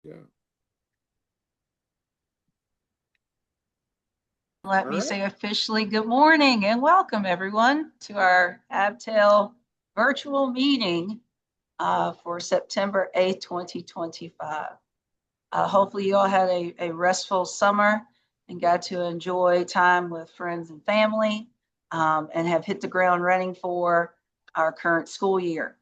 Yeah. Let All me right. say officially good morning and welcome everyone to our ABTEL virtual meeting for September 8th, 2025. Hopefully you all had a restful summer and got to enjoy time with friends and family and have hit the ground running for our current school year.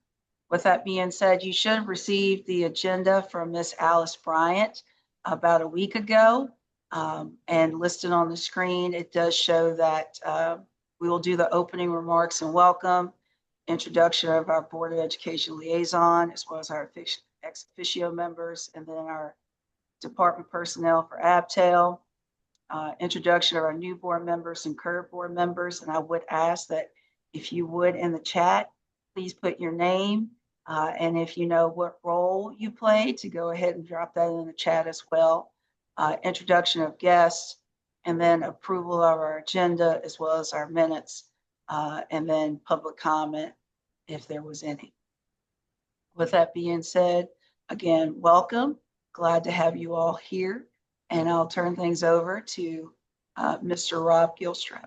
With that being said, you should have received the agenda from Miss Alice Bryant about a week ago. And listed on the screen, it does show that we will do the opening remarks and welcome, introduction of our Board of Education liaison, as well as our ex officio members, and then our department personnel for ABTEL, introduction of our new board members and current board members. And I would ask that if you would in the chat, please put your name and if you know what role you play, to go ahead and drop that in the chat as well. Introduction of guests, and then approval of our agenda as well as our minutes, and then public comment if there was any. With that being said, again, welcome. Glad to have you all here. And I'll turn things over to Mr. Rob Gilstrap.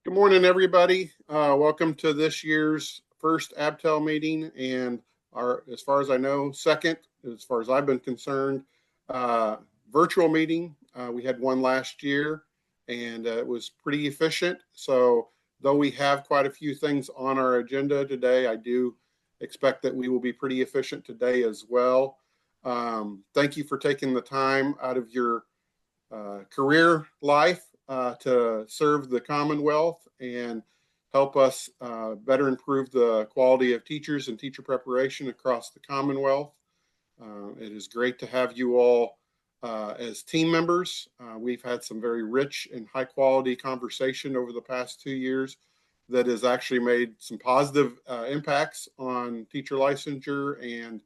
Good morning, everybody. Welcome to this year's first ABTEL meeting and our, as far as I know, second, as far as I've been concerned, uh, virtual meeting. We had one last year and it was pretty efficient. So though we have quite a few things on our agenda today, I do expect that we will be pretty efficient today as well. Thank you for taking the time out of your career life to serve the Commonwealth and help us better improve the quality of teachers and teacher preparation across the Commonwealth. It is great to have you all as team members. We've had some very rich and high quality conversation over the past 2 years that has actually made some positive impacts on teacher licensure and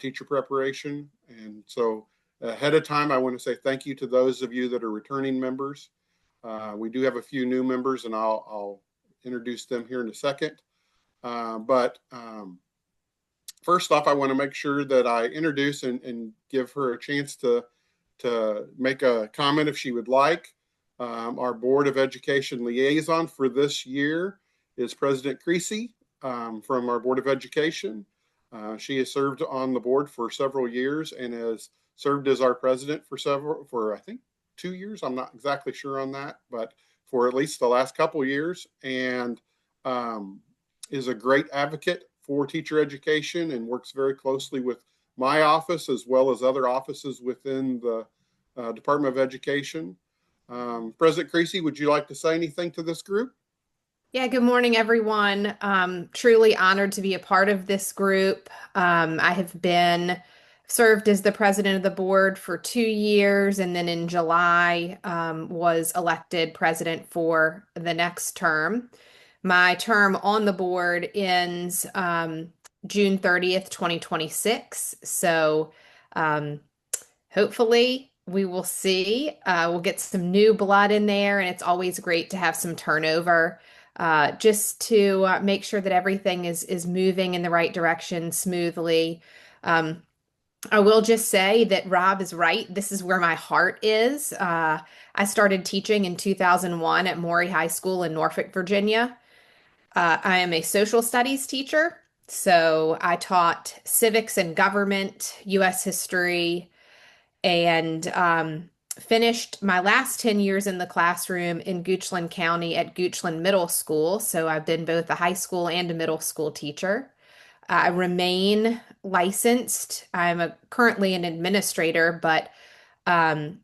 teacher preparation. And so ahead of time, I want to say thank you to those of you that are returning members. We do have a few new members, and I'll introduce them here in a second. But first off, I want to make sure that I introduce and give her a chance to make a comment if she would like. Our Board of Education liaison for this year is President Creasy from our Board of Education. She has served on the board for several years and has served as our president for I think 2 years. I'm not exactly sure on that, but for at least the last couple of years, and is a great advocate for teacher education and works very closely with my office as well as other offices within the Department of Education. President Creasy, would you like to say anything to this group? Yeah, good morning, everyone. Truly honored to be a part of this group. I have been served as the president of the board for 2 years, and then in July was elected president for the next term. My term on the board ends June 30th, 2026. So um, hopefully, we will see. We'll get some new blood in there, and it's always great to have some turnover, just to make sure that everything is moving in the right direction smoothly. Um, I will just say that Rob is right. This is where my heart is. I started teaching in 2001 at Maury High School in Norfolk, Virginia. I am a social studies teacher, so I taught civics and government, U.S. history, and finished my last 10 years in the classroom in Goochland County at Goochland Middle School. So I've been both a high school and a middle school teacher. I remain licensed. Currently an administrator, but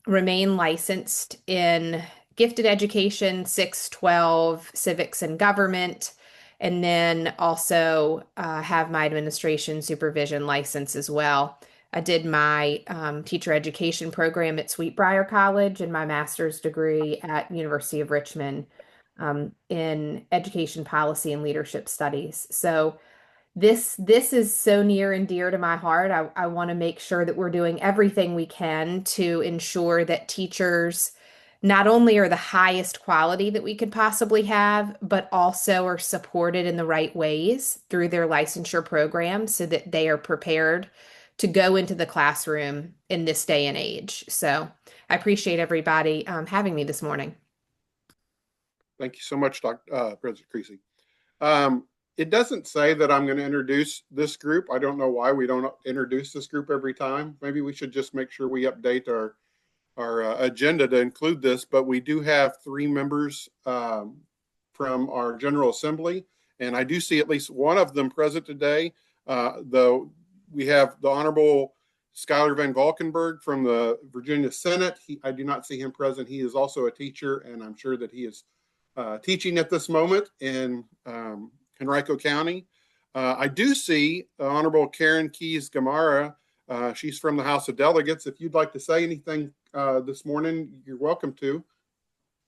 remain licensed in gifted education, 612, civics and government, and then also have my administration supervision license as well. I did my teacher education program at Sweetbriar College and my master's degree at University of Richmond in education policy and leadership studies. So this is so near and dear to my heart. I want to make sure that we're doing everything we can to ensure that teachers not only are the highest quality that we could possibly have, but also are supported in the right ways through their licensure program so that they are prepared to go into the classroom in this day and age. So I appreciate everybody having me this morning. Thank you so much, President Creasy. It doesn't say that I'm going to introduce this group. I don't know why we don't introduce this group every time. Maybe we should just make sure we update our agenda to include this, but we do have 3 members from our General Assembly, and I do see at least one of them present today, though we have the Honorable Schuyler Van Valkenburg from the Virginia Senate. I do not see him present. He is also a teacher, and I'm sure that he is teaching at this moment in Henrico County. I do see Honorable Karen Keys Gamara. She's from the House of Delegates. If you'd like to say anything this morning, you're welcome to.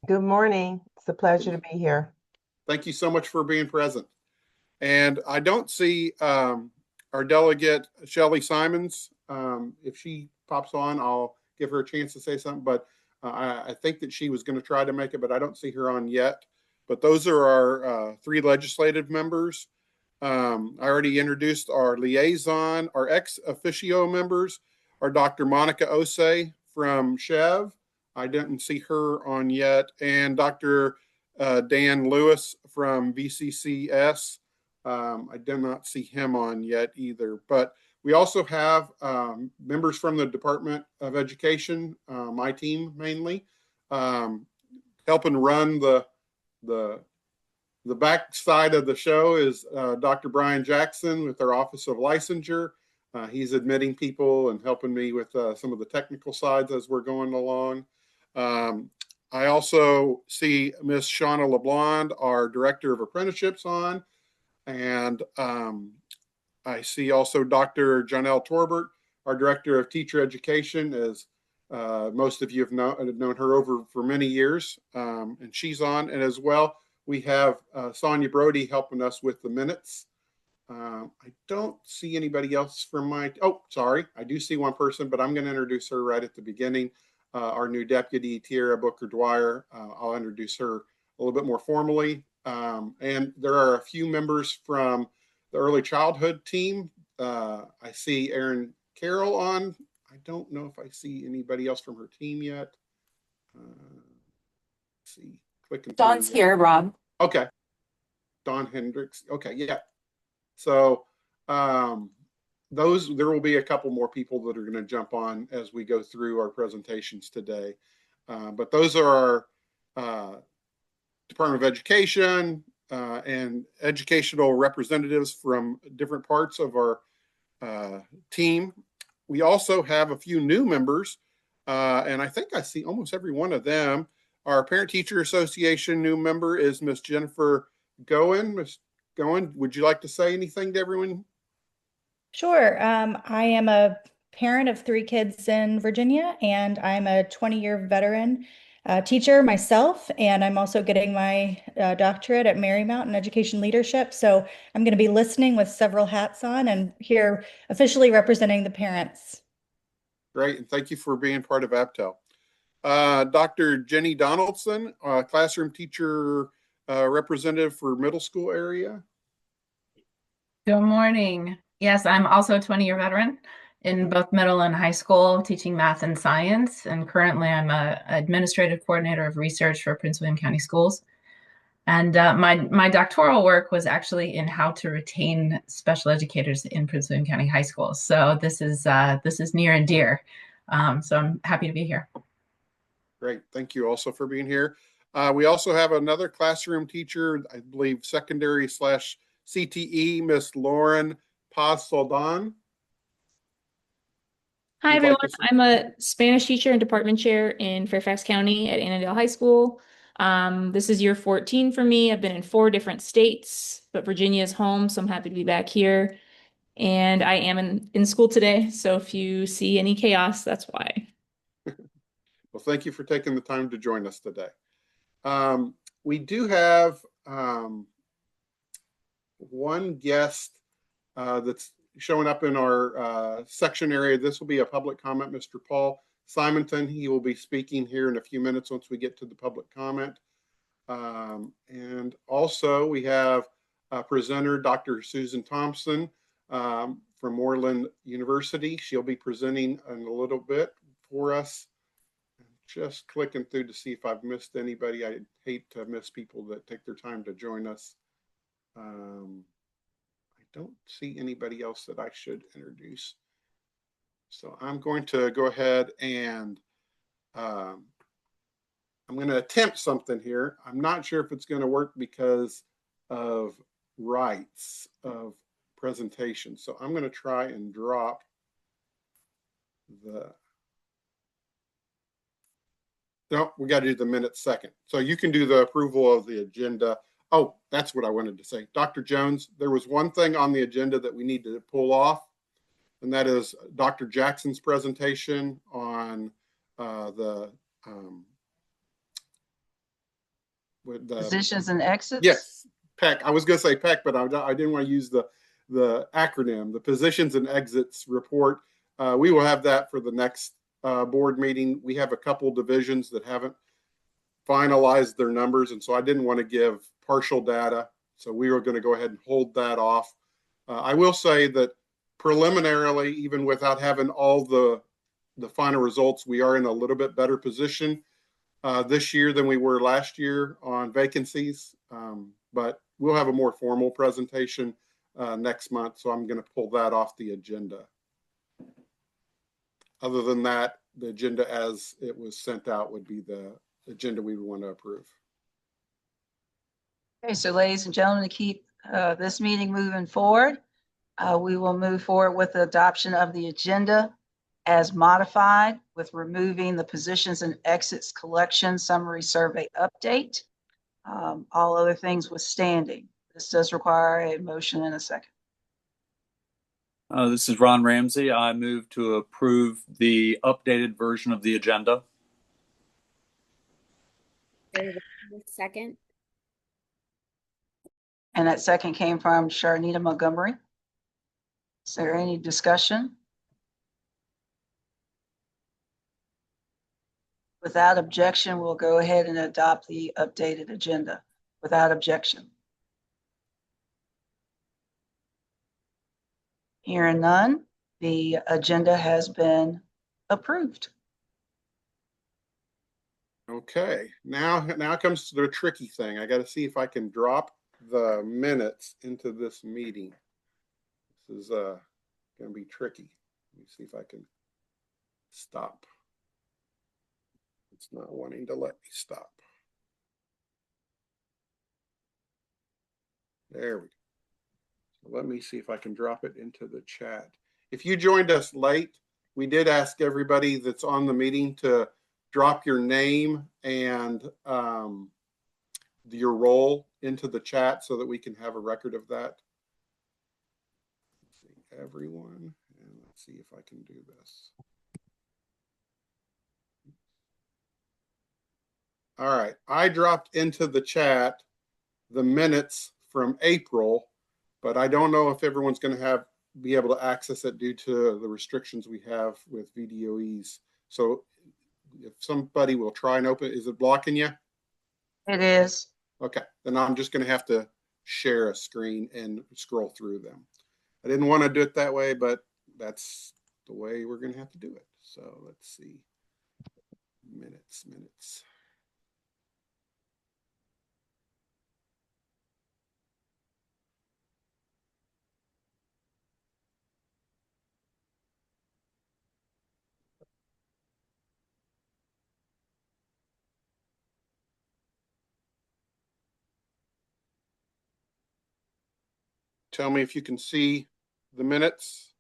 Good morning. It's a pleasure to be here. Thank you so much for being present. And I don't see our delegate, Shelley Simons. If she pops on, I'll give her a chance to say something, but I think that she was going to try to make it, but I don't see her on yet. But those are our 3 legislative members. I already introduced our liaison, our ex officio members, our Dr. Monica Osei from Chev. I didn't see her on yet. And Dr. Dan Lewis from VCCS. I did not see him on yet either. But we also have members from the Department of Education, my team mainly, helping run the back side of the show is Dr. Brian Jackson with our Office of Licensure. He's admitting people and helping me with some of the technical sides as we're going along. I also see Miss Shauna LeBlond, our Director of Apprenticeships on. And I see also Dr. Janelle Torbert, our Director of Teacher Education, as most of you have known her over for many years, and she's on. And as well, we have Sonia Brody helping us with the minutes. I don't see anybody else from sorry, I do see one person, but I'm going to introduce her right at the beginning. Our new deputy, Tierra Booker Dwyer. I'll introduce her a little bit more formally. And there are a few members from the early childhood team. I see Erin Carroll on. I don't know if I see anybody else from her team yet. Let's see, clicking. Dawn's here, Rob. Okay. Dawn Hendricks. Okay, yeah. So there will be a couple more people that are going to jump on as we go through our presentations today. But those are our Department of Education and educational representatives from different parts of our team. We also have a few new members, and I think I see almost every one of them. Our Parent Teacher Association new member is Miss Jennifer Goen. Miss Goen, would you like to say anything to everyone? Sure. I am a parent of 3 kids in Virginia, and I'm a 20-year veteran teacher myself, and I'm also getting my doctorate at Marymount in education leadership. So I'm going to be listening with several hats on and here officially representing the parents. Great, and thank you for being part of ABTEL. Dr. Jenny Donaldson, classroom teacher representative for middle school area. Good morning. Yes, I'm also a 20-year veteran in both middle and high school teaching math and science. And currently I'm an administrative coordinator of research for Prince William County Schools. And my doctoral work was actually in how to retain special educators in Prince William County High Schools. So this is near and dear. So I'm happy to be here. Great. Thank you also for being here. We also have another classroom teacher, I believe secondary/CTE, Miss Lauren Paz-Soldan. Hi, everyone. I'm a Spanish teacher and department chair in Fairfax County at Annandale High School. This is year 14 for me. I've been in 4 different states, but Virginia is home, so I'm happy to be back here. And I am in school today, so if you see any chaos, that's why. Well, thank you for taking the time to join us today. We do have one guest that's showing up in our section area. This will be a public comment, Mr. Paul Simonton. He will be speaking here in a few minutes once we get to the public comment. And also we have presenter Dr. Susan Thompson from Moreland University. She'll be presenting in a little bit for us. Just clicking through to see if I've missed anybody. I hate to miss people that take their time to join us. I don't see anybody else that I should introduce. So I'm going to go ahead and I'm going to attempt something here. I'm not sure if it's going to work because of rights of presentation. So I'm going to try and drop the, no, we got to do the minutes second. So you can do the approval of the agenda. Oh, that's what I wanted to say. Dr. Jones, there was one thing on the agenda that we need to pull off, and that is Dr. Jackson's presentation on with the Positions and exits? Yes, PEC. I was going to say PEC, but I didn't want to use the acronym, the Positions and Exits report. We will have that for the next board meeting. We have a couple divisions that haven't finalized their numbers, and so I didn't want to give partial data. So we were going to go ahead and hold that off. I will say that preliminarily, even without having all the final results, we are in a little bit better position this year than we were last year on vacancies. But we'll have a more formal presentation next month. So I'm going to pull that off the agenda. Other than that, the agenda as it was sent out would be the agenda we would want to approve. Okay, so ladies and gentlemen, to keep this meeting moving forward, we will move forward with the adoption of the agenda as modified, with removing the positions and exits collection summary survey update. All other things withstanding. This does require a motion and a second. This is Ron Ramsey. I move to approve the updated version of the agenda. Second. And that second came from Sharnita Montgomery. Is there any discussion? Without objection, we'll go ahead and adopt the updated agenda. Without objection. Hearing none, the agenda has been approved. Okay, now comes to the tricky thing. I got to see if I can drop the minutes into this meeting. This is going to be tricky. Let me see if I can stop. It's not wanting to let me stop. There we go. So let me see if I can drop it into the chat. If you joined us late, we did ask everybody that's on the meeting to drop your name and your role into the chat so that we can have a record of that. Let's see, everyone, and let's see if I can do this. All right, I dropped into the chat the minutes from April, but I don't know if everyone's going to be able to access it due to the restrictions we have with VDOEs. So if somebody will try and open, is it blocking you? It is. Okay, then I'm just going to have to share a screen and scroll through them. I didn't want to do it that way, but that's the way we're going to have to do it. So let's see. Minutes. Tell me if you can see the minutes.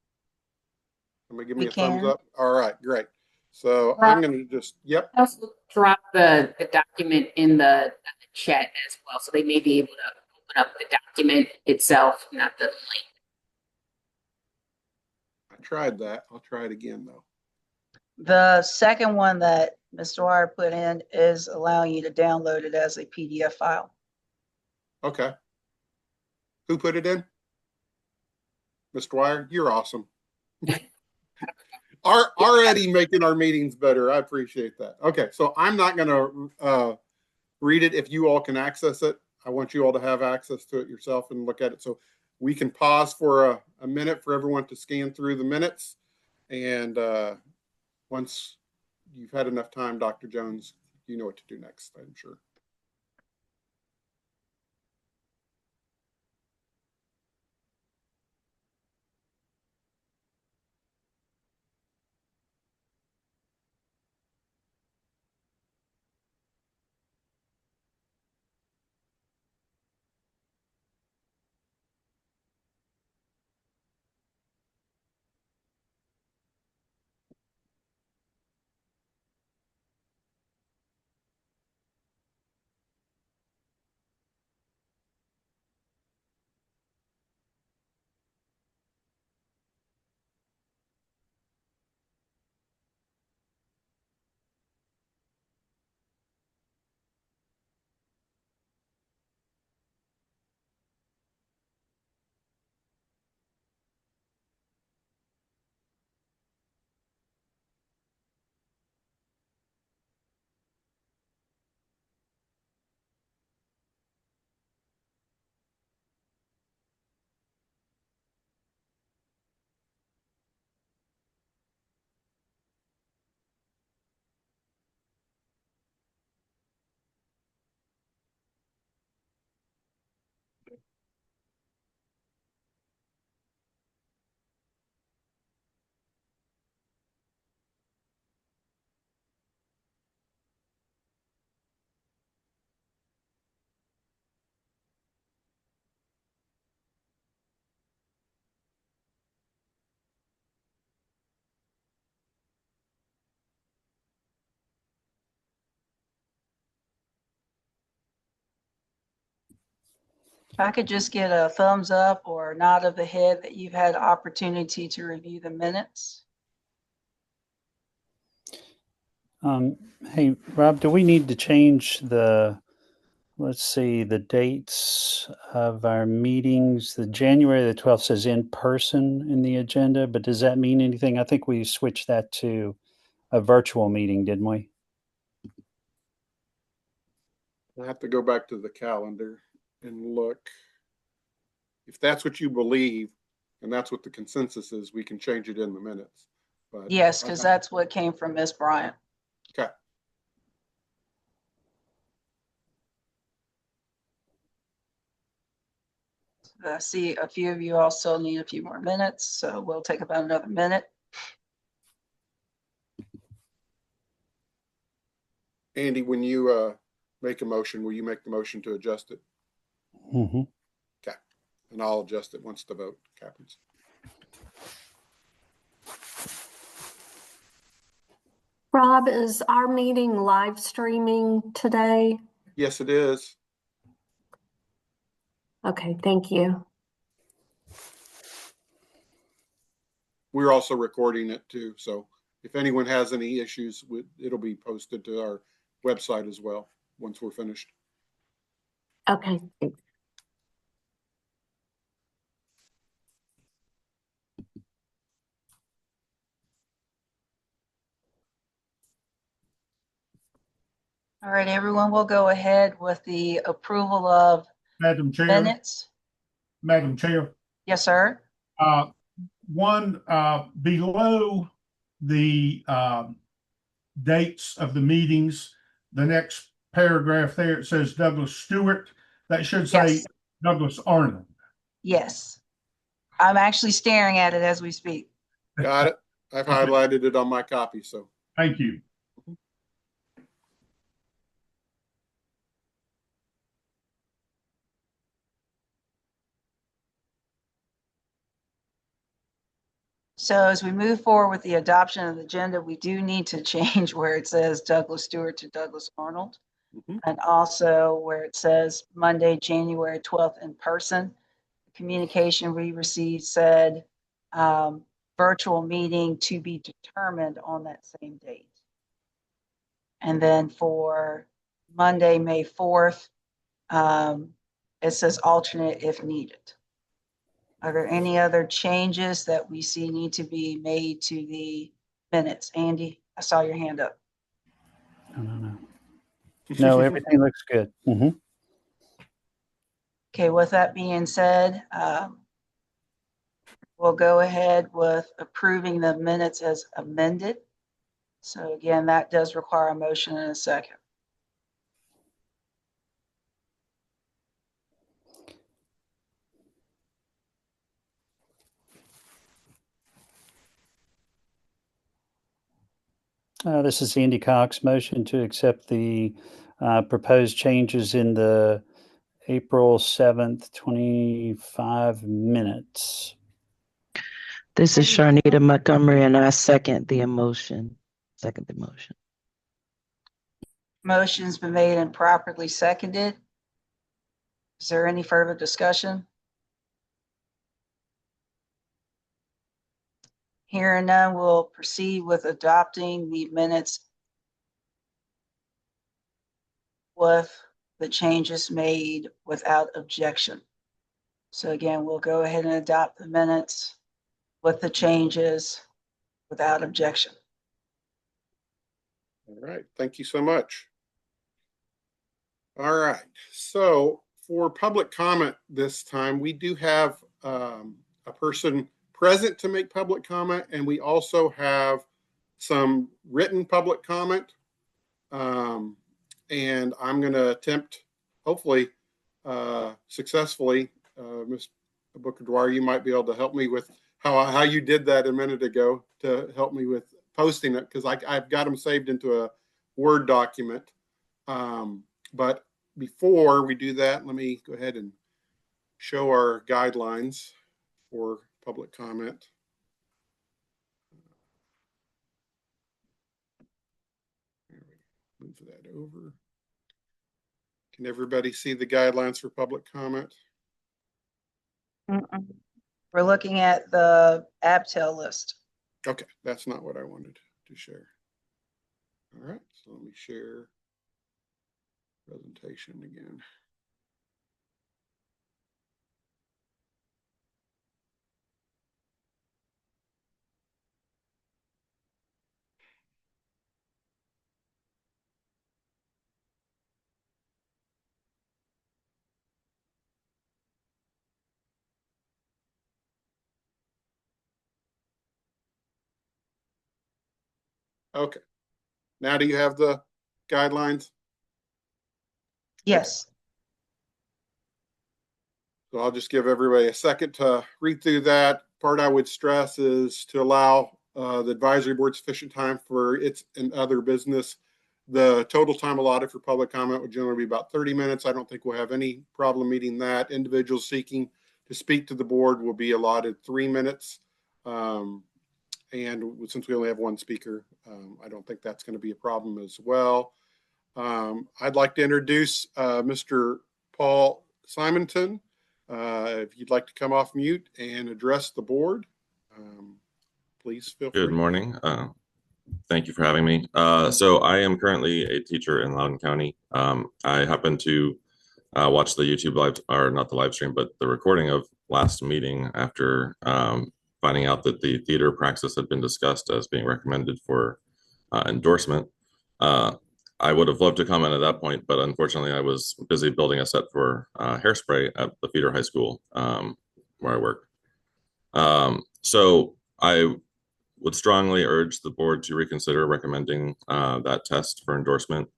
Somebody give me a thumbs up. All right, great. So I'm going to just, yep. Also drop the document in the chat as well, so they may be able to open up the document itself, not the link. I tried that. I'll try it again though. The second one that Mr. Wire put in is allowing you to download it as a PDF file. Okay. Who put it in? Mr. Wire, you're awesome. Already making our meetings better. I appreciate that. Okay, so I'm not going to read it if you all can access it. I want you all to have access to it yourself and look at it. So we can pause for a minute for everyone to scan through the minutes. And once you've had enough time, Dr. Jones, you know what to do next, I'm sure. If I could just get a thumbs up or nod of the head that you've had opportunity to review the minutes. Hey, Rob, do we need to change let's see, the dates of our meetings? The January the 12th says in person in the agenda, but does that mean anything? I think we switched that to a virtual meeting, didn't we? I have to go back to the calendar and look. If that's what you believe, and that's what the consensus is, we can change it in the minutes. But Yes, because that's what came from Ms. Bryant. okay. I see a few of you also need a few more minutes, so we'll take about another minute. Andy, when you make a motion, will you make the motion to adjust it? Mm-hmm. Okay. And I'll adjust it once the vote happens. Rob, is our meeting live streaming today? Yes, it is. Okay, thank you. We're also recording it too. So if anyone has any issues, it'll be posted to our website as well once we're finished. Okay, thanks. All right, everyone, we'll go ahead with the approval of Madam Chair, minutes. Madam Chair, Yes, sir. one below the dates of the meetings, the next paragraph there, it says Douglas Stewart. That should say Yes. Douglas Arnold. Yes. I'm actually staring at it as we speak. Got it. I've highlighted it on my copy. So Thank you. So as we move forward with the adoption of the agenda, we do need to change where it says Douglas Stewart to Douglas Arnold. And also where it says Monday, January 12th in person. The communication we received said virtual meeting to be determined on that same date. And then for Monday, May 4th, it says alternate if needed. Are there any other changes that we see need to be made to the minutes? Andy, I saw your hand up. No, everything looks good. Mm-hmm. Okay, with that being said, we'll go ahead with approving the minutes as amended. So again, that does require a motion and a second. This is Andy Cox. Motion to accept the proposed changes in the April 7th, 25 minutes. This is Sharnita Montgomery, and I second the motion. Motion's been made and properly seconded. Is there any further discussion? Hearing none, we'll proceed with adopting the minutes with the changes made without objection. So again, we'll go ahead and adopt the minutes with the changes without objection. All right, thank you so much. All right, so for public comment this time, we do have a person present to make public comment, and we also have some written public comment. And I'm going to attempt, hopefully successfely, Ms. Booker Dwyer, you might be able to help me with how you did that a minute ago to help me with posting it, because I've got them saved into a Word document. But before we do that, let me go ahead and show our guidelines for public comment. Move that over. Can everybody see the guidelines for public comment? We're looking at the ABTEL list. Okay, that's not what I wanted to share. All right, so let me share presentation again. Okay, now do you have the guidelines? Yes. So I'll just give everybody a second to read through that. Part I would stress is to allow the advisory board sufficient time for its and other business. The total time allotted for public comment would generally be about 30 minutes. I don't think we'll have any problem meeting that. Individuals seeking to speak to the board will be allotted 3 minutes. And since we only have one speaker, I don't think that's going to be a problem as well. I'd like to introduce Mr. Paul Simonton. If you'd like to come off mute and address the board, please feel free. Good morning. Thank you for having me. So I am currently a teacher in Loudoun County. I happened to watch the YouTube live, or not the live stream, but the recording of last meeting after finding out that the theater praxis had been discussed as being recommended for endorsement. I would have loved to comment at that point, but unfortunately I was busy building a set for hairspray at the feeder high school where I work. So I would strongly urge the board to reconsider recommending that test for endorsement.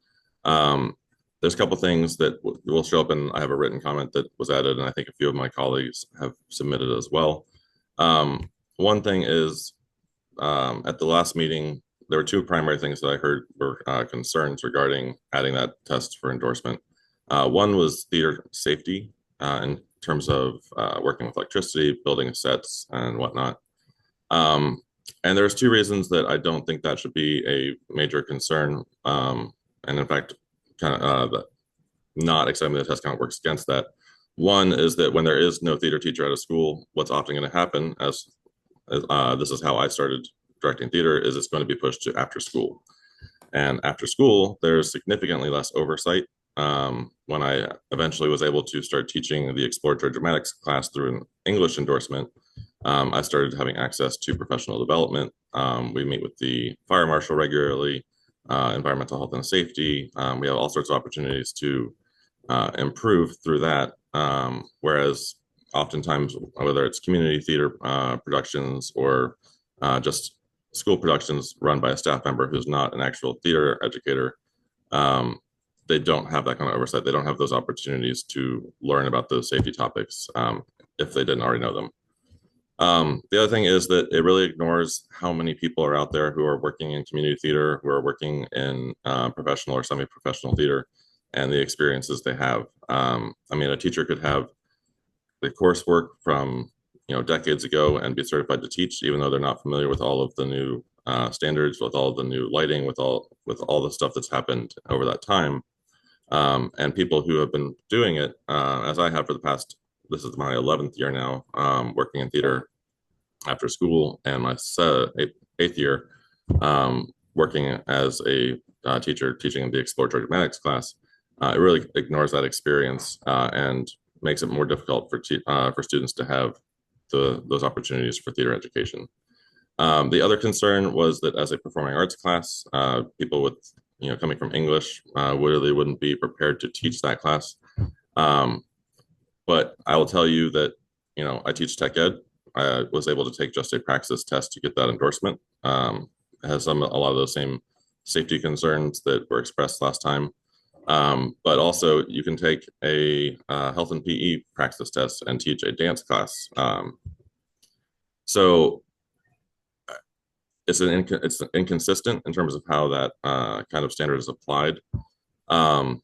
There's a couple things that will show up, and I have a written comment that was added, and I think a few of my colleagues have submitted as well. One thing is, at the last meeting, there were two primary things that I heard were concerns regarding adding that test for endorsement. One was theater safety in terms of working with electricity, building sets, and whatnot. And there's two reasons that I don't think that should be a major concern. And in fact, kind of not accepting the test count works against that. One is that when there is no theater teacher at a school, what's often going to happen, as this is how I started directing theater, is it's going to be pushed to after school. And after school, there's significantly less oversight. When I eventually was able to start teaching the exploratory dramatics class through an English endorsement, I started having access to professional development. We meet with the fire marshal regularly, environmental health and safety. We have all sorts of opportunities to improve through that. Whereas oftentimes, whether it's community theater productions or just school productions run by a staff member who's not an actual theater educator, they don't have that kind of oversight. They don't have those opportunities to learn about those safety topics if they didn't already know them. The other thing is that it really ignores how many people are out there who are working in community theater, who are working in professional or semi-professional theater, and the experiences they have. I mean, a teacher could have the coursework from decades ago and be certified to teach, even though they're not familiar with all of the new standards, with all the new lighting, with all the stuff that's happened over that time. And people who have been doing it, as I have for the past, this is my 11th year now, working in theater after school, and my eighth year working as a teacher teaching in the exploratory dramatics class. It really ignores that experience and makes it more difficult for students to have those opportunities for theater education. The other concern was that as a performing arts class, people with coming from English really wouldn't be prepared to teach that class. But I will tell you that I teach tech ed. I was able to take just a praxis test to get that endorsement. It has a lot of those same safety concerns that were expressed last time. But also you can take a health and PE praxis test and teach a dance class. So it's inconsistent in terms of how that kind of standard is applied. And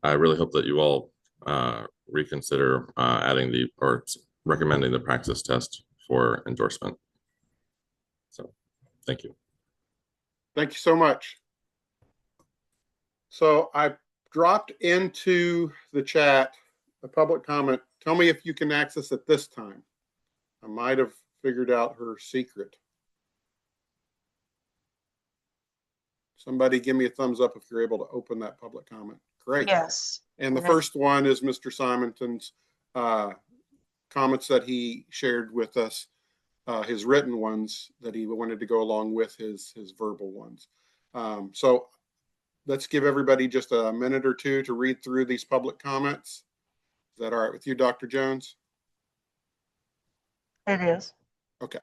I really hope that you all reconsider adding or recommending the praxis test for endorsement. So, thank you. Thank you so much. So I dropped into the chat a public comment. Tell me if you can access it this time. I might have figured out her secret. Somebody give me a thumbs up if you're able to open that public comment. Great. Yes. And the first one is Mr. Simonton's comments that he shared with us, his written ones that he wanted to go along with his verbal ones. So let's give everybody just a minute or two to read through these public comments. Is that all right with you, Dr. Jones? It is. Okay.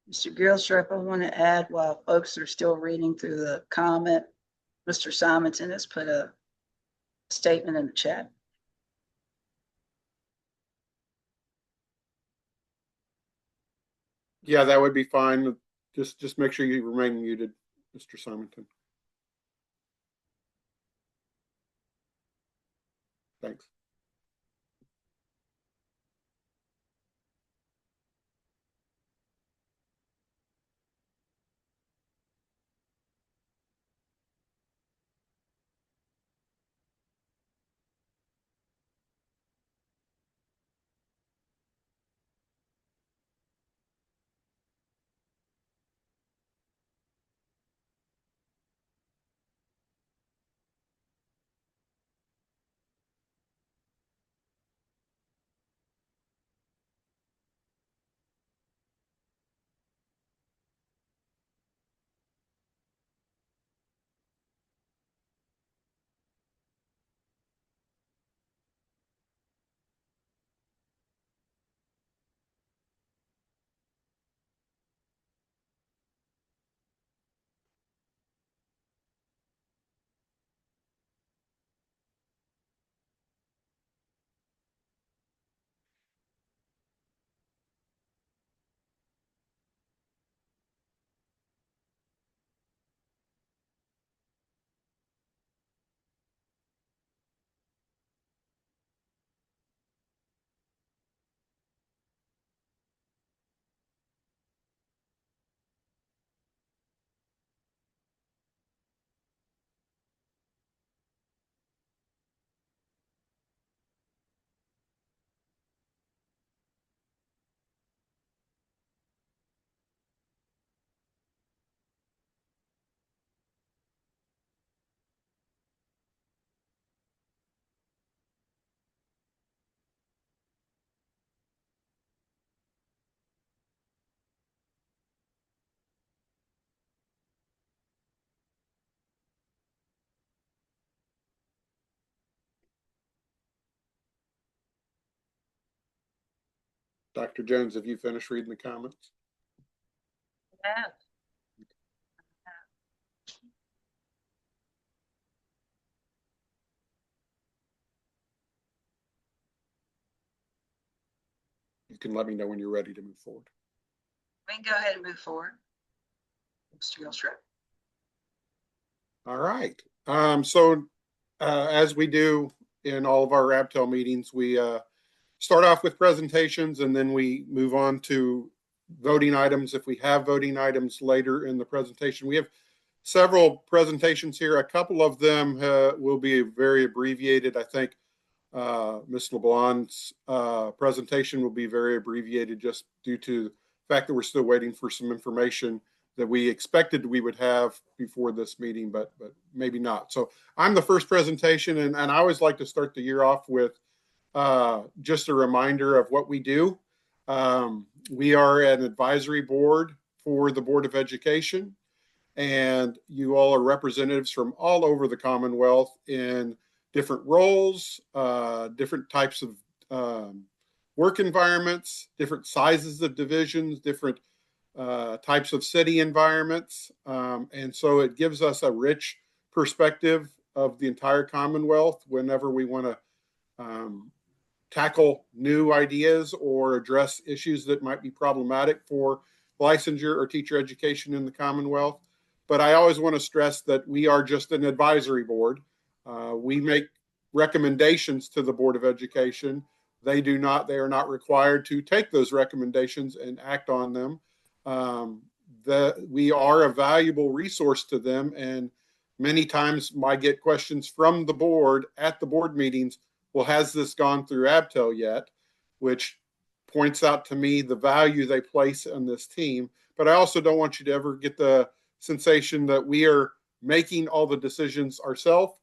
Mr. Gilstrap, I want to add while folks are still reading through the comment, Mr. Simonton has put a statement in the chat. Yeah, that would be fine. Just make sure you remain muted, Mr. Simonton. Thanks. Dr. Jones, have you finished reading the comments? Yeah. You can let me know when you're ready to move forward. We can go ahead and move forward. Mr. Gilstrap. All right. As we do in all of our ABTEL meetings, we start off with presentations and then we move on to voting items. If we have voting items later in the presentation, we have several presentations here. A couple of them will be very abbreviated. I think Ms. LeBlanc's presentation will be very abbreviated just due to the fact that we're still waiting for some information that we expected we would have before this meeting, but maybe not. So I'm the first presentation, and I always like to start the year off with just a reminder of what we do. We are an advisory board for the Board of Education, and you all are representatives from all over the Commonwealth in different roles, different types of work environments, different sizes of divisions, different types of city environments. And so it gives us a rich perspective of the entire Commonwealth whenever we want to tackle new ideas or address issues that might be problematic for licensure or teacher education in the Commonwealth. But I always want to stress that we are just an advisory board. We make recommendations to the Board of Education. They are not required to take those recommendations and act on them. We are a valuable resource to them, and many times I get questions from the board at the board meetings. Well, has this gone through ABTEL yet? Which points out to me the value they place on this team. But I also don't want you to ever get the sensation that we are making all the decisions ourselves.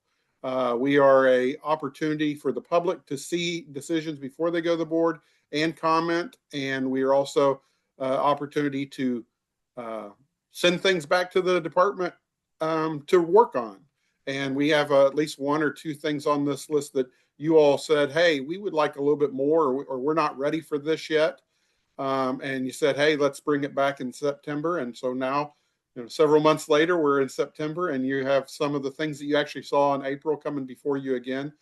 We are an opportunity for the public to see decisions before they go to the board and comment. And we are also opportunity to send things back to the department to work on. And we have at least one or two things on this list that you all said, hey, we would like a little bit more, or we're not ready for this yet. and you said, hey, let's bring it back in September. And so now, several months later, we're in September, and you have some of the things that you actually saw in April coming before you again.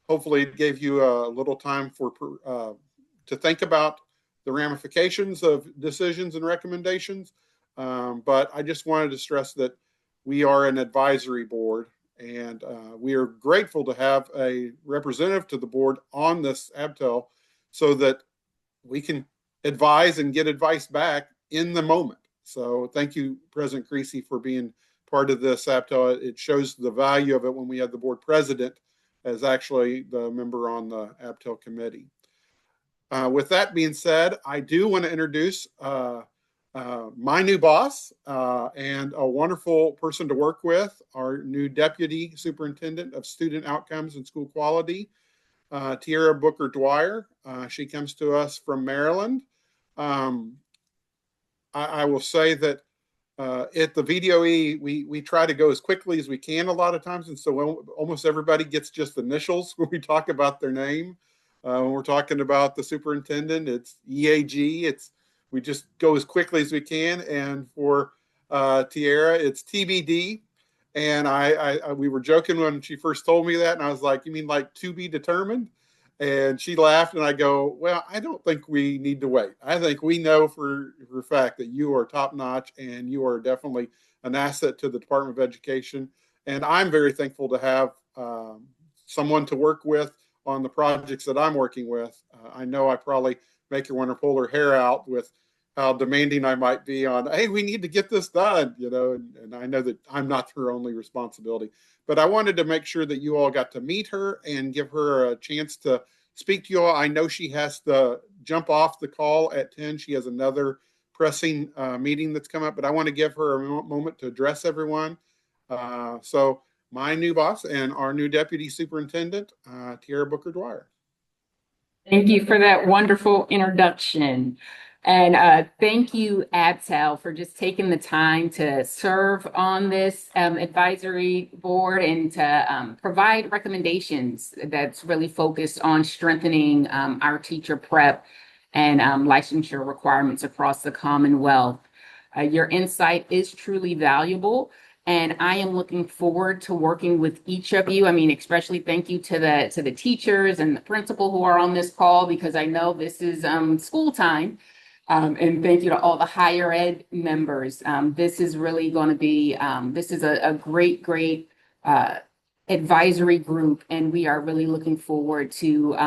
Hopefully it gave you a little time to think about the ramifications of decisions and recommendations. But I just wanted to stress that we are an advisory board, and we are grateful to have a representative to the board on this ABTEL so that we can advise and get advice back in the moment. So thank you, President Creasy, for being part of this ABTEL. It shows the value of it when we have the board president as actually the member on the ABTEL committee. With that being said, I do want to introduce my new boss and a wonderful person to work with, our new Deputy Superintendent of Student Outcomes and School Quality, Tiara Booker Dwyer. She comes to us from Maryland. I will say that at the VDOE, we try to go as quickly as we can a lot of times. And so almost everybody gets just initials when we talk about their name. When we're talking about the superintendent, it's EAG. We just go as quickly as we can. And for Tiara, it's TBD. And we were joking when she first told me that. And I was like, you mean like to be determined? And she laughed, and I go, well, I don't think we need to wait. I think we know for a fact that you are top notch, and you are definitely an asset to the Department of Education. And I'm very thankful to have someone to work with on the projects that I'm working with. I know I probably make her want to pull her hair out with how demanding I might be on, hey, we need to get this done, and I know that I'm not her only responsibility. But I wanted to make sure that you all got to meet her and give her a chance to speak to you all. I know she has to jump off the call at 10. She has another pressing meeting that's come up, but I want to give her a moment to address everyone. So my new boss and our new Deputy Superintendent, Tiara Booker Dwyer. Thank you for that wonderful introduction. And thank you, ABTEL, for just taking the time to serve on this advisory board and to provide recommendations that's really focused on strengthening our teacher prep and licensure requirements across the Commonwealth. Your insight is truly valuable. And I am looking forward to working with each of you. I mean, especially thank you to the teachers and the principal who are on this call, because I know this is school time. And thank you to all the higher ed members. This is really going to be, this is a great advisory group, and we are really looking forward to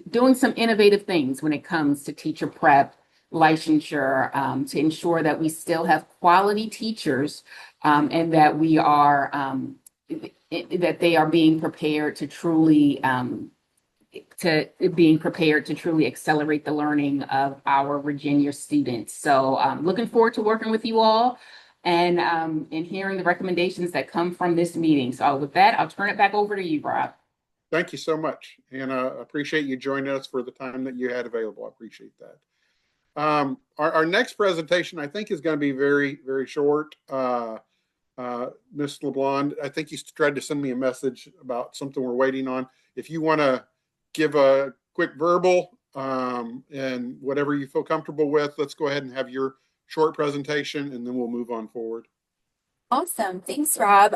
doing some innovative things when it comes to teacher prep, licensure, to ensure that we still have quality teachers and that we are that they are being prepared to truly accelerate the learning of our Virginia students. So looking forward to working with you all and hearing the recommendations that come from this meeting. So with that, I'll turn it back over to you, Rob. Thank you so much. And I appreciate you joining us for the time that you had available. I appreciate that. Our next presentation, I think, is going to be very, very short. Ms. LeBlond, I think you tried to send me a message about something we're waiting on. If you want to give a quick verbal and whatever you feel comfortable with, let's go ahead and have your short presentation, and then we'll move on forward. Awesome. Thanks, Rob.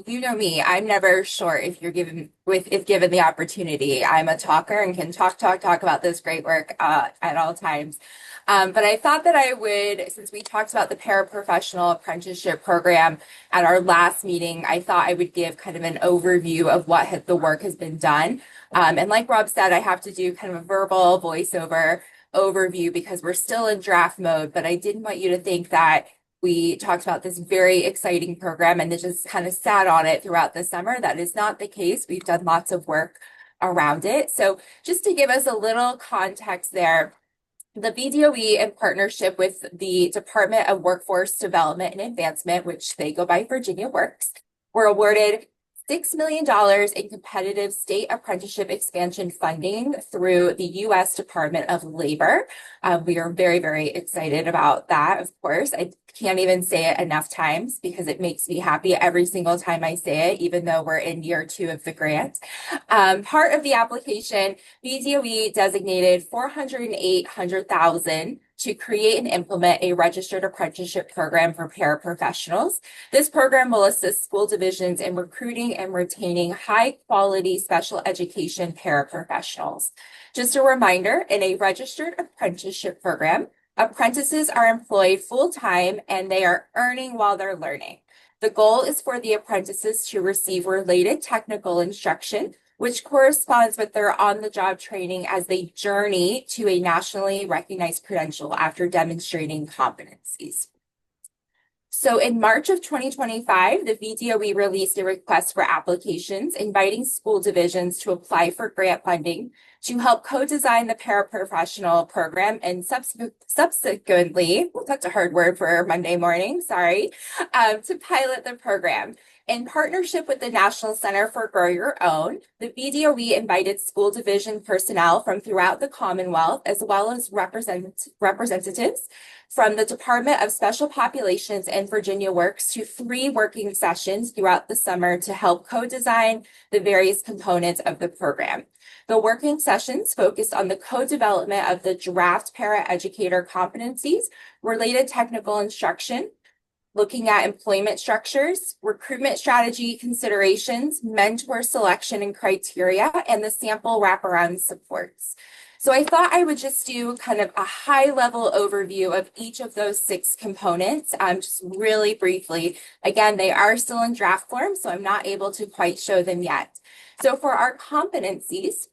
You know me, I'm never short if given the opportunity. I'm a talker and can talk about this great work at all times. But I thought that I would, since we talked about the paraprofessional apprenticeship program at our last meeting, I thought I would give kind of an overview of what the work has been done. And like Rob said, I have to do kind of a verbal voiceover overview because we're still in draft mode, but I didn't want you to think that we talked about this very exciting program and then just kind of sat on it throughout the summer. That is not the case. We've done lots of work around it. So just to give us a little context there, the VDOE, in partnership with the Department of Workforce Development and Advancement, which they go by Virginia Works, were awarded $6 million in competitive state apprenticeship expansion funding through the U.S. Department of Labor. We are very, very excited about that, of course. I can't even say it enough times because it makes me happy every single time I say it, even though we're in year 2 of the grant. Part of the application, BDOE designated $408,000 to create and implement a registered apprenticeship program for paraprofessionals. This program will assist school divisions in recruiting and retaining high-quality special education paraprofessionals. Just a reminder, in a registered apprenticeship program, apprentices are employed full-time and they are earning while they're learning. The goal is for the apprentices to receive related technical instruction, which corresponds with their on-the-job training as they journey to a nationally recognized credential after demonstrating competencies. So in March of 2025, the VDOE released a request for applications inviting school divisions to apply for grant funding to help co-design the paraprofessional program and subsequently, well, that's a hard word for Monday morning, sorry, to pilot the program. In partnership with the National Center for Grow Your Own, the VDOE invited school division personnel from throughout the Commonwealth, as well as representatives from the Department of Special Populations and Virginia Works to 3 working sessions throughout the summer to help co-design the various components of the program. The working sessions focused on the co-development of the draft paraeducator competencies, related technical instruction, looking at employment structures, recruitment strategy considerations, mentor selection and criteria, and the sample wraparound supports. So I thought I would just do kind of a high-level overview of each of those 6 components, just really briefly. Again, they are still in draft form, so I'm not able to quite show them yet. So for our competencies,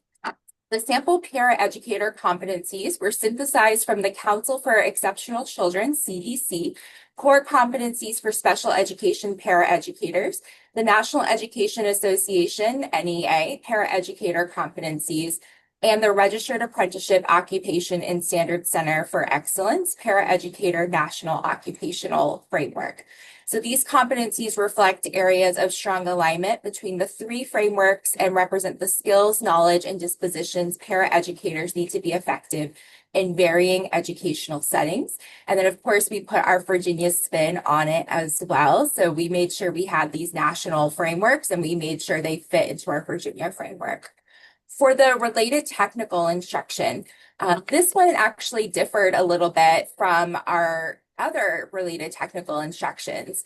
the sample paraeducator competencies were synthesized from the Council for Exceptional Children, CDC, core competencies for special education paraeducators, the National Education Association, NEA, paraeducator competencies, and the Registered Apprenticeship Occupation and Standards Center for Excellence, Paraeducator National Occupational Framework. So these competencies reflect areas of strong alignment between the 3 frameworks and represent the skills, knowledge, and dispositions paraeducators need to be effective in varying educational settings. And then, of course, we put our Virginia spin on it as well. So we made sure we had these national frameworks and we made sure they fit into our Virginia framework. For the related technical instruction, this one actually differed a little bit from our other related technical instructions.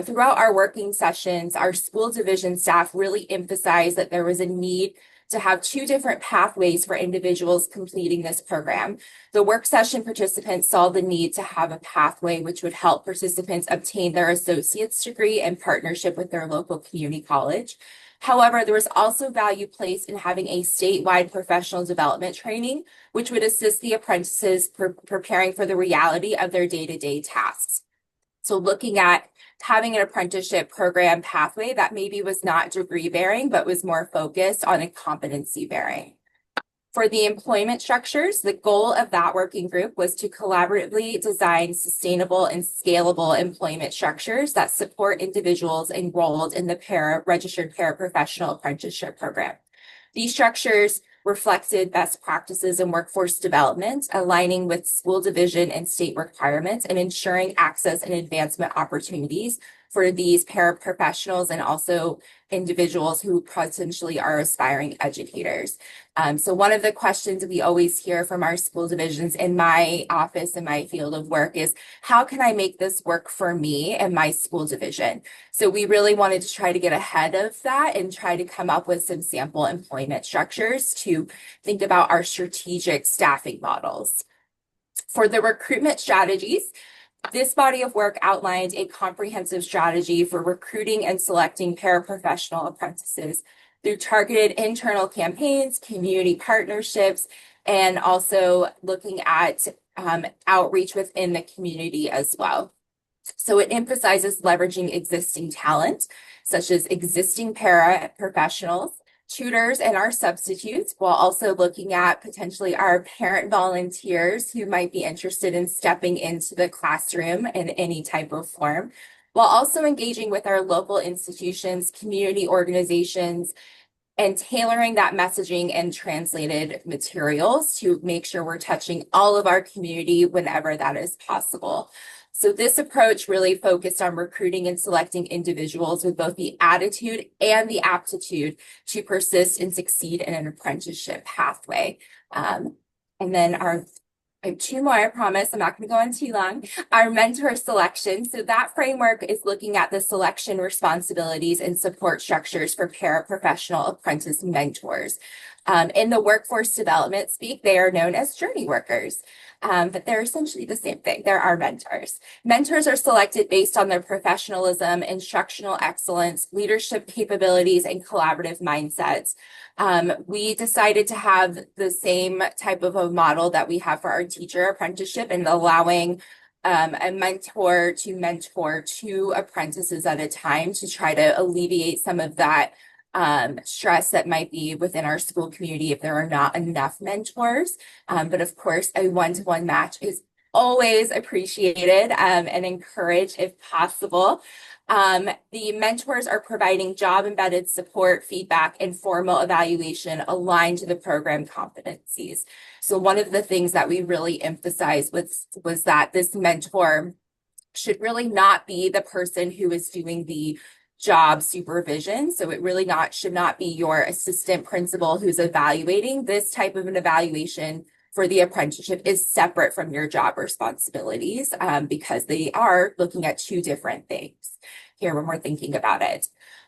Throughout our working sessions, our school division staff really emphasized that there was a need to have 2 different pathways for individuals completing this program. The work session participants saw the need to have a pathway which would help participants obtain their associate's degree in partnership with their local community college. However, there was also value placed in having a statewide professional development training, which would assist the apprentices preparing for the reality of their day-to-day tasks. So looking at having an apprenticeship program pathway that maybe was not degree bearing, but was more focused on a competency bearing. For the employment structures, the goal of that working group was to collaboratively design sustainable and scalable employment structures that support individuals enrolled in the registered paraprofessional apprenticeship program. These structures reflected best practices in workforce development, aligning with school division and state requirements, and ensuring access and advancement opportunities for these paraprofessionals and also individuals who potentially are aspiring educators. So one of the questions we always hear from our school divisions in my office and my field of work is, how can I make this work for me and my school division? So we really wanted to try to get ahead of that and try to come up with some sample employment structures to think about our strategic staffing models. For the recruitment strategies, this body of work outlined a comprehensive strategy for recruiting and selecting paraprofessional apprentices through targeted internal campaigns, community partnerships, and also looking at outreach within the community as well. So it emphasizes leveraging existing talent, such as existing paraprofessionals, tutors, and our substitutes, while also looking at potentially our parent volunteers who might be interested in stepping into the classroom in any type of form. while also engaging with our local institutions, community organizations, and tailoring that messaging and translated materials to make sure we're touching all of our community whenever that is possible. So this approach really focused on recruiting and selecting individuals with both the attitude and the aptitude to persist and succeed in an apprenticeship pathway. And then I have two more, I promise. I'm not going to go on too long. Our mentor selection. So that framework is looking at the selection responsibilities and support structures for paraprofessional apprentice mentors. In the workforce development speak, they are known as journey workers, but they're essentially the same thing. They're our mentors. Mentors are selected based on their professionalism, instructional excellence, leadership capabilities, and collaborative mindsets. We decided to have the same type of a model that we have for our teacher apprenticeship and allowing a mentor to mentor two apprentices at a time to try to alleviate some of that stress that might be within our school community if there are not enough mentors. But of course, a one-to-one match is always appreciated and encouraged if possible. The mentors are providing job-embedded support, feedback, and formal evaluation aligned to the program competencies. So one of the things that we really emphasized was that this mentor should really not be the person who is doing the job supervision. So it really should not be your assistant principal who's evaluating. This type of an evaluation for the apprenticeship is separate from your job responsibilities because they are looking at two different things here when we're thinking about it.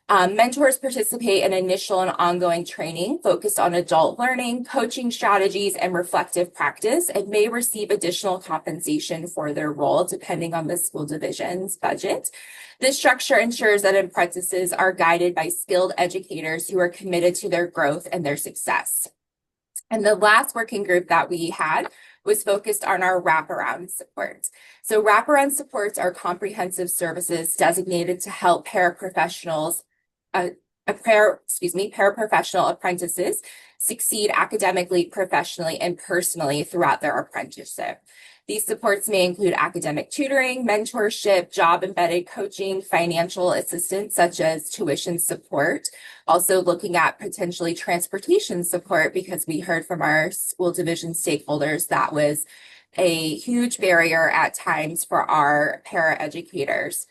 Mentors participate in initial and ongoing training focused on adult learning, coaching strategies, and reflective practice, and may receive additional compensation for their role depending on the school division's budget. This structure ensures that apprentices are guided by skilled educators who are committed to their growth and their success. And the last working group that we had was focused on our wraparound supports. So wraparound supports are comprehensive services designated to help paraprofessional apprentices succeed academically, professionally, and personally throughout their apprenticeship. These supports may include academic tutoring, mentorship, job-embedded coaching, financial assistance such as tuition support, also looking at potentially transportation support because we heard from our school division stakeholders that was a huge barrier at times for our paraeducators.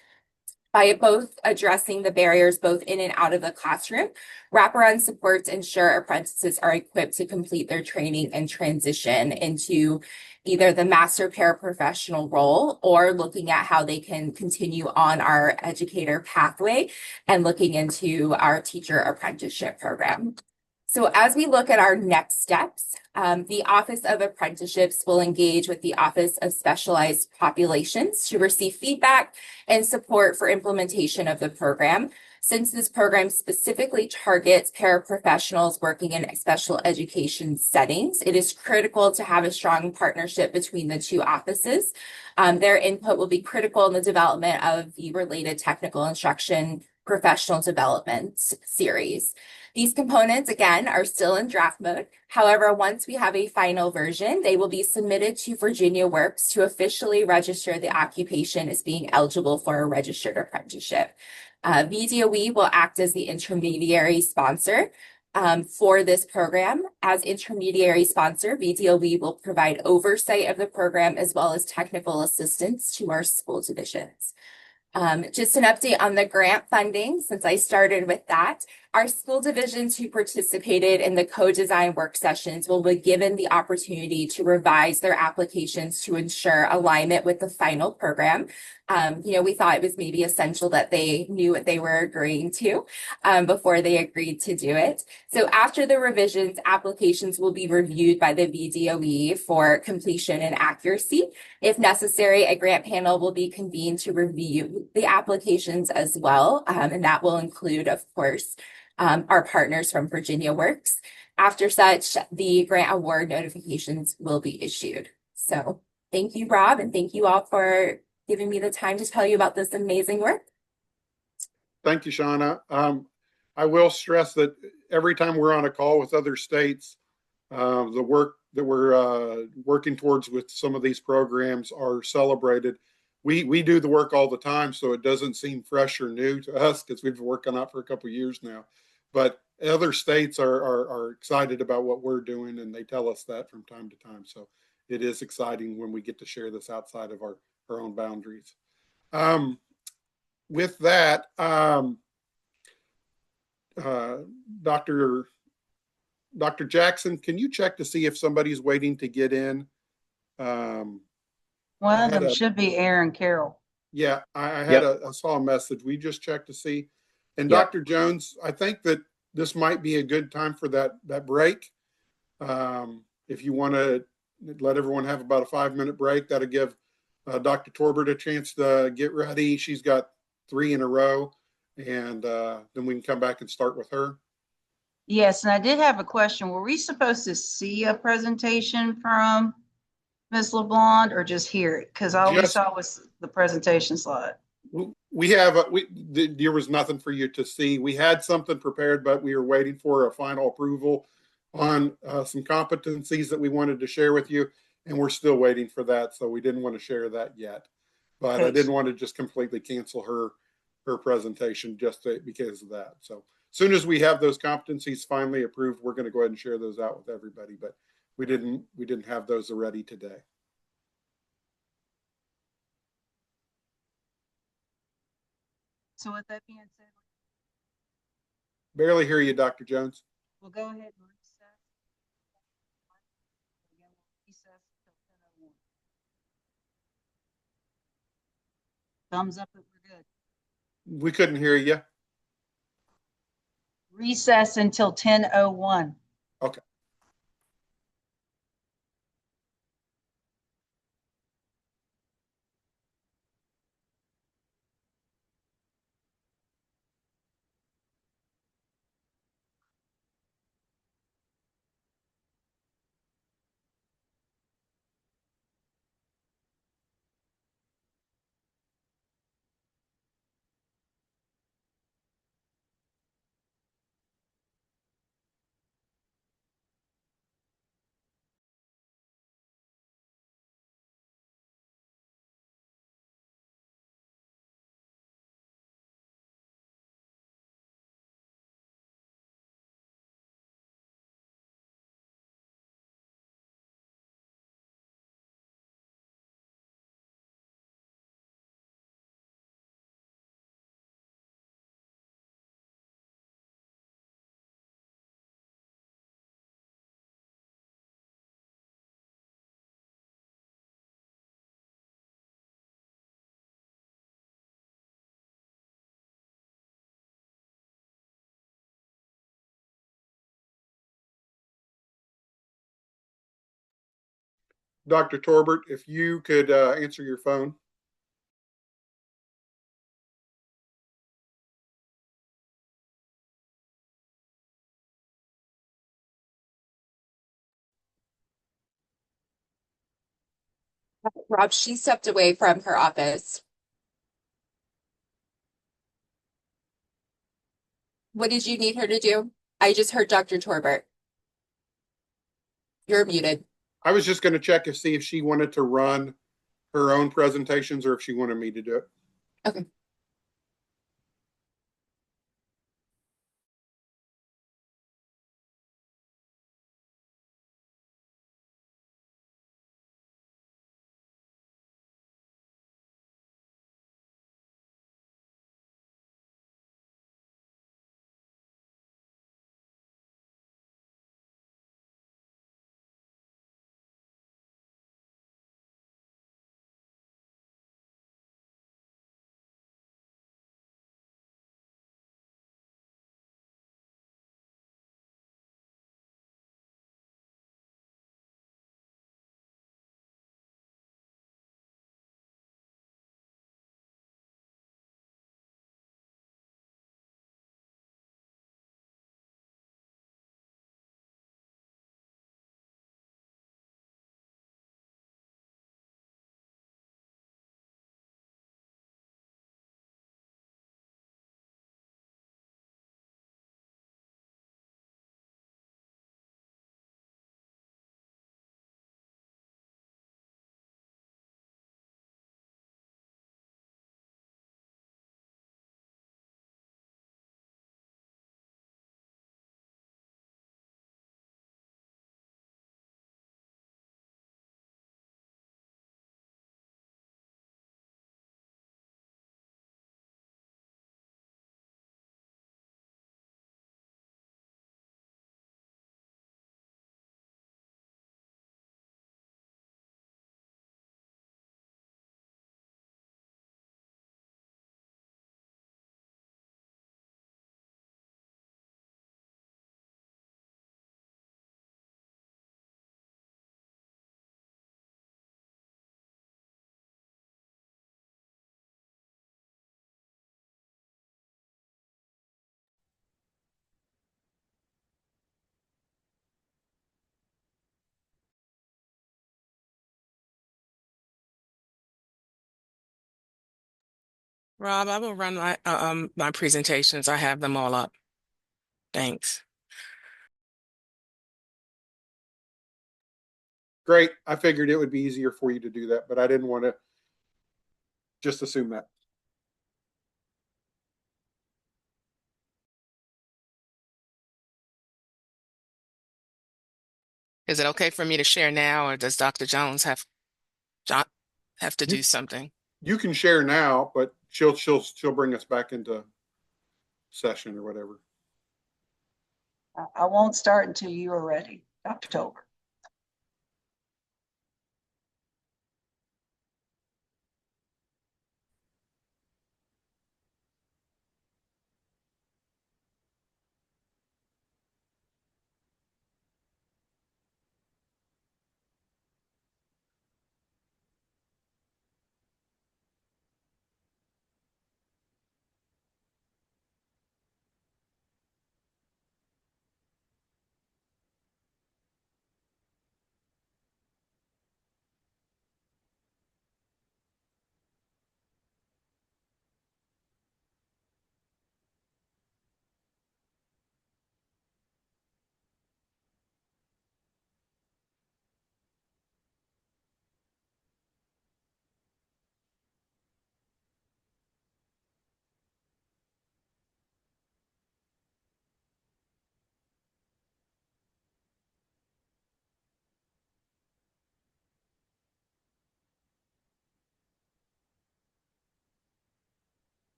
By both addressing the barriers both in and out of the classroom, wraparound supports ensure apprentices are equipped to complete their training and transition into either the master paraprofessional role or looking at how they can continue on our educator pathway and looking into our teacher apprenticeship program. So as we look at our next steps, the Office of Apprenticeships will engage with the Office of Specialized Populations to receive feedback and support for implementation of the program. Since this program specifically targets paraprofessionals working in special education settings, it is critical to have a strong partnership between the two offices. Their input will be critical in the development of the related technical instruction professional development series. These components, again, are still in draft mode. However, once we have a final version, they will be submitted to Virginia Works to officially register the occupation as being eligible for a registered apprenticeship. VDOE will act as the intermediary sponsor for this program. As intermediary sponsor, VDOE will provide oversight of the program as well as technical assistance to our school divisions. Just an update on the grant funding, since I started with that. Our school divisions who participated in the co-design work sessions will be given the opportunity to revise their applications to ensure alignment with the final program. We thought it was maybe essential that they knew what they were agreeing to before they agreed to do it. So after the revisions, applications will be reviewed by the VDOE for completion and accuracy. If necessary, a grant panel will be convened to review the applications as well, and that will include, of course, our partners from Virginia Works. After such, the grant award notifications will be issued. So thank you, Rob, and thank you all for giving me the time to tell you about this amazing work. Thank you, Shauna. I will stress that every time we're on a call with other states, the work that we're working towards with some of these programs are celebrated. we do the work all the time, so it doesn't seem fresh or new to us because we've been working on it for a couple of years now. But other states are excited about what we're doing, and they tell us that from time to time. So it is exciting when we get to share this outside of our own boundaries. With that, Dr. Jackson, can you check to see if somebody's waiting to get in? One of them should be Aaron Carroll. Yeah, I had I saw a message. We just checked to see. And Dr. Jones, I think that this might be a good time for that break. If you want to let everyone have about a 5-minute break, that'll give Dr. Torbert a chance to get ready. She's got 3 in a row, and then we can come back and start with her. Yes, and I did have a question. Were we supposed to see a presentation from Ms. LeBlond or just hear it? Because all we saw was the presentation slide. There was nothing for you to see. We had something prepared, but we were waiting for a final approval on some competencies that we wanted to share with you, and we're still waiting for that. So we didn't want to share that yet, but I didn't want to just completely cancel her presentation just because of that. So as soon as we have those competencies finally approved, we're going to go ahead and share those out with everybody. But we didn't have those ready today. So with that being said, barely hear you, Dr. Jones. We'll go ahead and recess. Again, we'll recess until 10:01. Thumbs up if we're good. We couldn't hear you. Recess until 10:01. Okay. Dr. Torbert, if you could answer your phone. Rob, she stepped away from her office. What did you need her to do? I just heard Dr. Torbert. You're muted. I was just going to check to see if she wanted to run her own presentations or if she wanted me to do it. Okay. Rob, I will run my presentations. I have them all up. Thanks. Great. I figured it would be easier for you to do that, but I didn't want to just assume that. Is it okay for me to share now, or does Dr. Jones have to do something? You can share now, but she'll bring us back into session or whatever. I won't start until you are ready, Dr. Tolbert.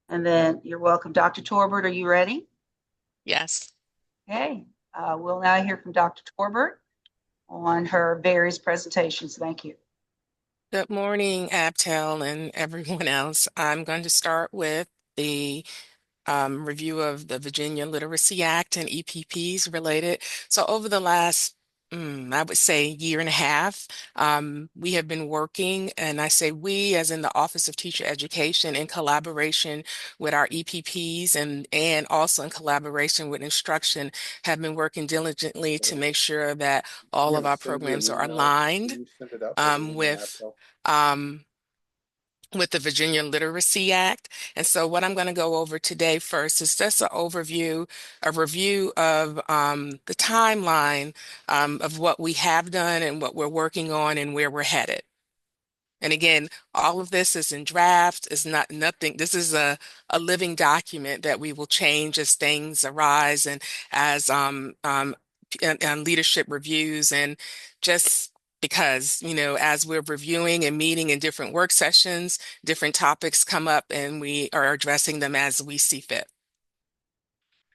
And then you're welcome. Dr. Torbert, are you ready? Yes. Okay. We'll now hear from Dr. Torbert on her various presentations. Thank you. Good morning, ABTEL and everyone else. I'm going to start with the review of the Virginia Literacy Act and EPPs related. So over the last, I would say, year and a half, we have been working, and I say we as in the Office of Teacher Education, in collaboration with our EPPs and also in collaboration with instruction, have been working diligently to make sure that all of our programs are aligned with the Virginia Literacy Act. And so what I'm going to go over today first is just an overview, a review of the timeline of what we have done and what we're working on and where we're headed. And again, all of this is in draft, is not nothing. This is a living document that we will change as things arise and as and leadership reviews, and just because, as we're reviewing and meeting in different work sessions, different topics come up and we are addressing them as we see fit.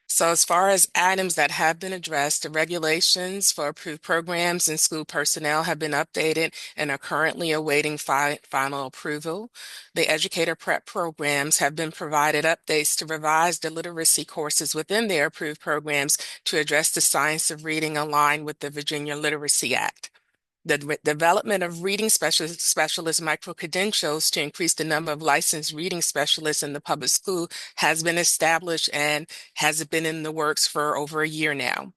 So as far as items that have been addressed, the regulations for approved programs and school personnel have been updated and are currently awaiting final approval. The educator prep programs have been provided updates to revise the literacy courses within their approved programs to address the science of reading aligned with the Virginia Literacy Act. The development of reading specialist micro-credentials to increase the number of licensed reading specialists in the public school has been established and has been in the works for over a year now.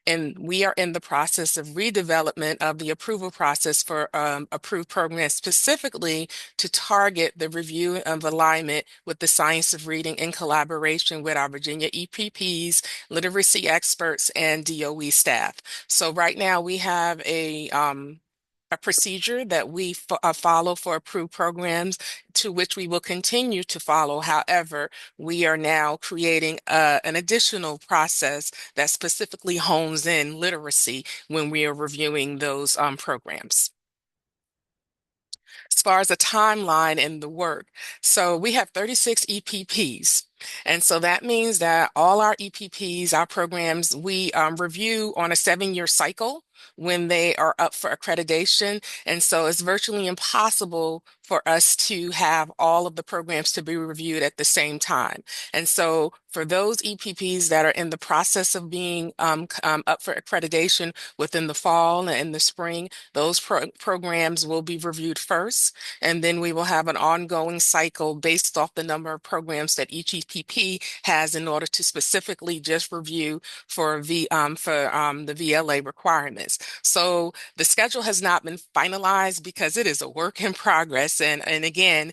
And we are in the process of redevelopment of the approval process for approved programs, specifically to target the review of alignment with the science of reading in collaboration with our Virginia EPPs, literacy experts, and DOE staff. So right now we have a procedure that we follow for approved programs, to which we will continue to follow. However, we are now creating an additional process that specifically hones in literacy when we are reviewing those programs. As far as the timeline and the work, so we have 36 EPPs. And so that means that all our EPPs, our programs, we review on a 7-year cycle. when they are up for accreditation. And so it's virtually impossible for us to have all of the programs to be reviewed at the same time. And so for those EPPs that are in the process of being up for accreditation within the fall and the spring, those programs will be reviewed first. And then we will have an ongoing cycle based off the number of programs that each EPP has in order to specifically just review for the VLA requirements. So the schedule has not been finalized because it is a work in progress. And again,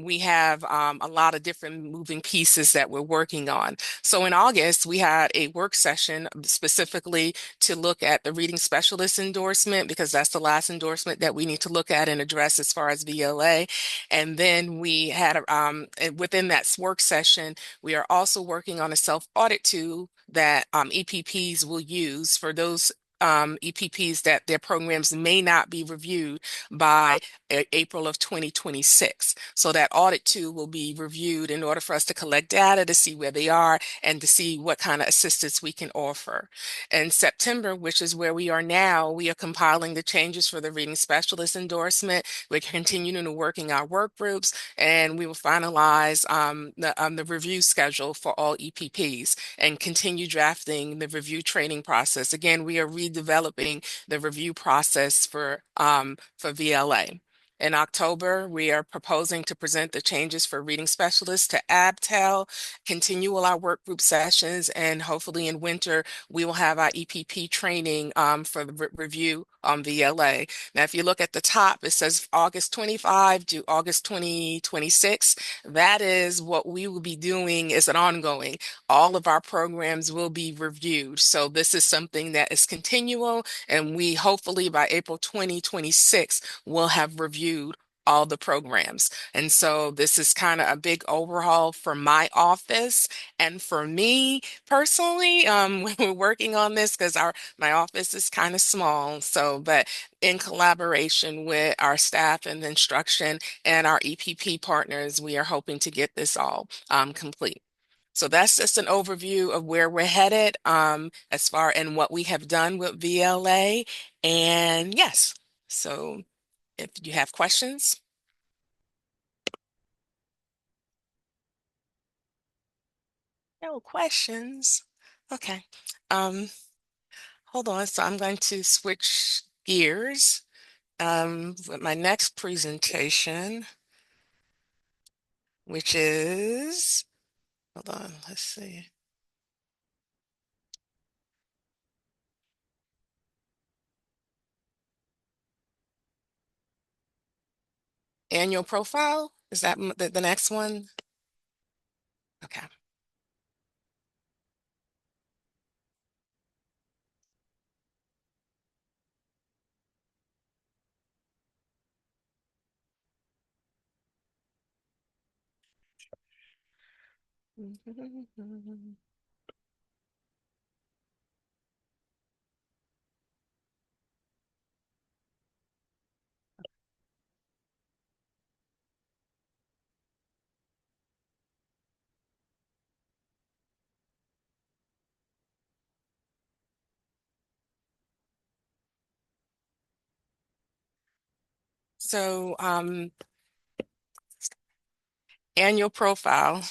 we have a lot of different moving pieces that we're working on. So in August, we had a work session specifically to look at the reading specialist endorsement, because that's the last endorsement that we need to look at and address as far as VLA. And then we had, within that work session, we are also working on a self-audit tool that EPPs will use for those EPPs that their programs may not be reviewed by April of 2026. So that audit tool will be reviewed in order for us to collect data to see where they are and to see what kind of assistance we can offer. In September, which is where we are now, we are compiling the changes for the reading specialist endorsement. We're continuing to work in our work groups, and we will finalize the review schedule for all EPPs and continue drafting the review training process. Again, we are redeveloping the review process for VLA. In October, we are proposing to present the changes for reading specialists to ABTEL, continue all our work group sessions, and hopefully in winter, we will have our EPP training for the review on VLA. Now, if you look at the top, it says August 25 to August 2026. That is what we will be doing as an ongoing. All of our programs will be reviewed. So this is something that is continual, and we hopefully by April 2026 will have reviewed all the programs. And so this is kind of a big overhaul for my office and for me personally. We're working on this because my office is kind of small. So, but in collaboration with our staff and instruction and our EPP partners, we are hoping to get this all complete. So that's just an overview of where we're headed as far and what we have done with VLA. And yes, so if you have questions. No questions. Okay. Hold on. So I'm going to switch gears with my next presentation, which is, hold on, let's see. Annual profile. Is that the next one? Okay. So annual profile.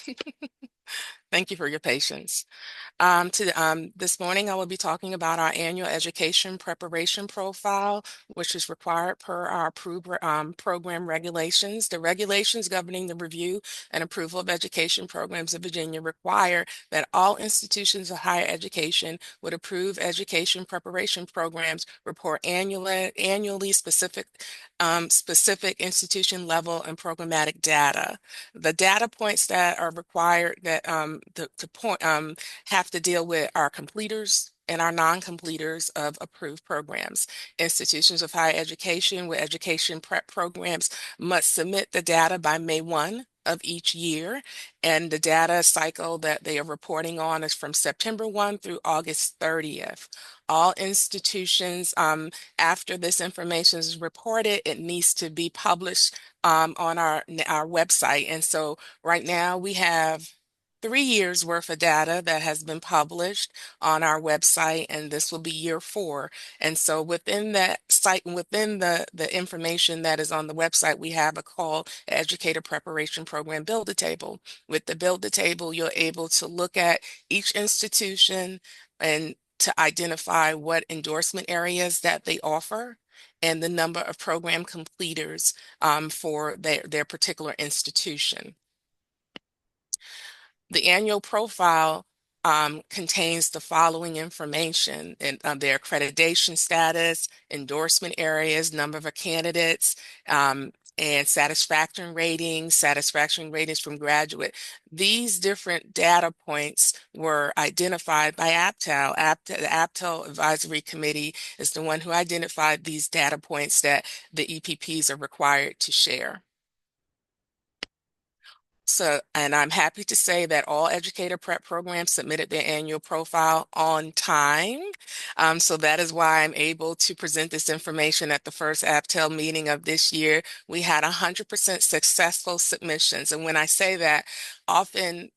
Thank you for your patience. This morning, I will be talking about our annual education preparation profile, which is required per our approved program regulations. The regulations governing the review and approval of education programs in Virginia require that all institutions of higher education with approved education preparation programs report annually specific institution level and programmatic data. The data points that are required that have to deal with our completers and our non-completers of approved programs. Institutions of higher education with education prep programs must submit the data by May 1 of each year, and the data cycle that they are reporting on is from September 1 through August 30th. All institutions, after this information is reported, it needs to be published on our website. And so right now we have 3 years worth of data that has been published on our website, and this will be year 4. And so within that site, within the information that is on the website, we have a called Educator Preparation Program Build-A-Table. With the Build-A-Table, you're able to look at each institution and to identify what endorsement areas that they offer and the number of program completers for their particular institution. The annual profile contains the following information and their accreditation status, endorsement areas, number of candidates, and satisfaction ratings from graduate. These different data points were identified by ABTEL. The ABTEL Advisory Committee is the one who identified these data points that the EPPs are required to share. So, and I'm happy to say that all educator prep programs submitted their annual profile on time. So that is why I'm able to present this information at the first ABTEL meeting of this year. We had 100% successful submissions. And when I say that, often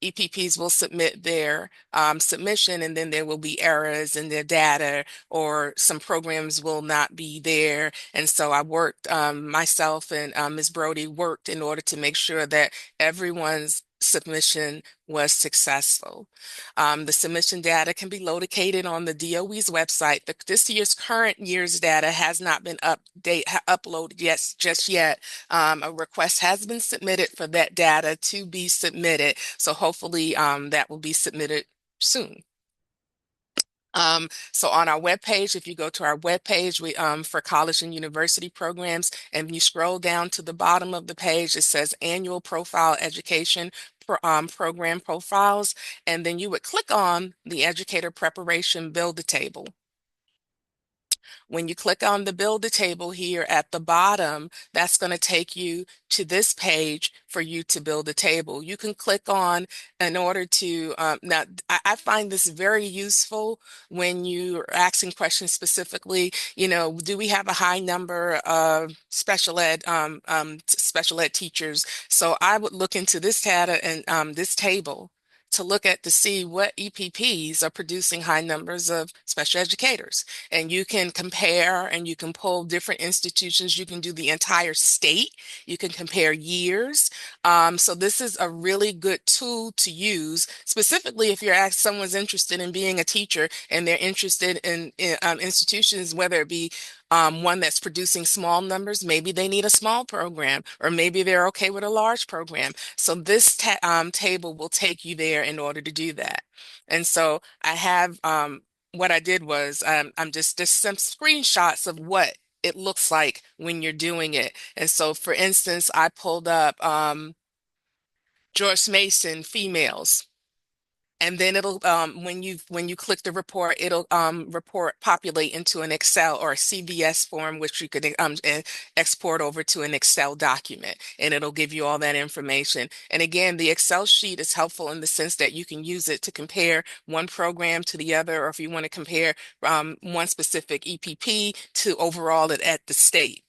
EPPs will submit their submission and then there will be errors in their data or some programs will not be there. And so I worked, myself and Ms. Brody worked in order to make sure that everyone's submission was successful. The submission data can be located on the DOE's website. This year's current year's data has not been uploaded just yet. A request has been submitted for that data to be submitted. So hopefully that will be submitted soon. So on our webpage, if you go to our webpage, we for college and university programs, and you scroll down to the bottom of the page, it says annual profile education program profiles, and then you would click on the educator preparation Build-A-Table. When you click on the Build-A-Table here at the bottom, that's going to take you to this page for you to build a table. You can click on in order to, now I find this very useful when you're asking questions specifically, you know, do we have a high number of special ed teachers? So I would look into this data and this table to look at to see what EPPs are producing high numbers of special educators. And you can compare and you can pull different institutions. You can do the entire state. You can compare years. So this is a really good tool to use, specifically if someone's interested in being a teacher and they're interested in institutions, whether it be one that's producing small numbers, maybe they need a small program, or maybe they're okay with a large program. So this table will take you there in order to do that. And so I have, what I did was I'm just some screenshots of what it looks like when you're doing it. And so, for instance, I pulled up George Mason females. And then it'll when you click the report, it'll populate into an Excel or a CVS form, which you could export over to an Excel document, and it'll give you all that information. And again, the Excel sheet is helpful in the sense that you can use it to compare one program to the other, or if you want to compare one specific EPP to overall at the state.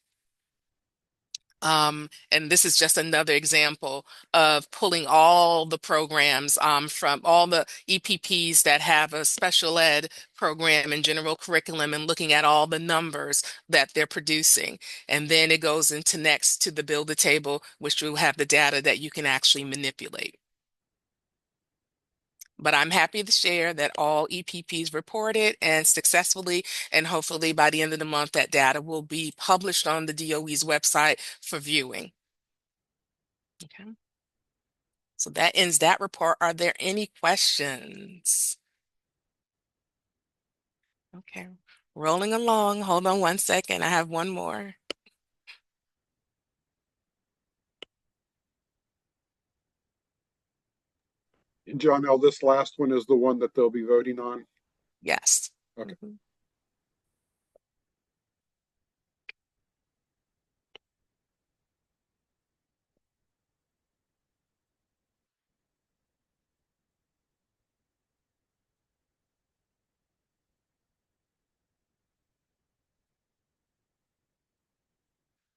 And this is just another example of pulling all the programs from all the EPPs that have a special ed program and general curriculum and looking at all the numbers that they're producing. And then it goes into next to the Build-A-Table, which will have the data that you can actually manipulate. But I'm happy to share that all EPPs reported and successfully, and hopefully by the end of the month, that data will be published on the DOE's website for viewing. Okay. So that ends that report. Are there any questions? Okay. Rolling along. Hold on one second. I have one more. And John L., this last one is the one that they'll be voting on? Yes. Okay. Mm-hmm.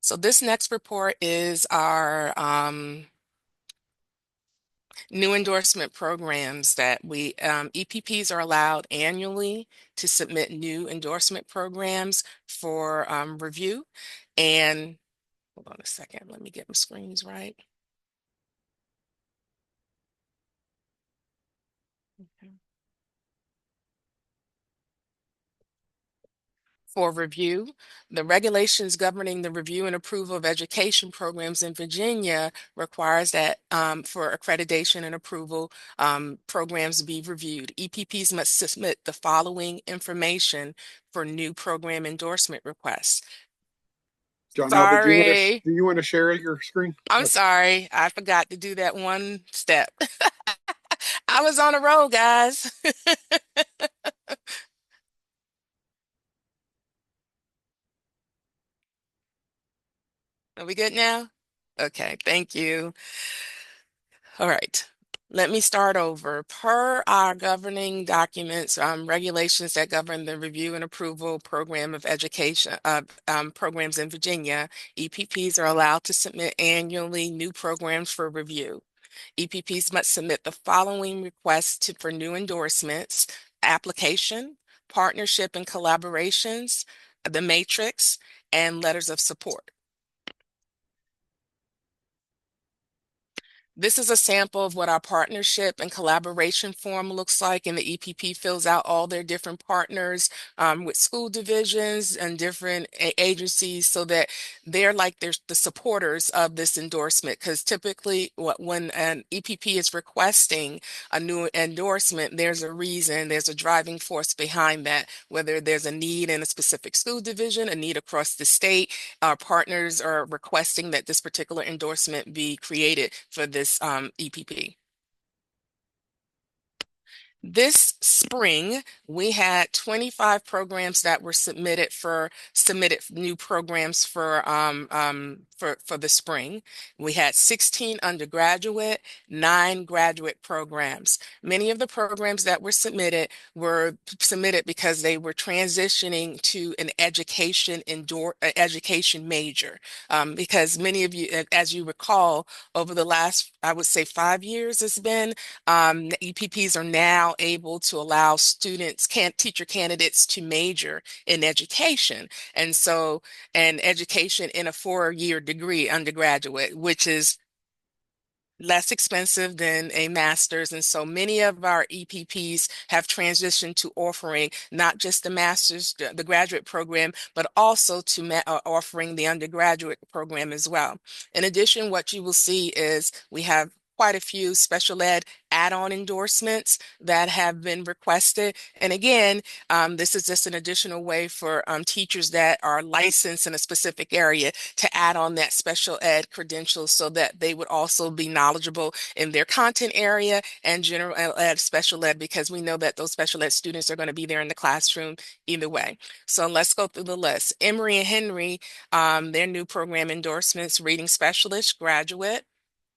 So this next report is our New endorsement programs that EPPs are allowed annually to submit new endorsement programs for review. And hold on a second, let me get my screens right. Okay. For review, the regulations governing the review and approval of education programs in Virginia requires that for accreditation and approval, programs be reviewed. EPPs must submit the following information for new program endorsement requests. Jonelle, Sorry. do you want to share your screen? I'm sorry. I forgot to do that one step. I was on a roll, guys. Are we good now? Okay, thank you. All right. Let me start over. Per our governing documents, regulations that govern the review and approval program of education programs in Virginia, EPPs are allowed to submit annually new programs for review. EPPs must submit the following requests for new endorsements: application, partnership and collaborations, the matrix, and letters of support. This is a sample of what our partnership and collaboration form looks like, and the EPP fills out all their different partners with school divisions and different agencies so that they're the supporters of this endorsement. Because typically when an EPP is requesting a new endorsement, there's a reason, there's a driving force behind that, whether there's a need in a specific school division, a need across the state. Our partners are requesting that this particular endorsement be created for this EPP. This spring, we had 25 programs that were submitted new programs for the spring. We had 16 undergraduate, 9 graduate programs. Many of the programs that were submitted because they were transitioning to an education major. Because many of you, as you recall, over the last, I would say 5 years, it's been the EPPs are now able to allow teacher candidates to major in education. And so, education in a 4-year degree undergraduate, which is less expensive than a master's. And so many of our EPPs have transitioned to offering not just the master's, the graduate program, but also to offering the undergraduate program as well. In addition, what you will see is we have quite a few special ed add-on endorsements that have been requested. And again, this is just an additional way for teachers that are licensed in a specific area to add on that special ed credential so that they would also be knowledgeable in their content area and general ed, special ed, because we know that those special ed students are going to be there in the classroom either way. So let's go through the list. Emory and Henry, their new program endorsements: reading specialist, graduate;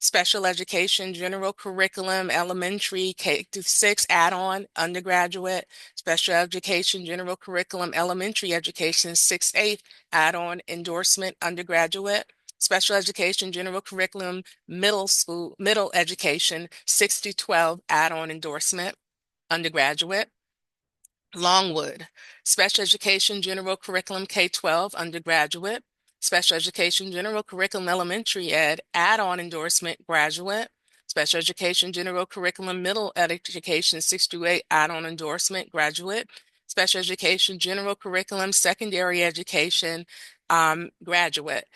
special education, general curriculum, elementary, K-6, add-on, undergraduate; special education, general curriculum, elementary education, 6/8, add-on, endorsement, undergraduate; special education, general curriculum, middle education, 6-12, add-on, endorsement, undergraduate. Longwood, special education, general curriculum, K-12, undergraduate; special education, general curriculum, elementary ed, add-on endorsement, graduate; special education, general curriculum, middle education, 6-8, add-on endorsement, graduate; special education, general curriculum, secondary education, graduate;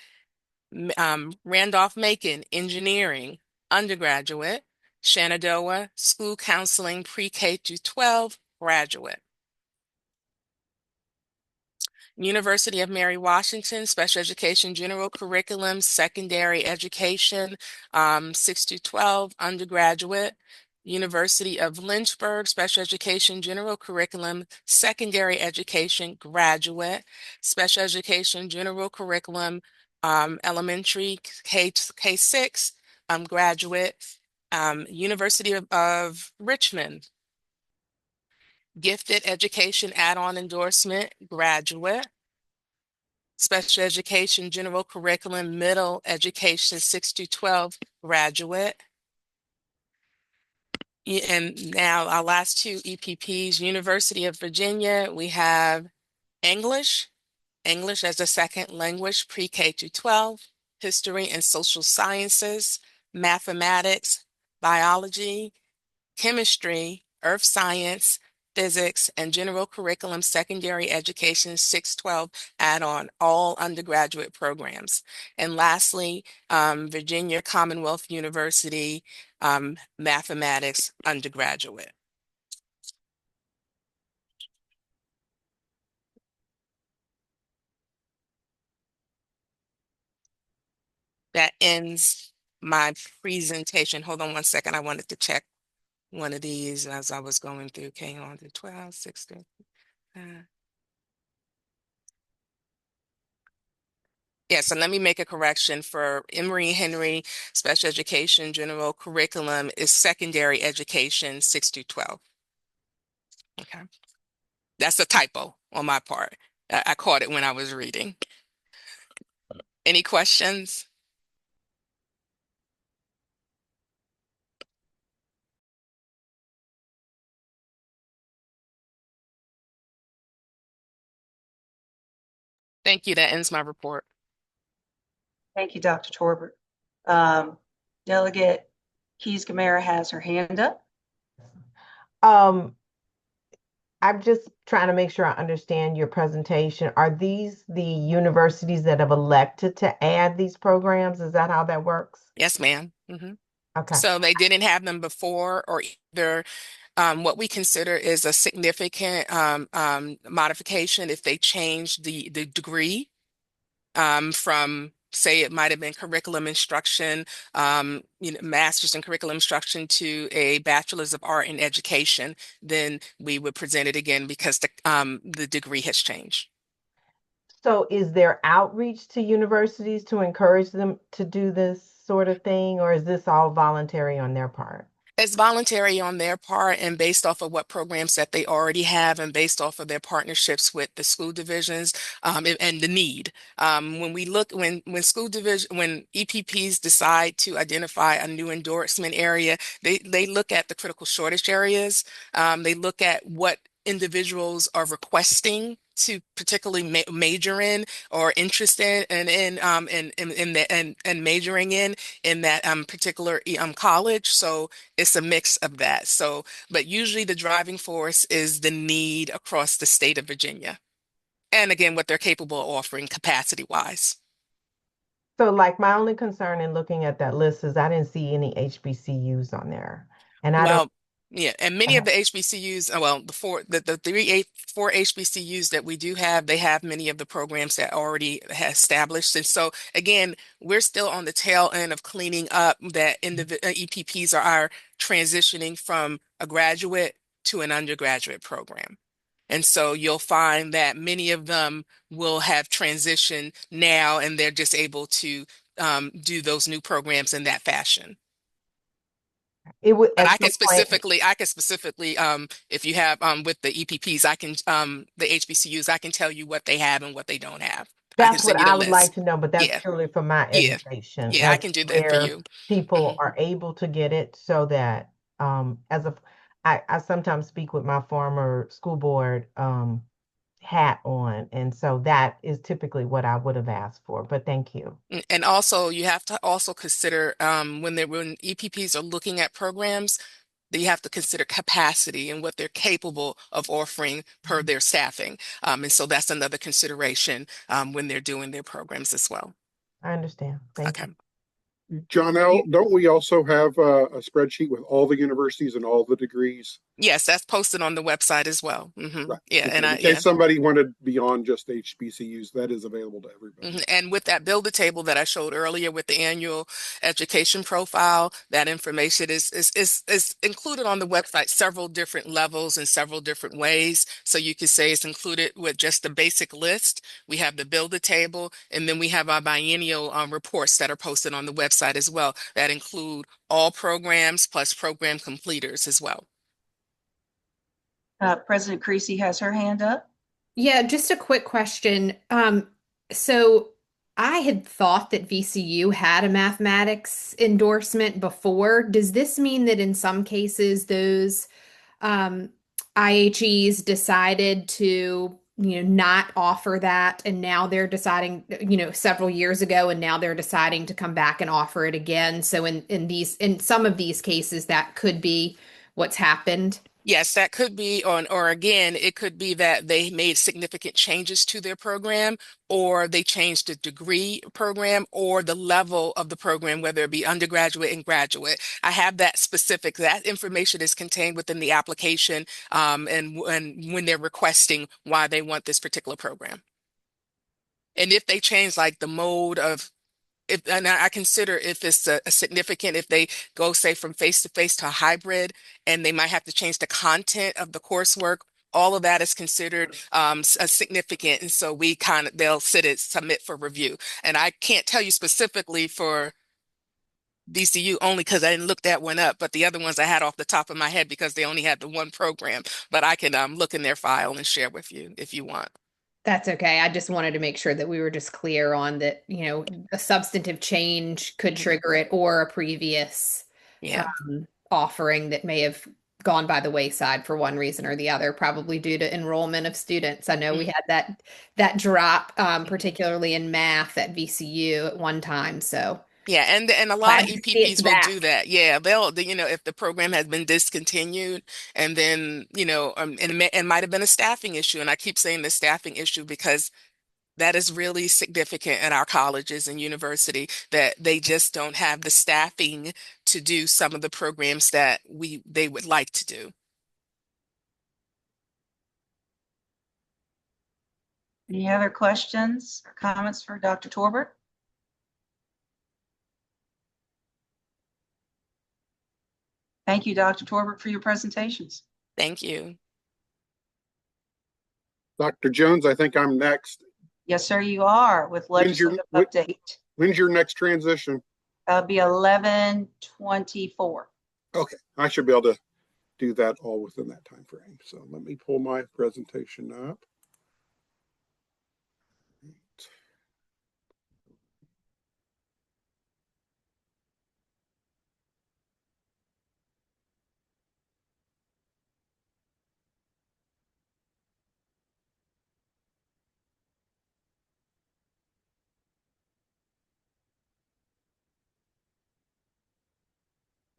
Randolph-Macon, engineering, undergraduate; Shenandoah, school counseling, pre-K through 12, graduate. University of Mary Washington, special education, general curriculum, secondary education, 6-12, undergraduate. University of Lynchburg, special education, general curriculum, secondary education, graduate. Special education, general curriculum, elementary, K-6, graduate. University of Richmond, gifted education add-on endorsement, graduate. Special education, general curriculum, middle education, 6-12, graduate. And now our last two EPPs, University of Virginia, we have English, English as a second language, pre-K to 12, history and social sciences, mathematics, biology, chemistry, earth science, physics, and general curriculum secondary education 612 add-on, all undergraduate programs. And lastly, Virginia Commonwealth University mathematics undergraduate. That ends my presentation. Hold on one second. I wanted to check one of these as I was going through. K on to 12, 16. Yeah, so let me make a correction for Emory Henry Special Education General Curriculum is secondary education 6 to 12. Okay. That's a typo on my part. I caught it when I was reading. Any questions? Thank you. That ends my report. Thank you, Dr. Torbert. Delegate Keys Gamera has her hand up. I'm just trying to make sure I understand your presentation. Are these the universities that have elected to add these programs? Is that how that works? Yes, ma'am. Okay. So they didn't have them before, or either what we consider is a significant modification if they change the degree from, say, it might have been curriculum instruction, master's in curriculum instruction to a bachelor's of art in education, then we would present it again because the degree has changed. So is there outreach to universities to encourage them to do this sort of thing, or is this all voluntary on their part? It's voluntary on their part and based off of what programs that they already have and based off of their partnerships with the school divisions and the need. When school division, when EPPs decide to identify a new endorsement area, they look at the critical shortage areas. They look at what individuals are requesting to particularly major in or interested in majoring in that particular college. So it's a mix of that. So, but usually the driving force is the need across the state of Virginia. And again, what they're capable of offering capacity wise. So like my only concern in looking at that list is I didn't see any HBCUs on there. And I don't. Yeah, and many of the HBCUs, well, four HBCUs that we do have, they have many of the programs that already have established. And so, again, we're still on the tail end of cleaning up that EPPs are transitioning from a graduate to an undergraduate program. And so you'll find that many of them will have transitioned now, and they're just able to do those new programs in that fashion. It would, But at I some can point, specifically, if you have with the EPPs, the HBCUs, I can tell you what they have and what they don't have. I can that's what send you the I would like list. to know, but that's Yeah, purely for my yeah, education yeah. I as can do that for where you. people are able to get it so that I sometimes speak with my former school board hat on, and so that is typically what I would have asked for. But thank you. And also, you have to also consider when EPPs are looking at programs, that you have to consider capacity and what they're capable of offering per their staffing. And so that's another consideration when they're doing their programs as well. I understand. Thank you. Jonelle, don't we also have a spreadsheet with all the universities and all the degrees? Yes, that's posted on the website as well. Right. Yeah, Okay. and In case somebody wanted beyond just HBCUs, that is available to everybody. And with that build a table that I showed earlier with the annual education profile, that information is included on the website several different levels and several different ways. So you could say it's included with just the basic list. We have the build a table, and then we have our biennial reports that are posted on the website as well that include all programs plus program completers as well. President Creasy has her hand up. Yeah, just a quick question. So I had thought that VCU had a mathematics endorsement before. Does this mean that in some cases those um, IHEs decided to, not offer that, and now they're deciding, several years ago, and now they're deciding to come back and offer it again? So in some of these cases, that could be what's happened. Yes, that could be on, or again, it could be that they made significant changes to their program, or they changed the degree program or the level of the program, whether it be undergraduate and graduate. I have that information is contained within the application, and when they're requesting why they want this particular program. And if they change like the mode of and I consider if it's a significant, if they go, say, from face to face to a hybrid, and they might have to change the content of the coursework, all of that is considered a significant. And so they'll submit for review. And I can't tell you specifically for VCU only because I didn't look that one up, but the other ones I had off the top of my head because they only had the one program. But I can look in their file and share with you if you want. That's okay. I just wanted to make sure that we were just clear on that, a substantive change could trigger it, or a previous Yeah. offering that may have gone by the wayside for one reason or the other, probably due to enrollment of students. I know we had that drop, particularly in math at VCU at one time. So yeah, and a lot of EPPs will do that. Yeah, if the program has been discontinued, and then and it might have been a staffing issue. And I keep saying the staffing issue because that is really significant at our colleges and university, that they just don't have the staffing to do some of the programs that they would like to do. Any other questions or comments for Dr. Torbert? Thank you, Dr. Torbert, for your presentations. Thank you. Dr. Jones, I think I'm next. Yes, sir, you are, with legislative update. When's your next transition? It'll be 11/24. Okay, I should be able to do that all within that time frame. So let me pull my presentation up.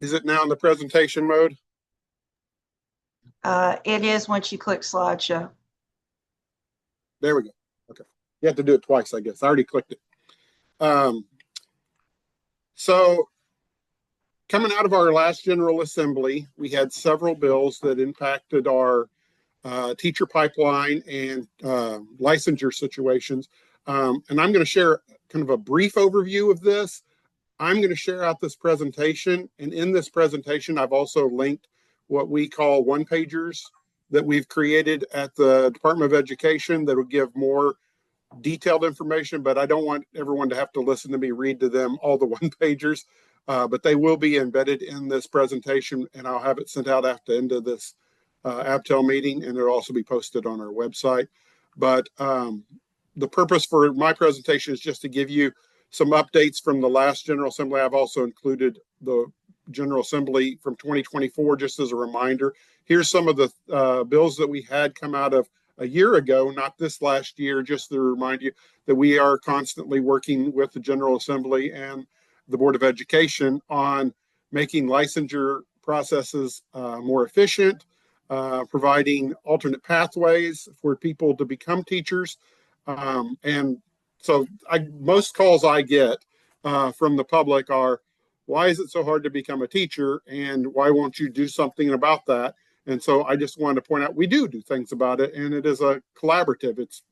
Is it now in the presentation mode? It is once you click slideshow. There we go. Okay. You have to do it twice, I guess. I already clicked it. So coming out of our last General Assembly, we had several bills that impacted our teacher pipeline and licensure situations. And I'm going to share kind of a brief overview of this. I'm going to share out this presentation. And in this presentation, I've also linked what we call one-pagers that we've created at the Department of Education that will give more detailed information, but I don't want everyone to have to listen to me read to them all the one-pagers, but they will be embedded in this presentation, and I'll have it sent out after the end of this ABTEL meeting, and it'll also be posted on our website. But the purpose for my presentation is just to give you some updates from the last General Assembly. I've also included the General Assembly from 2024 just as a reminder. Here's some of the bills that we had come out of a year ago, not this last year, just to remind you that we are constantly working with the General Assembly and the Board of Education on making licensure processes more efficient, providing alternate pathways for people to become teachers. And so most calls I get from the public are, why is it so hard to become a teacher? And why won't you do something about that? And so I just wanted to point out we do things about it, and it is a collaborative. It's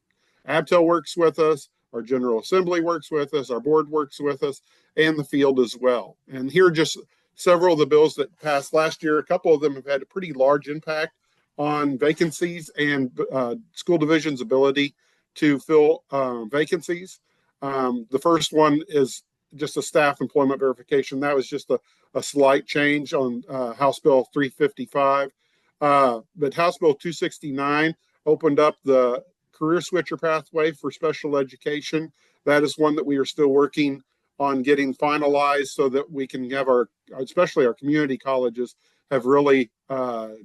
ABTEL works with us, our General Assembly works with us, our board works with us, and the field as well. And here are just several of the bills that passed last year. A couple of them have had a pretty large impact on vacancies and school divisions' ability to fill vacancies. The first one is just a staff employment verification. That was just a slight change on House Bill 355. But House Bill 269 opened up the career switcher pathway for special education that is one that we are still working on getting finalized so that we can have especially our community colleges have really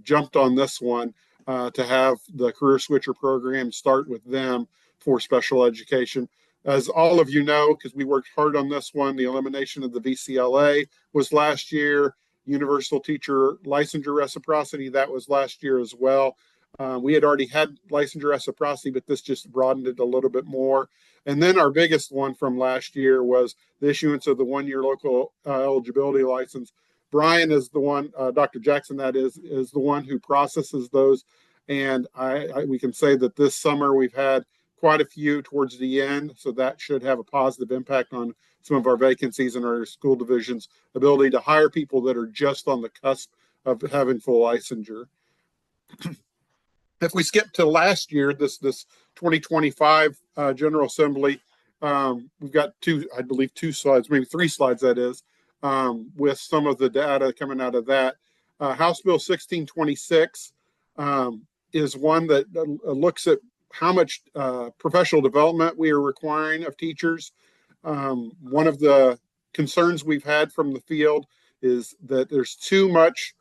jumped on this one to have the career switcher program start with them for special education. As all of you know, because we worked hard on this one, the elimination of the VCLA was last year. Universal Teacher Licensure Reciprocity, that was last year as well. We had already had licensure reciprocity, but this just broadened it a little bit more. And then our biggest one from last year was the issuance of the one-year local eligibility license. Brian is the one, Dr. Jackson, that is the one who processes those. And we can say that this summer we've had quite a few towards the end, so that should have a positive impact on some of our vacancies in our school division's ability to hire people that are just on the cusp of having full licensure. If we skip to last year, this 2025 General Assembly, we've got I believe two slides, maybe three slides that is, with some of the data coming out of that. House Bill 1626 is one that looks at how much professional development we are requiring of teachers. One of the concerns we've had from the field is that there's too much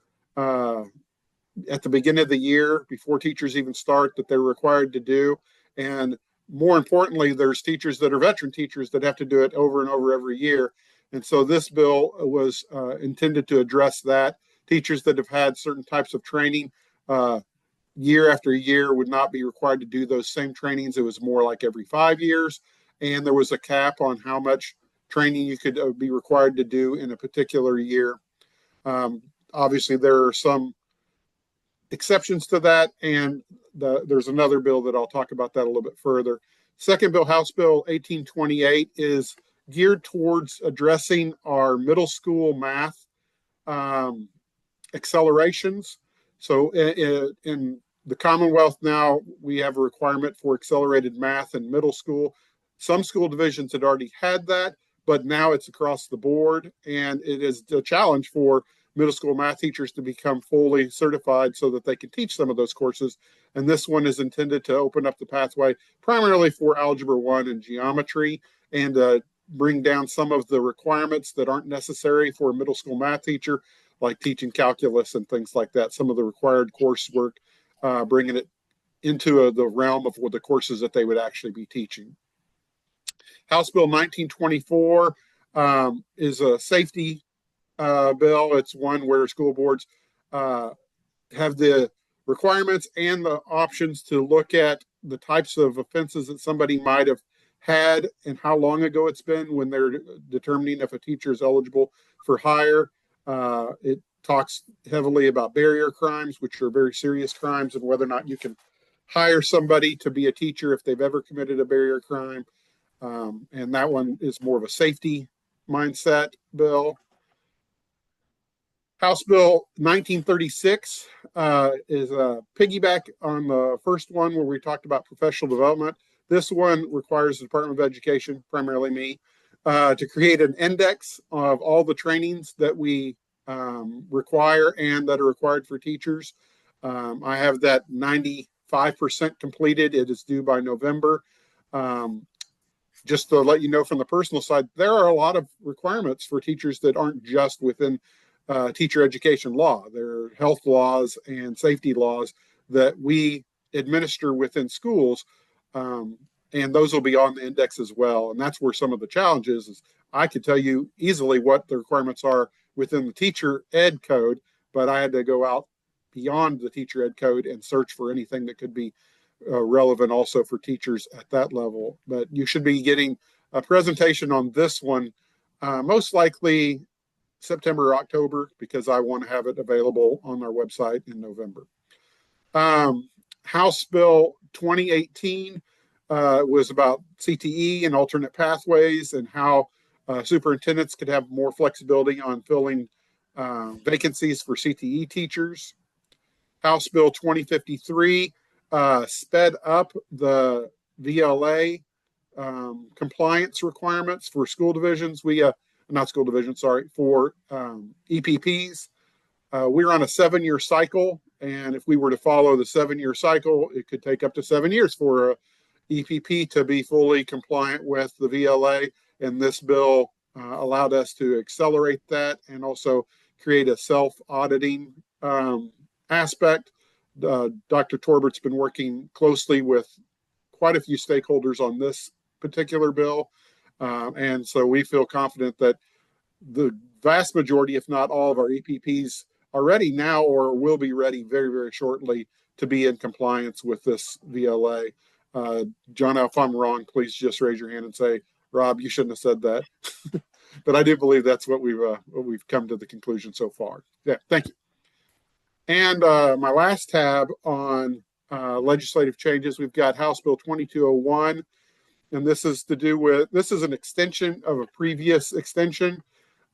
at the beginning of the year before teachers even start that they're required to do. And more importantly, there's teachers that are veteran teachers that have to do it over and over every year. And so this bill was intended to address that. Teachers that have had certain types of training year after year would not be required to do those same trainings. It was more like every 5 years. And there was a cap on how much training you could be required to do in a particular year. Obviously, there are some exceptions to that, and there's another bill that I'll talk about that a little bit further. Second bill, House Bill 1828, is geared towards addressing our middle school math accelerations. So in the Commonwealth now, we have a requirement for accelerated math in middle school. Some school divisions had already had that, but now it's across the board, and it is a challenge for middle school math teachers to become fully certified so that they can teach some of those courses. And this one is intended to open up the pathway primarily for Algebra 1 and geometry, and bring down some of the requirements that aren't necessary for a middle school math teacher, like teaching calculus and things like that, some of the required coursework, bringing it into the realm of what the courses that they would actually be teaching. House Bill 1924 is a safety bill. It's one where school boards have the requirements and the options to look at the types of offenses that somebody might have had and how long ago it's been when they're determining if a teacher is eligible for hire. It talks heavily about barrier crimes, which are very serious crimes, and whether or not you can hire somebody to be a teacher if they've ever committed a barrier crime. And that one is more of a safety mindset bill. House Bill 1936 is a piggyback on the first one where we talked about professional development. This one requires the Department of Education, primarily me, to create an index of all the trainings that we require and that are required for teachers. I have that 95% completed. It is due by November. Just to let you know from the personal side, there are a lot of requirements for teachers that aren't just within teacher education law. There are health laws and safety laws that we administer within schools, and those will be on the index as well. And that's where some of the challenges is. I could tell you easily what the requirements are within the teacher ed code, but I had to go out beyond the teacher ed code and search for anything that could be relevant also for teachers at that level. But you should be getting a presentation on this one, most likely September or October, because I want to have it available on our website in November. House Bill 2018 was about CTE and alternate pathways and how superintendents could have more flexibility on filling vacancies for CTE teachers. House Bill 2053 sped up the VLA compliance requirements for school divisions. Not school divisions, sorry, for EPPs. We're on a 7-year cycle, and if we were to follow the 7-year cycle, it could take up to 7 years for a EPP to be fully compliant with the VLA, and this bill allowed us to accelerate that and also create a self-auditing aspect. Dr. Torbert's been working closely with quite a few stakeholders on this particular bill, and so we feel confident that the vast majority, if not all, of our EPPs are ready now or will be ready very, very shortly to be in compliance with this VLA. John, if I'm wrong, please just raise your hand and say, Rob, you shouldn't have said that. But I do believe that's what we've come to the conclusion so far. Yeah, thank you. And my last tab on legislative changes, we've got House Bill 2201, and this is an extension of a previous extension.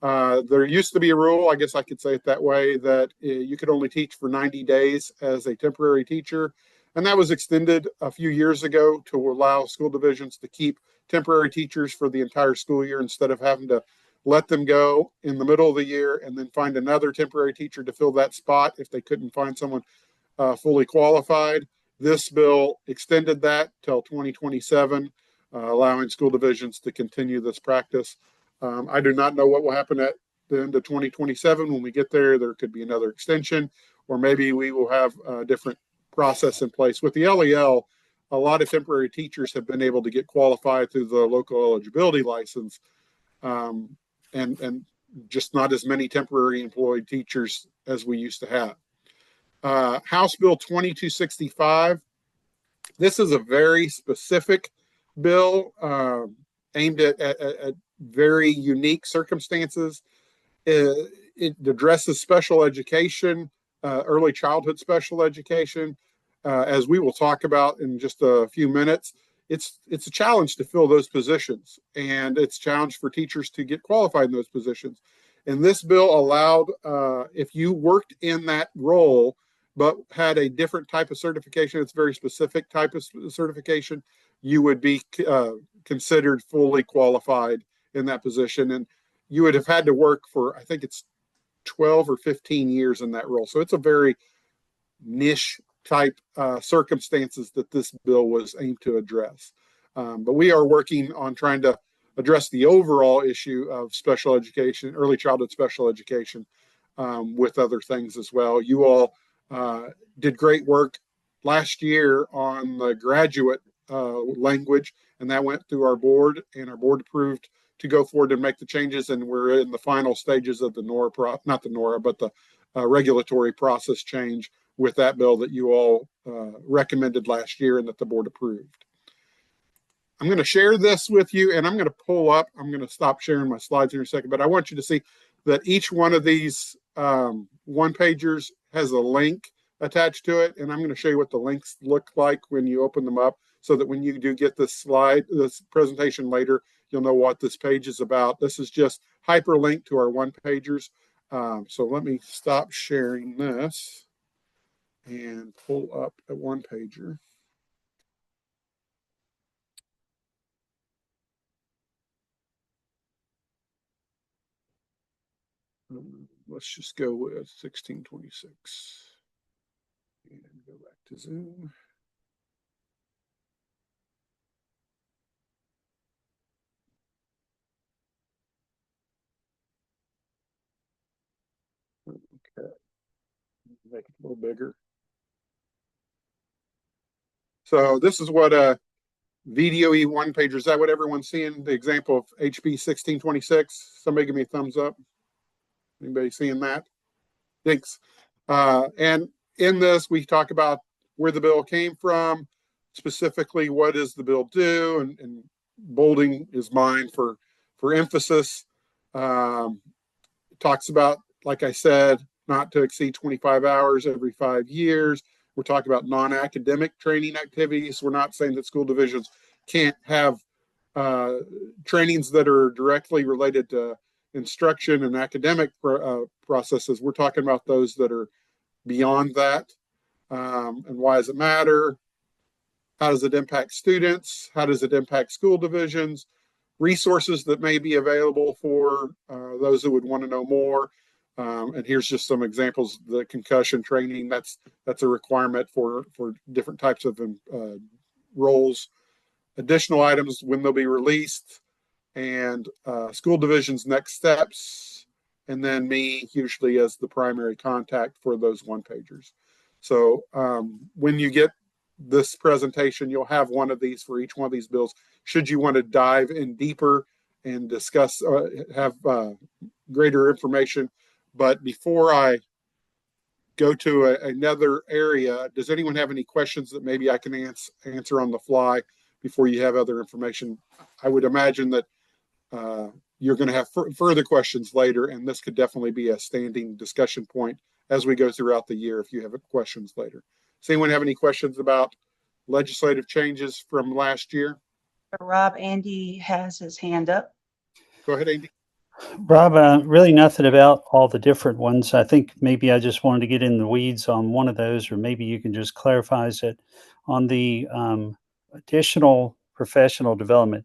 There used to be a rule, I guess I could say it that way, that you could only teach for 90 days as a temporary teacher. And that was extended a few years ago to allow school divisions to keep temporary teachers for the entire school year instead of having to let them go in the middle of the year and then find another temporary teacher to fill that spot if they couldn't find someone fully qualified. This bill extended that till 2027, allowing school divisions to continue this practice. I do not know what will happen at the end of 2027. When we get there, there could be another extension, or maybe we will have a different process in place. With the LEL, a lot of temporary teachers have been able to get qualified through the local eligibility license, and just not as many temporary employed teachers as we used to have. House Bill 2265. This is a very specific bill aimed at very unique circumstances. It addresses special education, early childhood special education. As we will talk about in just a few minutes, it's a challenge to fill those positions, and it's a challenge for teachers to get qualified in those positions. And this bill allowed, if you worked in that role but had a different type of certification, it's a very specific type of certification, you would be considered fully qualified in that position. And you would have had to work for, I think it's 12 or 15 years in that role. So it's a very niche type circumstances that this bill was aimed to address. But we are working on trying to address the overall issue of special education, early childhood special education, with other things as well. You all did great work last year on the graduate language, and that went through our board, and our board approved to go forward and make the changes, and we're in the final stages of the the regulatory process change with that bill that you all recommended last year and that the board approved. I'm going to share this with you, and I'm going to pull up. I'm going to stop sharing my slides in a second, but I want you to see that each one of these one-pagers has a link attached to it, and I'm going to show you what the links look like when you open them up, so that when you do get this presentation later, you'll know what this page is about. This is just hyperlinked to our one-pagers. So let me stop sharing this and pull up a one-pager. Let's just go with 1626 and go back to Zoom. Okay, make it a little bigger. So this is what a VDOE one pager, is that what everyone's seeing? The example of HB 1626. Somebody give me a thumbs up. Anybody seeing that? Thanks. And in this, we talk about where the bill came from, specifically what does the bill do, and bolding is mine for emphasis. Talks about, like I said, not to exceed 25 hours every 5 years. We're talking about non-academic training activities. We're not saying that school divisions can't have trainings that are directly related to instruction and academic processes. We're talking about those that are beyond that. And why does it matter? How does it impact students? How does it impact school divisions? Resources that may be available for those who would want to know more. And here's just some examples. The concussion training, that's a requirement for different types of roles. additional items, when they'll be released, and school division's next steps, and then me usually as the primary contact for those one-pagers. So when you get this presentation, you'll have one of these for each one of these bills. Should you want to dive in deeper and discuss, have greater information. But before I go to another area, does anyone have any questions that maybe I can answer on the fly before you have other information? I would imagine that you're going to have further questions later, and this could definitely be a standing discussion point as we go throughout the year if you have questions later. Does anyone have any questions about legislative changes from last year? Rob, Andy has his hand up. Go ahead, Andy. Rob, really nothing about all the different ones. I think maybe I just wanted to get in the weeds on one of those, or maybe you can just clarify it on the additional professional development.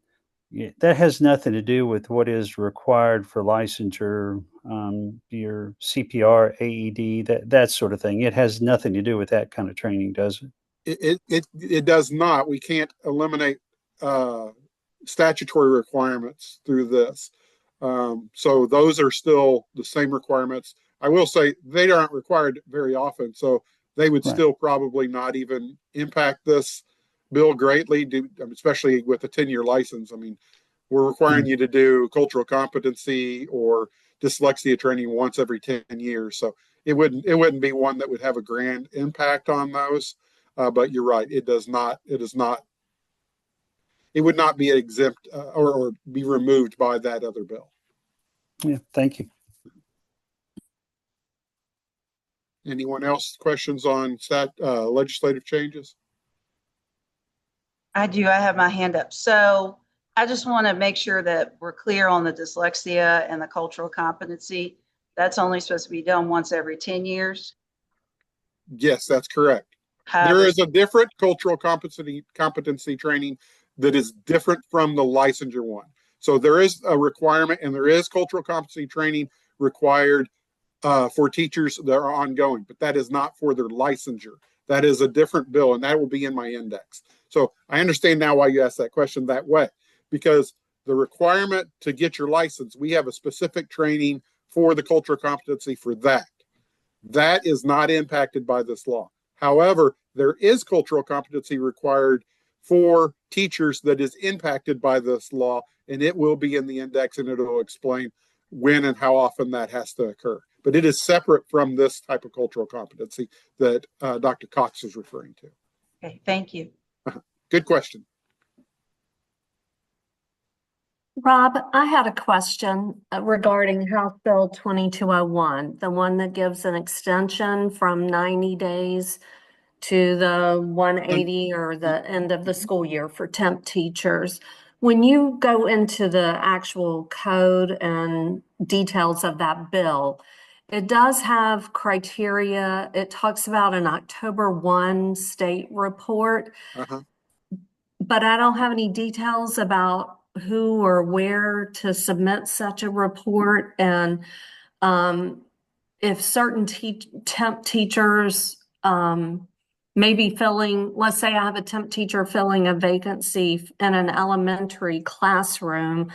That has nothing to do with what is required for licensure, your CPR, AED, that sort of thing. It has nothing to do with that kind of training, does it? It does not. We can't eliminate statutory requirements through this. So those are still the same requirements. I will say they aren't required very often, so they would still probably not even impact this bill greatly, especially with a 10-year license. I mean, we're requiring you to do cultural competency or dyslexia training once every 10 years. So it wouldn't be one that would have a grand impact on those. But you're right, it would not be exempt or be removed by that other bill. Yeah, thank you. Anyone else questions on legislative changes? I do. I have my hand up. So I just want to make sure that we're clear on the dyslexia and the cultural competency. That's only supposed to be done once every 10 years. Yes, that's correct. There is a different cultural competency training that is different from the licensure one. So there is a requirement, and there is cultural competency training required for teachers that are ongoing, but that is not for their licensure. That is a different bill, and that will be in my index. So I understand now why you asked that question that way, because the requirement to get your license, we have a specific training for the cultural competency for that. That is not impacted by this law. However, there is cultural competency required for teachers that is impacted by this law, and it will be in the index, and it will explain when and how often that has to occur. But it is separate from this type of cultural competency that Dr. Cox is referring to. Okay, thank you. Good question. Rob, I had a question regarding House Bill 2201, the one that gives an extension from 90 days to the 180 or the end of the school year for temp teachers. When you go into the actual code and details of that bill, it does have criteria. It talks about an October 1 state report, but I don't have any details about who or where to submit such a report. And if certain temp teachers may be filling, let's say I have a temp teacher filling a vacancy in an elementary classroom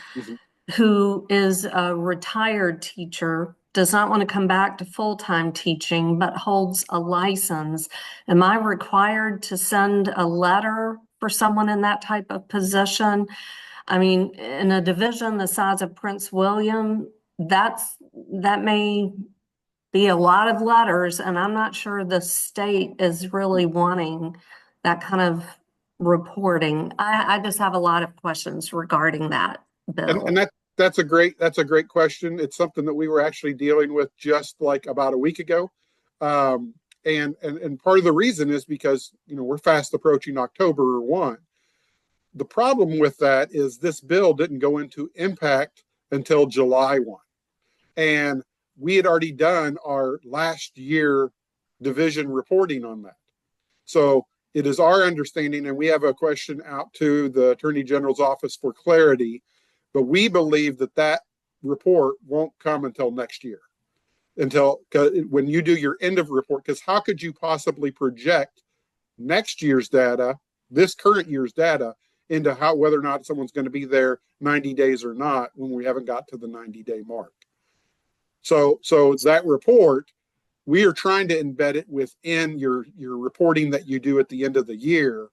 who is a retired teacher, does not want to come back to full-time teaching, but holds a license. Am I required to send a letter for someone in that type of position? I mean, in a division the size of Prince William, that may be a lot of letters, and I'm not sure the state is really wanting that kind of reporting. I just have a lot of questions regarding that bill. And that's a great question. It's something that we were actually dealing with just like about a week ago. And part of the reason is because, we're fast approaching October 1. The problem with that is this bill didn't go into impact until July 1. And we had already done our last year division reporting on that. So it is our understanding, and we have a question out to the Attorney General's office for clarity, but we believe that report won't come until next year, when you do your end of report, because how could you possibly project next year's data, this current year's data, into how whether or not someone's going to be there 90 days or not when we haven't got to the 90-day mark. So that report, we are trying to embed it within your reporting that you do at the end of the year,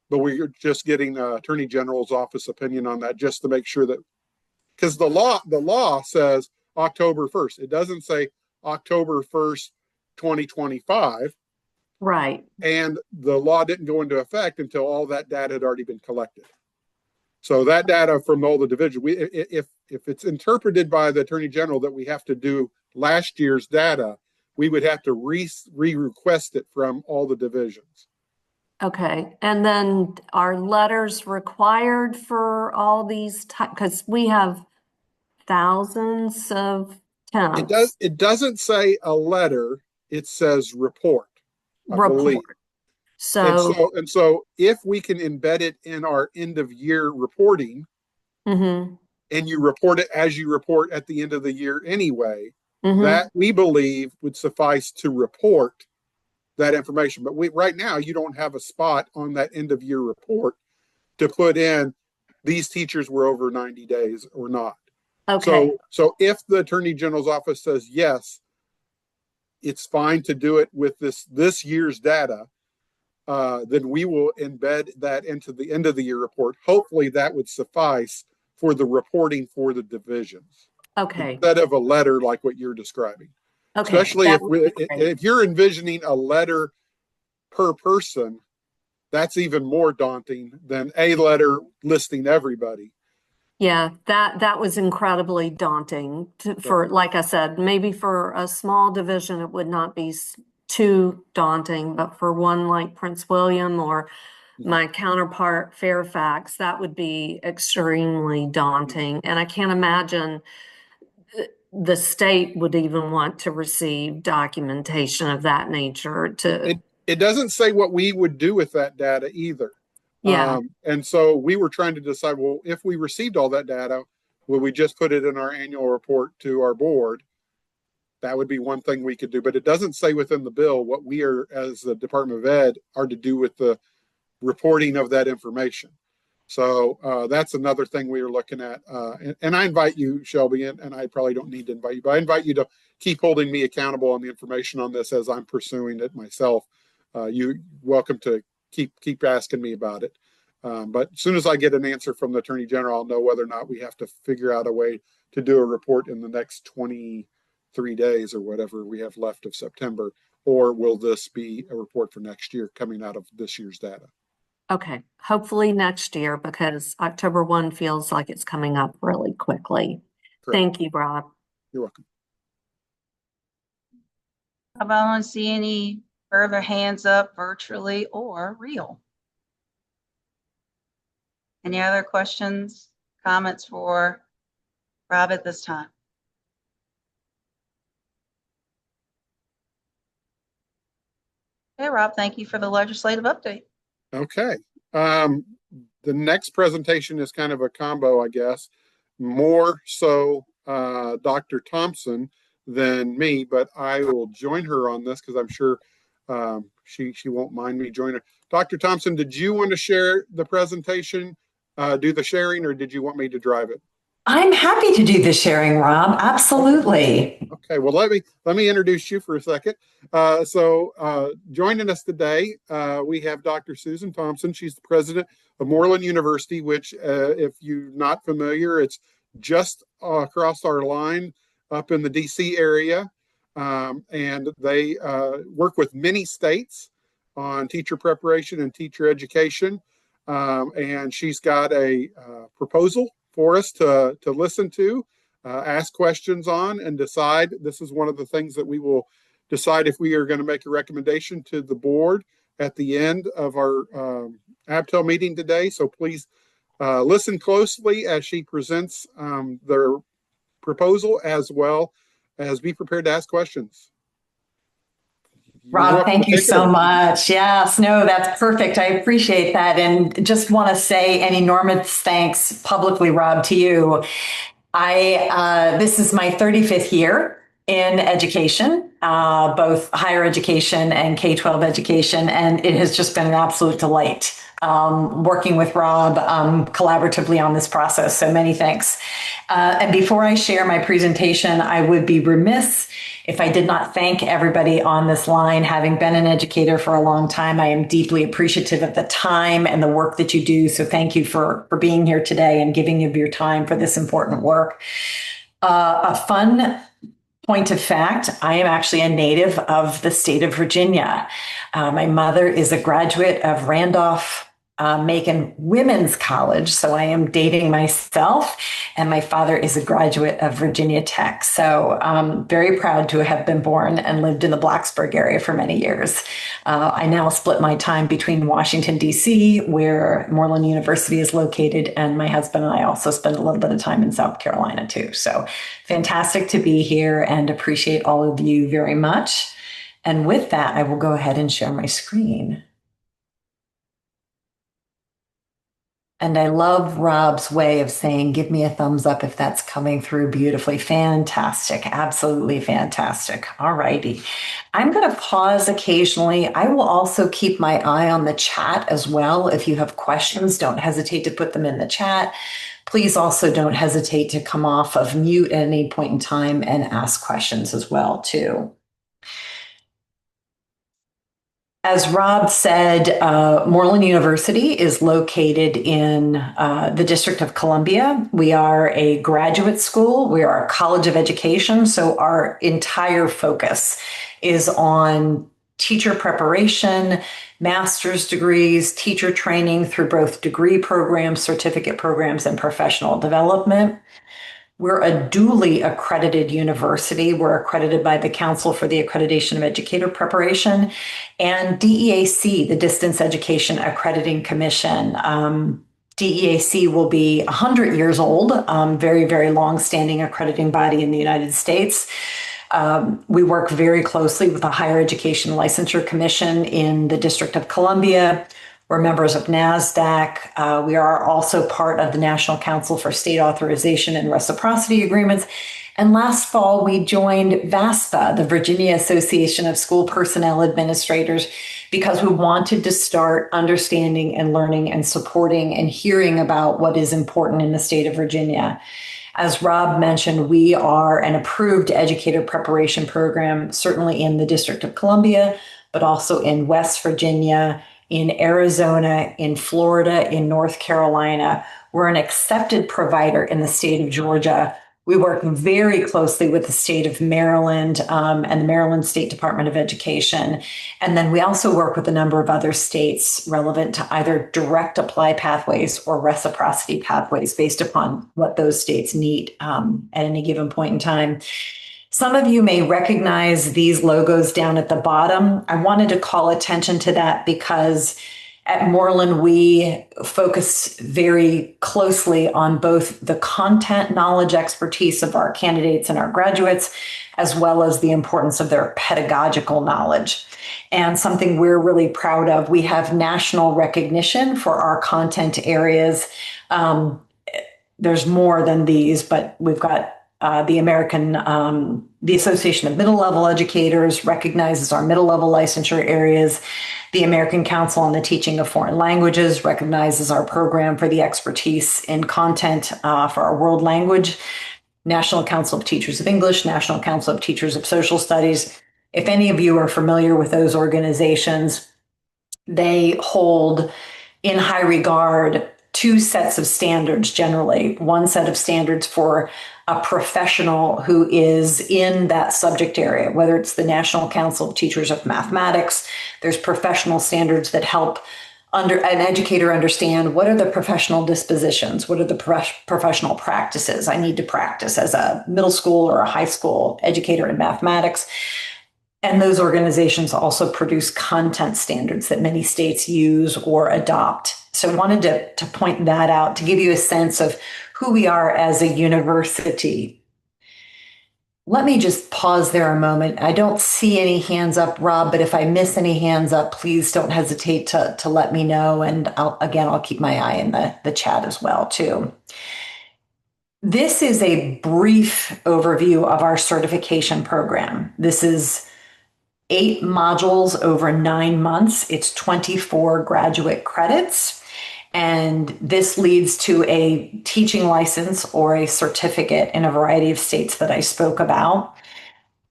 but we're just getting Attorney General's office opinion on that just to make sure that, because the law says October 1st. It doesn't say October 1st, 2025. Right. And the law didn't go into effect until all that data had already been collected. So that data from all the divisions, if it's interpreted by the Attorney General that we have to do last year's data, we would have to re-request it from all the divisions. Okay. And then are letters required for all these? Because we have thousands of temps. It doesn't say a letter. It says report, I believe. And so if we can embed it in our end of year reporting, and you report it as you report at the end of the year anyway, that we believe would suffice to report that information. But right now, you don't have a spot on that end of year report to put in these teachers were over 90 days or not. Okay. So if the Attorney General's office says yes, it's fine to do it with this year's data, then we will embed that into the end of the year report. Hopefully that would suffice for the reporting for the divisions. Okay. Instead of a letter like what you're describing. Okay. Especially if you're envisioning a letter per person, that's even more daunting than a letter listing everybody. Yeah, that was incredibly daunting for, like I said, maybe for a small division, it would not be too daunting, but for one like Prince William or my counterpart Fairfax, that would be extremely daunting. And I can't imagine the state would even want to receive documentation of that nature. It doesn't say what we would do with that data either. Yeah. And so we were trying to decide, well, if we received all that data, would we just put it in our annual report to our board? That would be one thing we could do, but it doesn't say within the bill what we are, as the Department of Ed, are to do with the reporting of that information. So that's another thing we are looking at. And I invite you, Shelby, and I probably don't need to invite you, but I invite you to keep holding me accountable on the information on this as I'm pursuing it myself. You're welcome to keep asking me about it. But as soon as I get an answer from the Attorney General, I'll know whether or not we have to figure out a way to do a report in the next 23 days or whatever we have left of September, or will this be a report for next year coming out of this year's data? Okay, hopefully next year, because October 1 feels like it's coming up really quickly. Correct. Thank you, Rob. You're welcome. I don't want to see any further hands up virtually or real. Any other questions, comments for Rob at this time? Okay, Rob, thank you for the legislative update. Okay. The next presentation is kind of a combo, I guess. More so Dr. Thompson than me, but I will join her on this because I'm sure she won't mind me joining her. Dr. Thompson, did you want to share the presentation, do the sharing, or did you want me to drive it? I'm happy to do the sharing, Rob. Absolutely. Okay, well, let me introduce you for a second. Joining us today, we have Dr. Susan Thompson. She's the president of Moreland University, which, if you're not familiar, it's just across our line up in the DC area. And they work with many states on teacher preparation and teacher education. And she's got a proposal for us to listen to, ask questions on, and decide. This is one of the things that we will decide if we are going to make a recommendation to the board at the end of our ABTEL meeting today. So please listen closely as she presents their proposal, as well as be prepared to ask questions. Rob, thank you so much. Yes, no, that's perfect. I appreciate that. And just want to say an enormous thanks publicly, Rob, to you. This is my 35th year in education, both higher education and K-12 education, and it has just been an absolute delight working with Rob collaboratively on this process. So many thanks. And before I share my presentation, I would be remiss if I did not thank everybody on this line. Having been an educator for a long time, I am deeply appreciative of the time and the work that you do. So thank you for being here today and giving of your time for this important work. A fun point of fact, I am actually a native of the state of Virginia. My mother is a graduate of Randolph-Macon Women's College, so I am dating myself, and my father is a graduate of Virginia Tech. So I'm very proud to have been born and lived in the Blacksburg area for many years. I now split my time between Washington, D.C., where Moreland University is located, and my husband and I also spend a little bit of time in South Carolina too. So fantastic to be here and appreciate all of you very much. And with that, I will go ahead and share my screen. And I love Rob's way of saying, give me a thumbs up if that's coming through beautifully. Fantastic. Absolutely fantastic. All righty. I'm going to pause occasionally. I will also keep my eye on the chat as well. If you have questions, don't hesitate to put them in the chat. Please also don't hesitate to come off of mute at any point in time and ask questions as well, too. As Rob said, Moreland University is located in the District of Columbia. We are a graduate school. We are a college of education. So our entire focus is on teacher preparation, master's degrees, teacher training through both degree programs, certificate programs, and professional development. We're a duly accredited university. We're accredited by the Council for the Accreditation of Educator Preparation and DEAC, the Distance Education Accrediting Commission. DEAC will be 100 years old, very, very long-standing accrediting body in the United States. We work very closely with the Higher Education Licensure Commission in the District of Columbia. We're members of NASDAQ. We are also part of the National Council for State Authorization and Reciprocity Agreements. And last fall, we joined VASPA, the Virginia Association of School Personnel Administrators, because we wanted to start understanding and learning and supporting and hearing about what is important in the state of Virginia. As Rob mentioned, we are an approved educator preparation program, certainly in the District of Columbia, but also in West Virginia, in Arizona, in Florida, in North Carolina. We're an accepted provider in the state of Georgia. We work very closely with the state of Maryland and the Maryland State Department of Education. And then we also work with a number of other states relevant to either direct apply pathways or reciprocity pathways based upon what those states need at any given point in time. Some of you may recognize these logos down at the bottom. I wanted to call attention to that because at Moreland, we focus very closely on both the content knowledge expertise of our candidates and our graduates, as well as the importance of their pedagogical knowledge. And something we're really proud of, we have national recognition for our content areas. There's more than these, but we've got the Association of Middle Level Educators recognizes our middle level licensure areas. The American Council on the Teaching of Foreign Languages recognizes our program for the expertise in content for our world language. National Council of Teachers of English, National Council of Teachers of Social Studies. If any of you are familiar with those organizations, they hold in high regard two sets of standards generally. One set of standards for a professional who is in that subject area, whether it's the National Council of Teachers of Mathematics. There's professional standards that help an educator understand what are the professional dispositions, what are the professional practices I need to practice as a middle school or a high school educator in mathematics. And those organizations also produce content standards that many states use or adopt. So I wanted to point that out to give you a sense of who we are as a university. Let me just pause there a moment. I don't see any hands up, Rob, but if I miss any hands up, please don't hesitate to let me know. And I'll keep my eye in the chat as well, too. This is a brief overview of our certification program. This is 8 modules over 9 months. It's 24 graduate credits. And this leads to a teaching license or a certificate in a variety of states that I spoke about.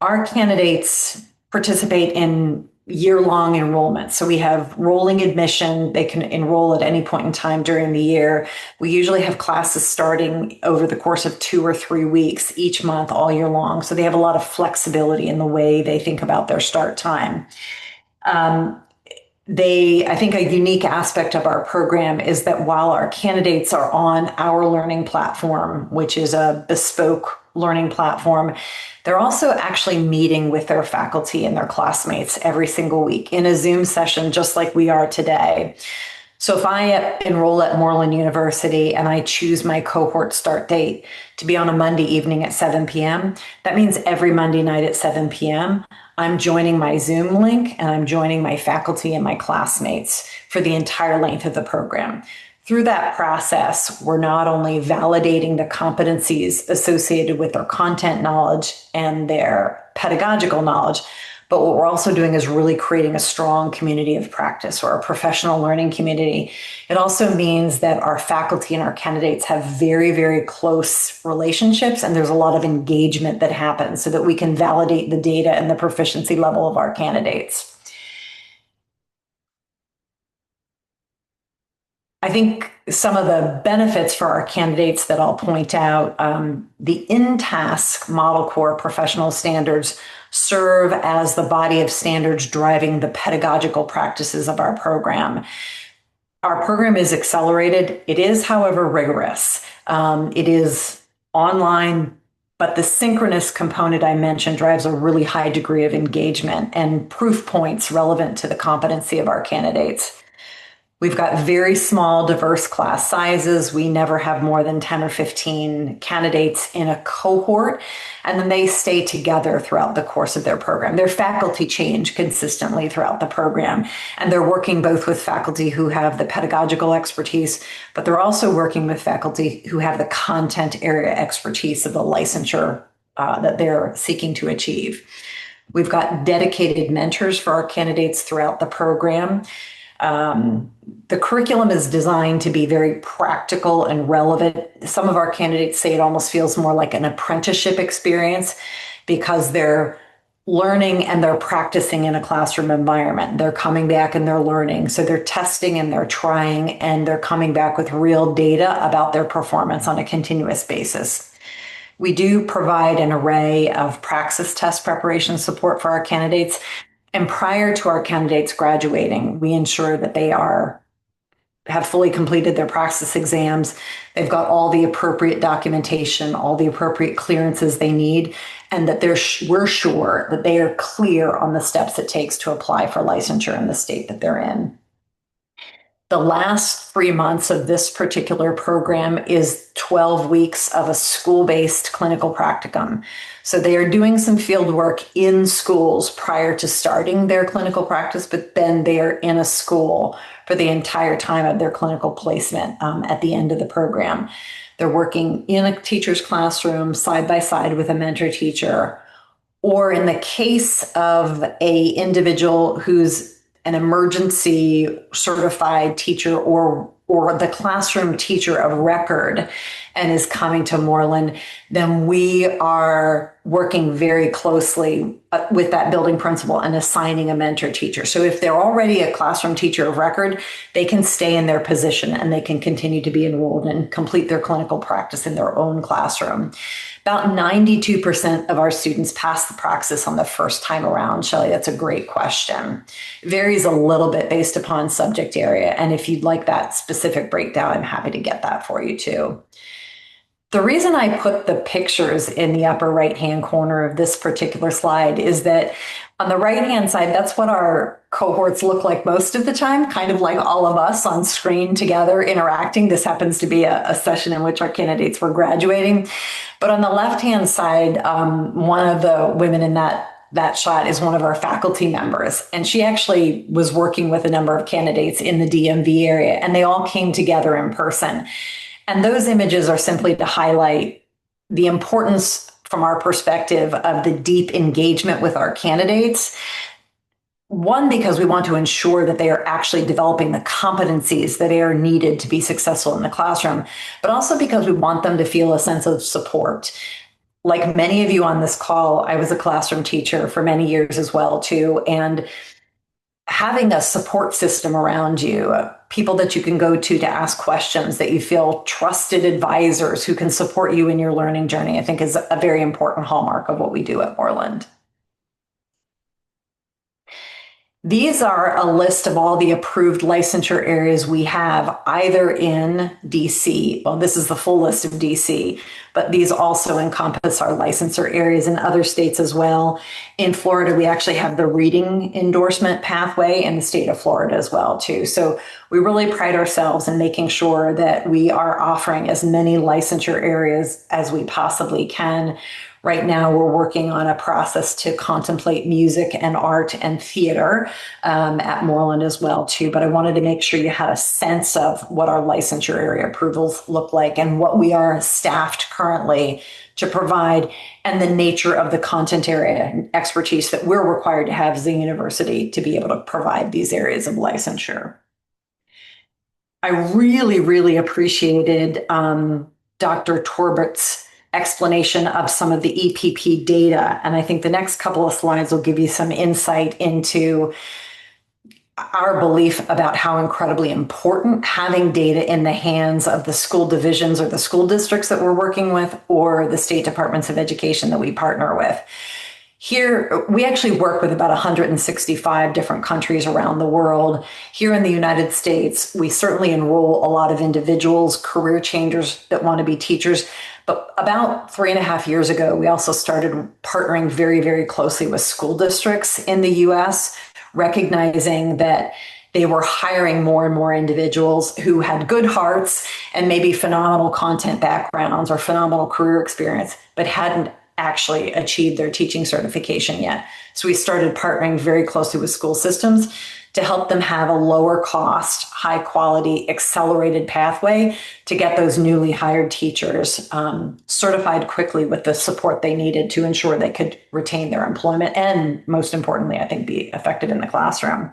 Our candidates participate in year-long enrollment. So we have rolling admission. They can enroll at any point in time during the year. We usually have classes starting over the course of 2 or 3 weeks each month, all year long. So they have a lot of flexibility in the way they think about their start time. I think a unique aspect of our program is that while our candidates are on our learning platform, which is a bespoke learning platform, they're also actually meeting with their faculty and their classmates every single week in a Zoom session, just like we are today. So if I enroll at Moreland University and I choose my cohort start date to be on a Monday evening at 7 p.m., that means every Monday night at 7 p.m., I'm joining my Zoom link and I'm joining my faculty and my classmates for the entire length of the program. Through that process, we're not only validating the competencies associated with their content knowledge and their pedagogical knowledge, but what we're also doing is really creating a strong community of practice or a professional learning community. It also means that our faculty and our candidates have very, very close relationships, and there's a lot of engagement that happens so that we can validate the data and the proficiency level of our candidates. I think some of the benefits for our candidates that I'll point out, the in-task Model Core professional standards serve as the body of standards driving the pedagogical practices of our program. Our program is accelerated. It is, however, rigorous. It is online, but the synchronous component I mentioned drives a really high degree of engagement and proof points relevant to the competency of our candidates. We've got very small, diverse class sizes. We never have more than 10 or 15 candidates in a cohort, and then they stay together throughout the course of their program. Their faculty change consistently throughout the program, and they're working both with faculty who have the pedagogical expertise, but they're also working with faculty who have the content area expertise of the licensure that they're seeking to achieve. We've got dedicated mentors for our candidates throughout the program. The curriculum is designed to be very practical and relevant. Some of our candidates say it almost feels more like an apprenticeship experience because they're learning and they're practicing in a classroom environment. They're coming back and they're learning. So they're testing and they're trying and they're coming back with real data about their performance on a continuous basis. We do provide an array of praxis test preparation support for our candidates. And prior to our candidates graduating, we ensure that they have fully completed their praxis exams. They've got all the appropriate documentation, all the appropriate clearances they need, and that we're sure that they are clear on the steps it takes to apply for licensure in the state that they're in. The last 3 months of this particular program is 12 weeks of a school-based clinical practicum. So they are doing some field work in schools prior to starting their clinical practice, but then they are in a school for the entire time of their clinical placement at the end of the program. They're working in a teacher's classroom side by side with a mentor teacher, or in the case of a individual who's an emergency certified teacher or the classroom teacher of record and is coming to Moreland, then we are working very closely with that building principal and assigning a mentor teacher. So if they're already a classroom teacher of record, they can stay in their position and they can continue to be enrolled and complete their clinical practice in their own classroom. About 92% of our students pass the praxis on the first time around. Shelley, that's a great question. It varies a little bit based upon subject area. And if you'd like that specific breakdown, I'm happy to get that for you too. The reason I put the pictures in the upper right-hand corner of this particular slide is that on the right-hand side, that's what our cohorts look like most of the time, kind of like all of us on screen together interacting. This happens to be a session in which our candidates were graduating. But on the left-hand side, one of the women in that shot is one of our faculty members. And she actually was working with a number of candidates in the DMV area, and they all came together in person. And those images are simply to highlight the importance from our perspective of the deep engagement with our candidates. One, because we want to ensure that they are actually developing the competencies that are needed to be successful in the classroom, but also because we want them to feel a sense of support. Like many of you on this call, I was a classroom teacher for many years as well, too. And having a support system around you, people that you can go to ask questions, that you feel trusted advisors who can support you in your learning journey, I think is a very important hallmark of what we do at Moreland. These are a list of all the approved licensure areas we have either in DC. Well, this is the full list of DC, but these also encompass our licensure areas in other states as well. In Florida, we actually have the reading endorsement pathway in the state of Florida as well, too. So we really pride ourselves in making sure that we are offering as many licensure areas as we possibly can. Right now, we're working on a process to contemplate music and art and theater at Moreland as well, too. But I wanted to make sure you had a sense of what our licensure area approvals look like and what we are staffed currently to provide, and the nature of the content area and expertise that we're required to have as a university to be able to provide these areas of licensure. I really, really appreciated Dr. Torbert's explanation of some of the EPP data. And I think the next couple of slides will give you some insight into our belief about how incredibly important having data in the hands of the school divisions or the school districts that we're working with, or the state departments of education that we partner with. Here, we actually work with about 165 different countries around the world. Here in the United States, we certainly enroll a lot of individuals, career changers that want to be teachers. But about 3.5 years ago, we also started partnering very, very closely with school districts in the US, recognizing that they were hiring more and more individuals who had good hearts and maybe phenomenal content backgrounds or phenomenal career experience, but hadn't actually achieved their teaching certification yet. So we started partnering very closely with school systems to help them have a lower cost, high quality, accelerated pathway to get those newly hired teachers certified quickly with the support they needed to ensure they could retain their employment and, most importantly, I think, be effective in the classroom.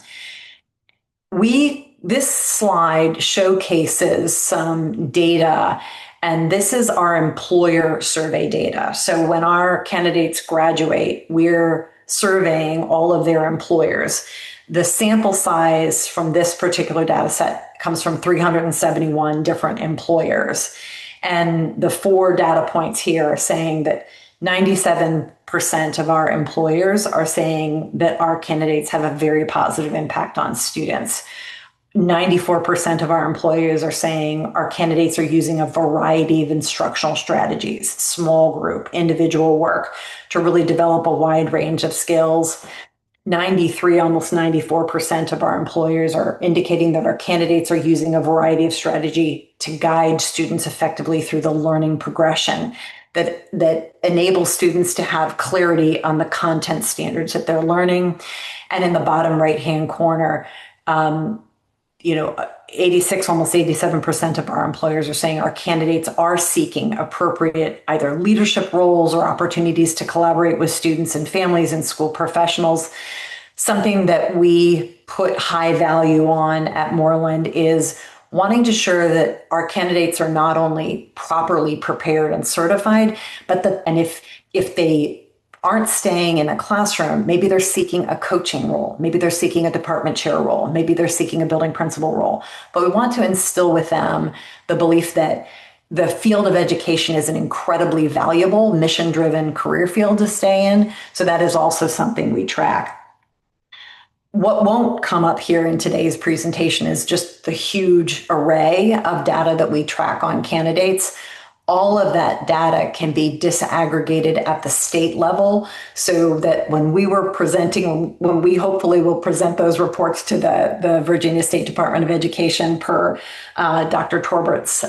This slide showcases some data, and this is our employer survey data. So when our candidates graduate, we're surveying all of their employers. The sample size from this particular data set comes from 371 different employers. And the 4 data points here are saying that 97% of our employers are saying that our candidates have a very positive impact on students. 94% of our employers are saying our candidates are using a variety of instructional strategies, small group, individual work, to really develop a wide range of skills. 93, almost 94% of our employers are indicating that our candidates are using a variety of strategy to guide students effectively through the learning progression that enables students to have clarity on the content standards that they're learning. And in the bottom right-hand corner, 86, almost 87% of our employers are saying our candidates are seeking appropriate either leadership roles or opportunities to collaborate with students and families and school professionals. Something that we put high value on at Moreland is wanting to ensure that our candidates are not only properly prepared and certified, but if they aren't staying in a classroom, maybe they're seeking a coaching role, maybe they're seeking a department chair role, maybe they're seeking a building principal role. But we want to instill with them the belief that the field of education is an incredibly valuable, mission-driven career field to stay in. So that is also something we track. What won't come up here in today's presentation is just the huge array of data that we track on candidates. All of that data can be disaggregated at the state level so that when we hopefully will present those reports to the Virginia State Department of Education per Dr. Torbert's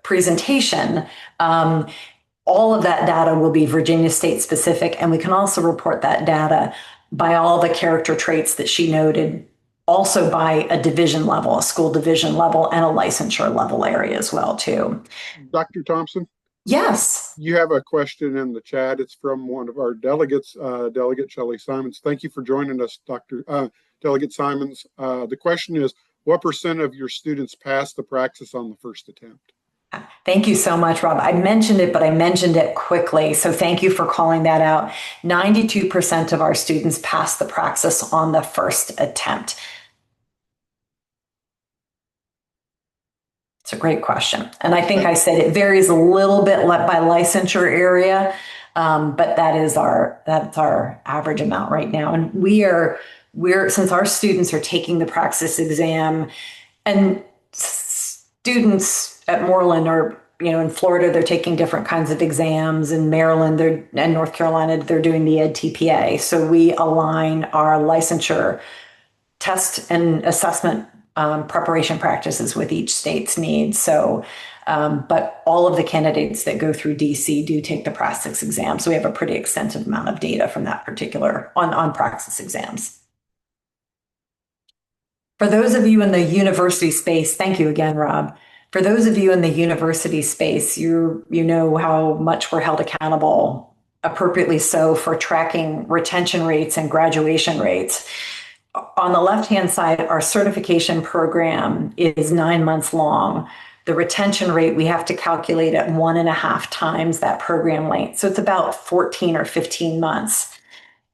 presentation, all of that data will be Virginia State specific, and we can also report that data by all the character traits that she noted, also by a division level, a school division level, and a licensure level area as well, too. Dr. Thompson? Yes. You have a question in the chat. It's from one of our delegates, Delegate Shelley Simons. Thank you for joining us, Delegate Simons. The question is, what % of your students pass the praxis on the first attempt? Thank you so much, Rob. I mentioned it, but I mentioned it quickly. So thank you for calling that out. 92% of our students pass the praxis on the first attempt. It's a great question. And I think I said it varies a little bit by licensure area, but that's our average amount right now. And we're since our students are taking the praxis exam, and students at Moreland are, in Florida, they're taking different kinds of exams. In Maryland and North Carolina, they're doing the EdTPA. So we align our licensure test and assessment preparation practices with each state's needs. So, but all of the candidates that go through DC do take the praxis exam. So we have a pretty extensive amount of data from that particular on praxis exams. For those of you in the university space, thank you again, Rob. For those of you in the university space, you know how much we're held accountable, appropriately so, for tracking retention rates and graduation rates. On the left-hand side, our certification program is 9 months long. The retention rate we have to calculate at 1.5 times that program length. So it's about 14 or 15 months.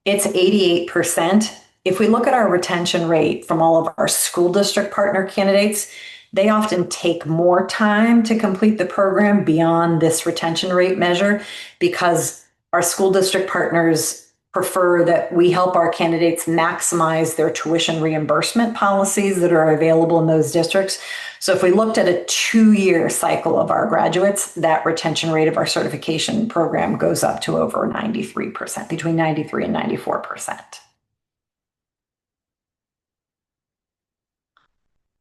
It's 88%. If we look at our retention rate from all of our school district partner candidates, they often take more time to complete the program beyond this retention rate measure because our school district partners prefer that we help our candidates maximize their tuition reimbursement policies that are available in those districts. So if we looked at a 2-year cycle of our graduates, that retention rate of our certification program goes up to over 93%, between 93 and 94%.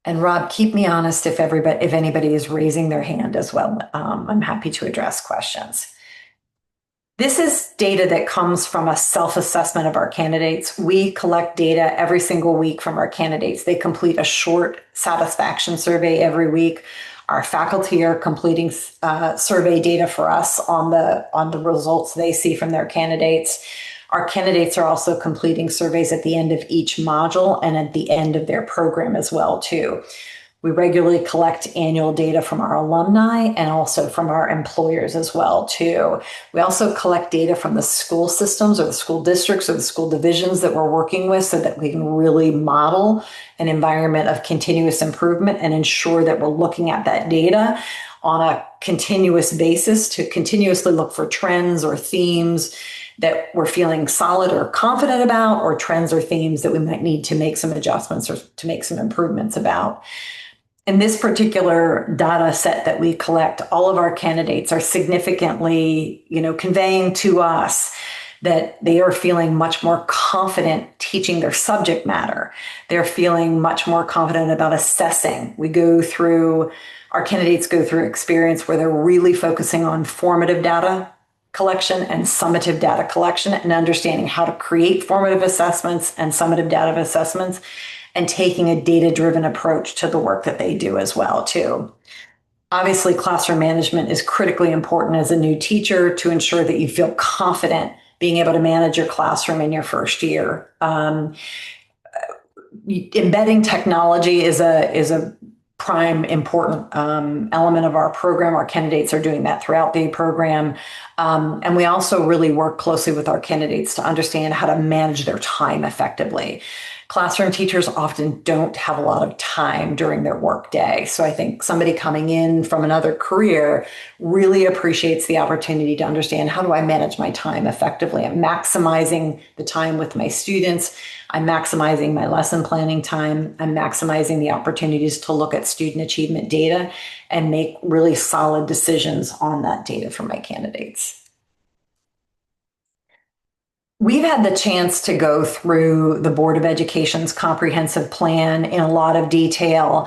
And Rob, keep me honest if anybody is raising their hand as well. I'm happy to address questions. This is data that comes from a self-assessment of our candidates. We collect data every single week from our candidates. They complete a short satisfaction survey every week. Our faculty are completing survey data for us on the results they see from their candidates. Our candidates are also completing surveys at the end of each module and at the end of their program as well, too. We regularly collect annual data from our alumni and also from our employers as well, too. We also collect data from the school systems or the school districts or the school divisions that we're working with so that we can really model an environment of continuous improvement and ensure that we're looking at that data on a continuous basis to continuously look for trends or themes that we're feeling solid or confident about, or trends or themes that we might need to make some adjustments or to make some improvements about. In this particular data set that we collect, all of our candidates are significantly, conveying to us that they are feeling much more confident teaching their subject matter. They're feeling much more confident about assessing. Our candidates go through experience where they're really focusing on formative data collection and summative data collection and understanding how to create formative assessments and summative data assessments, and taking a data-driven approach to the work that they do as well, too. Obviously, classroom management is critically important as a new teacher to ensure that you feel confident being able to manage your classroom in your first year. Embedding technology is a prime important element of our program. Our candidates are doing that throughout the program. And we also really work closely with our candidates to understand how to manage their time effectively. Classroom teachers often don't have a lot of time during their work day. So I think somebody coming in from another career really appreciates the opportunity to understand, how do I manage my time effectively? I'm maximizing the time with my students. I'm maximizing my lesson planning time. I'm maximizing the opportunities to look at student achievement data and make really solid decisions on that data for my candidates. We've had the chance to go through the Board of Education's comprehensive plan in a lot of detail.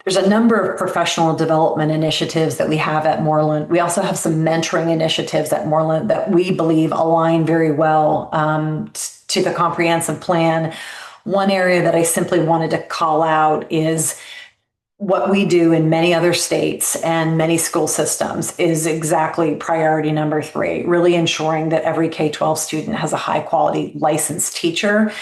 There's a number of professional development initiatives that we have at Moreland. We also have some mentoring initiatives at Moreland that we believe align very well to the comprehensive plan. One area that I simply wanted to call out is what we do in many other states and many school systems is exactly priority number 3, really ensuring that every K-12 student has a high quality licensed teacher.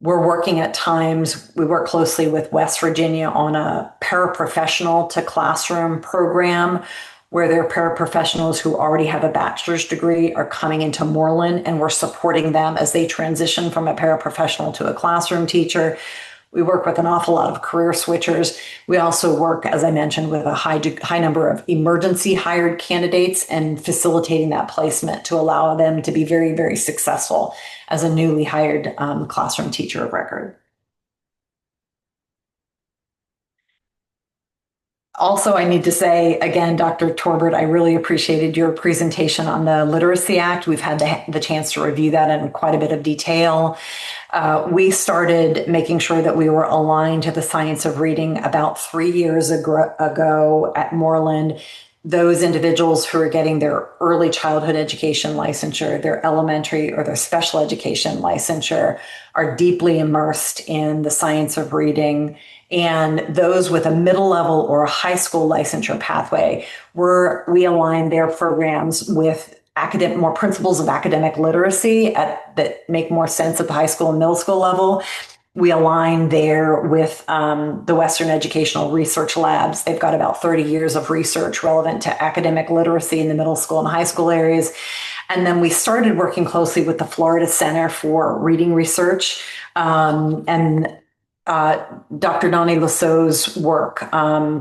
We're working at times, we work closely with West Virginia on a paraprofessional to classroom program where their paraprofessionals who already have a bachelor's degree are coming into Moreland, and we're supporting them as they transition from a paraprofessional to a classroom teacher. We work with an awful lot of career switchers. We also work, as I mentioned, with a high number of emergency hired candidates and facilitating that placement to allow them to be very, very successful as a newly hired classroom teacher of record. Also, I need to say, again, Dr. Torbert, I really appreciated your presentation on the Literacy Act. We've had the chance to review that in quite a bit of detail. We started making sure that we were aligned to the science of reading about 3 years ago at Moreland. Those individuals who are getting their early childhood education licensure, their elementary or their special education licensure, are deeply immersed in the science of reading. And those with a middle level or a high school licensure pathway, we align their programs with more principles of academic literacy that make more sense at the high school and middle school level. We align there with the Western Educational Research Labs. They've got about 30 years of research relevant to academic literacy in the middle school and high school areas. And then we started working closely with the Florida Center for Reading Research and Dr. Donnie Lassau's work.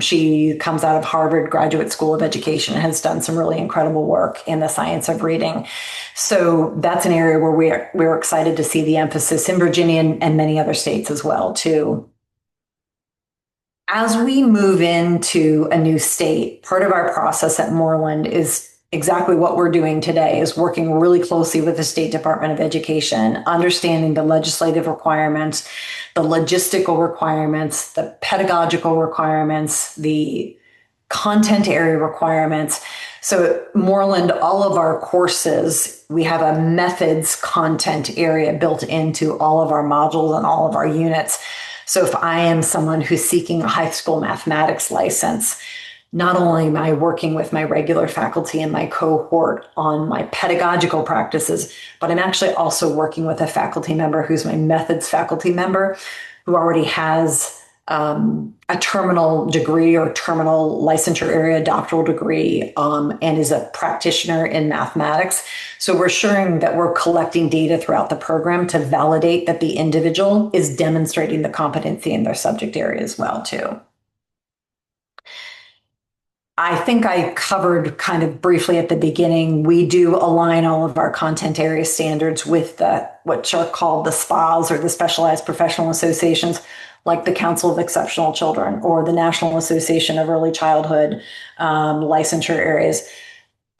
She comes out of Harvard Graduate School of Education and has done some really incredible work in the science of reading. So that's an area where we're excited to see the emphasis in Virginia and many other states as well, too. As we move into a new state, part of our process at Moreland is exactly what we're doing today, is working really closely with the State Department of Education, understanding the legislative requirements, the logistical requirements, the pedagogical requirements, the content area requirements. So at Moreland, all of our courses, we have a methods content area built into all of our modules and all of our units. So if I am someone who's seeking a high school mathematics license, not only am I working with my regular faculty and my cohort on my pedagogical practices, but I'm actually also working with a faculty member who's my methods faculty member who already has a terminal degree or terminal licensure area doctoral degree and is a practitioner in mathematics. So we're ensuring that we're collecting data throughout the program to validate that the individual is demonstrating the competency in their subject area as well, too. I think I covered kind of briefly at the beginning, we do align all of our content area standards with what are called the SPAs, or the Specialized Professional Associations, like the Council of Exceptional Children or the National Association of Early Childhood licensure areas.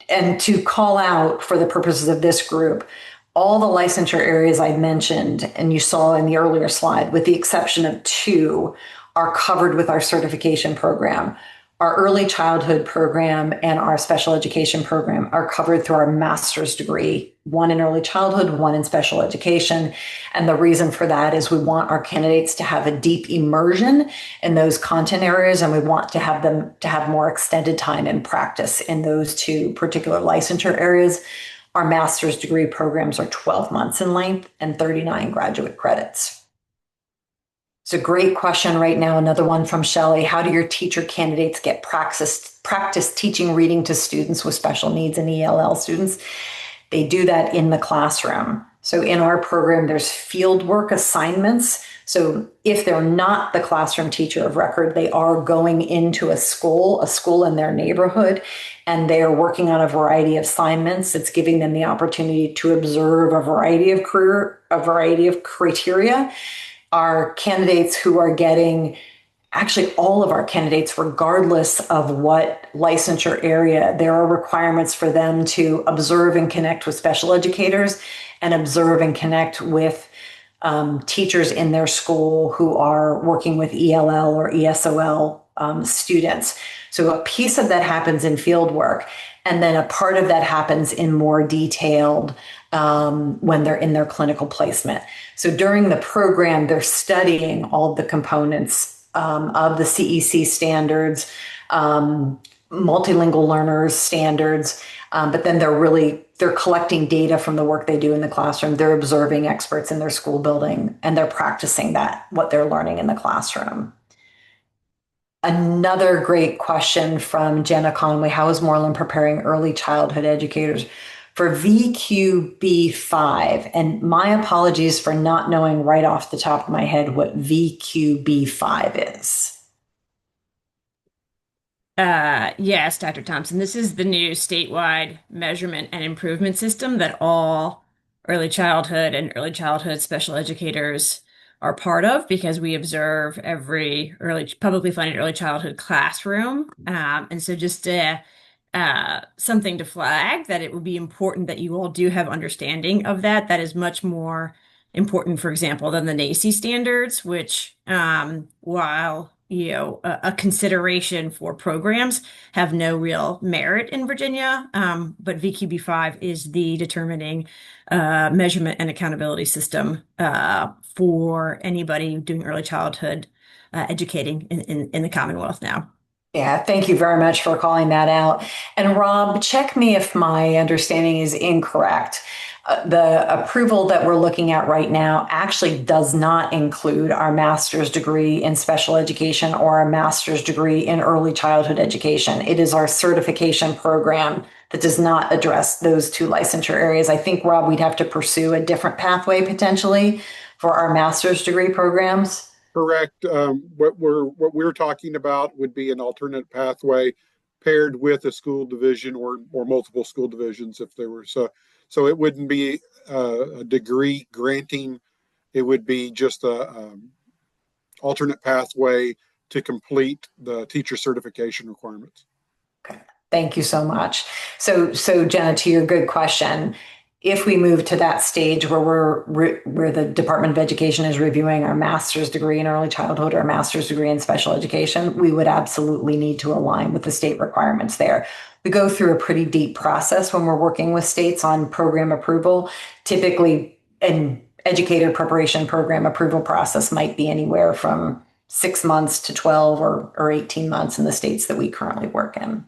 And to call out, for the purposes of this group, all the licensure areas I mentioned, and you saw in the earlier slide, with the exception of 2, are covered with our certification program. Our early childhood program and our special education program are covered through our master's degree, one in early childhood, one in special education. And the reason for that is we want our candidates to have a deep immersion in those content areas, and we want to have them to have more extended time in practice in those 2 particular licensure areas. Our master's degree programs are 12 months in length and 39 graduate credits. It's a great question right now. Another one from Shelley. How do your teacher candidates get practice teaching reading to students with special needs and ELL students? They do that in the classroom. So in our program, there's fieldwork assignments. So if they're not the classroom teacher of record, they are going into a school in their neighborhood, and they are working on a variety of assignments. It's giving them the opportunity to observe a variety of criteria. Our candidates who are getting, actually all of our candidates, regardless of what licensure area, there are requirements for them to observe and connect with special educators and observe and connect with teachers in their school who are working with ELL or ESOL students. So a piece of that happens in field work, and then a part of that happens in more detailed when they're in their clinical placement. So during the program, they're studying all of the components of the CEC standards, multilingual learners standards, but then they're collecting data from the work they do in the classroom. They're observing experts in their school building, and they're practicing what they're learning in the classroom. Another great question from Jenna Conway: how is Moreland preparing early childhood educators for VQB5? And my apologies for not knowing right off the top of my head what VQB5 is. Yes, Dr. Thompson, this is the new statewide measurement and improvement system that all early childhood and early childhood special educators are part of, because we observe every publicly funded early childhood classroom. And so just something to flag, that it would be important that you all do have understanding of that. That is much more important, for example, than the NAEYC standards, which, while a consideration for programs, have no real merit in Virginia. But VQB5 is the determining measurement and accountability system for anybody doing early childhood educating in the Commonwealth now. Yeah, thank you very much for calling that out. And Rob, check me if my understanding is incorrect. The approval that we're looking at right now actually does not include our master's degree in special education or our master's degree in early childhood education. It is our certification program that does not address those two licensure areas. I think, Rob, we'd have to pursue a different pathway potentially for our master's degree programs. Correct. What we're talking about would be an alternate pathway paired with a school division or multiple school divisions if there were. So it wouldn't be a degree granting. It would be just a alternate pathway to complete the teacher certification requirements. Okay. Thank you so much. So Jenna, to your good question, if we move to that stage where where the Department of Education is reviewing our master's degree in early childhood or master's degree in special education, we would absolutely need to align with the state requirements there. We go through a pretty deep process when we're working with states on program approval. Typically, an educator preparation program approval process might be anywhere from 6 months to 12 or 18 months in the states that we currently work in.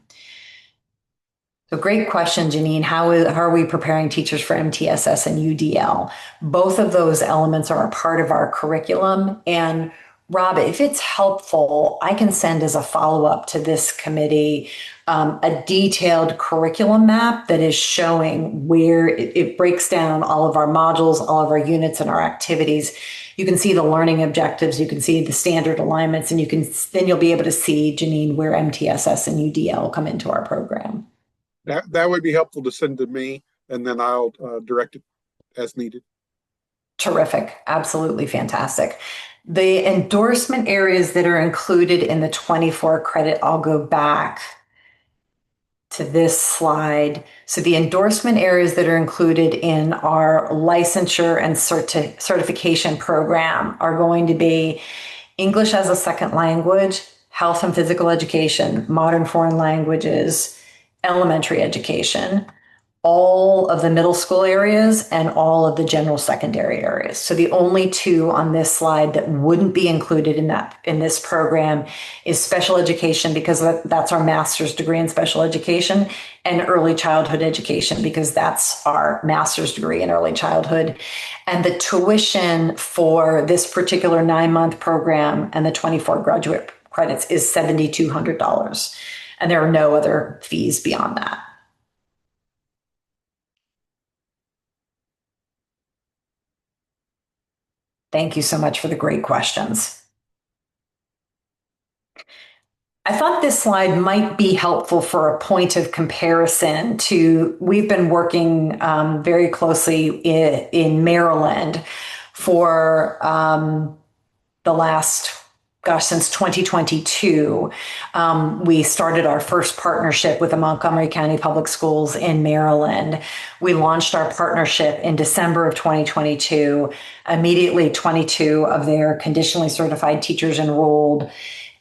So great question, Janine. How are we preparing teachers for MTSS and UDL? Both of those elements are a part of our curriculum. And Rob, if it's helpful, I can send as a follow-up to this committee a detailed curriculum map that is showing where it breaks down all of our modules, all of our units and our activities. You can see the learning objectives, you can see the standard alignments, and then you'll be able to see, Janine, where MTSS and UDL come into our program. That would be helpful to send to me, and then I'll direct it as needed. Terrific. Absolutely fantastic. The endorsement areas that are included in the 24 credit, I'll go back to this slide. So the endorsement areas that are included in our licensure and certification program are going to be English as a second language, health and physical education, modern foreign languages, elementary education, all of the middle school areas, and all of the general secondary areas. So the only two on this slide that wouldn't be included in this program is special education, because that's our master's degree in special education, and early childhood education, because that's our master's degree in early childhood. And the tuition for this particular 9-month program and the 24 graduate credits is $7,200. And there are no other fees beyond that. Thank you so much for the great questions. I thought this slide might be helpful for a point of comparison to, we've been working very closely in Maryland for the last, since 2022. We started our first partnership with the Montgomery County Public Schools in Maryland. We launched our partnership in December of 2022. Immediately, 22 of their conditionally certified teachers enrolled.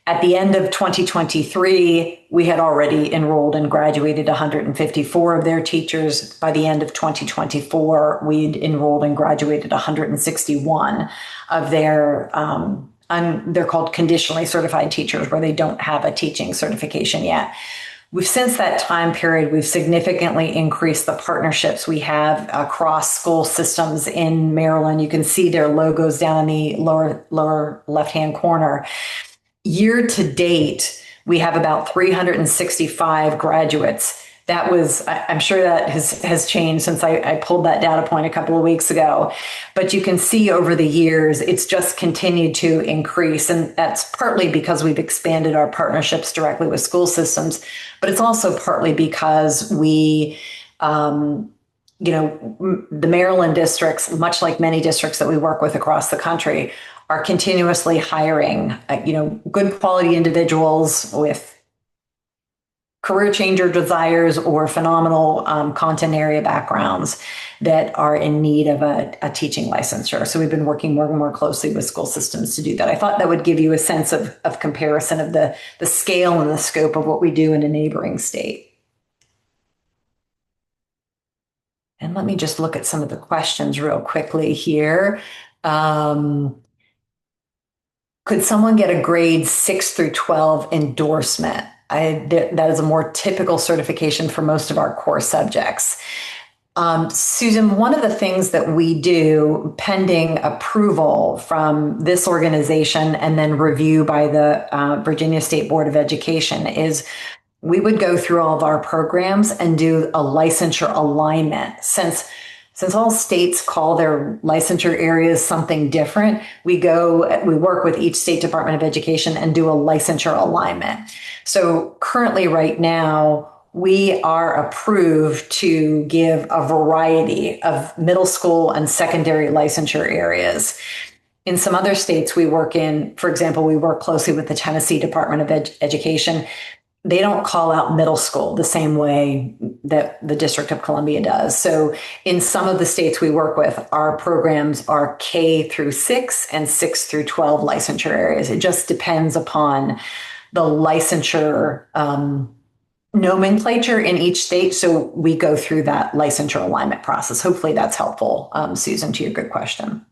At the end of 2023, we had already enrolled and graduated 154 of their teachers. By the end of 2024, we'd enrolled and graduated 161 of their, they're called conditionally certified teachers, where they don't have a teaching certification yet. Since that time period, we've significantly increased the partnerships we have across school systems in Maryland. You can see their logos down in the lower left-hand corner. Year to date, we have about 365 graduates. That was, I'm sure that has changed since I pulled that data point a couple of weeks ago. But you can see over the years, it's just continued to increase. And that's partly because we've expanded our partnerships directly with school systems, but it's also partly because we, the Maryland districts, much like many districts that we work with across the country, are continuously hiring, good quality individuals with career changer desires or phenomenal content area backgrounds that are in need of a teaching licensure. So we've been working more and more closely with school systems to do that. I thought that would give you a sense of comparison of the scale and the scope of what we do in a neighboring state. And let me just look at some of the questions real quickly here. Could someone get a grade 6 through 12 endorsement? That is a more typical certification for most of our core subjects. Susan, one of the things that we do pending approval from this organization and then review by the Virginia State Board of Education is we would go through all of our programs and do a licensure alignment. Since all states call their licensure areas something different, we work with each state Department of Education and do a licensure alignment. So currently right now, we are approved to give a variety of middle school and secondary licensure areas. In some other states we work in, for example, we work closely with the Tennessee Department of Education. They don't call out middle school the same way that the District of Columbia does. So in some of the states we work with, our programs are K through 6 and 6 through 12 licensure areas. It just depends upon the licensure nomenclature in each state. So we go through that licensure alignment process. Hopefully that's helpful, Susan, to your good question.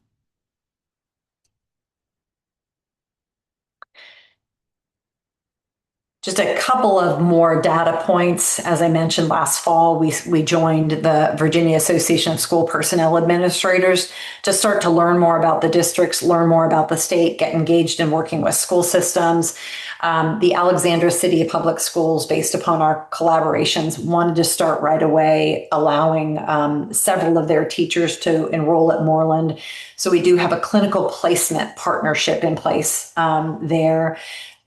Just a couple of more data points. As I mentioned last fall, we joined the Virginia Association of School Personnel Administrators to start to learn more about the districts, learn more about the state, get engaged in working with school systems. The Alexandria City Public Schools, based upon our collaborations, wanted to start right away allowing several of their teachers to enroll at Moreland. So we do have a clinical placement partnership in place there,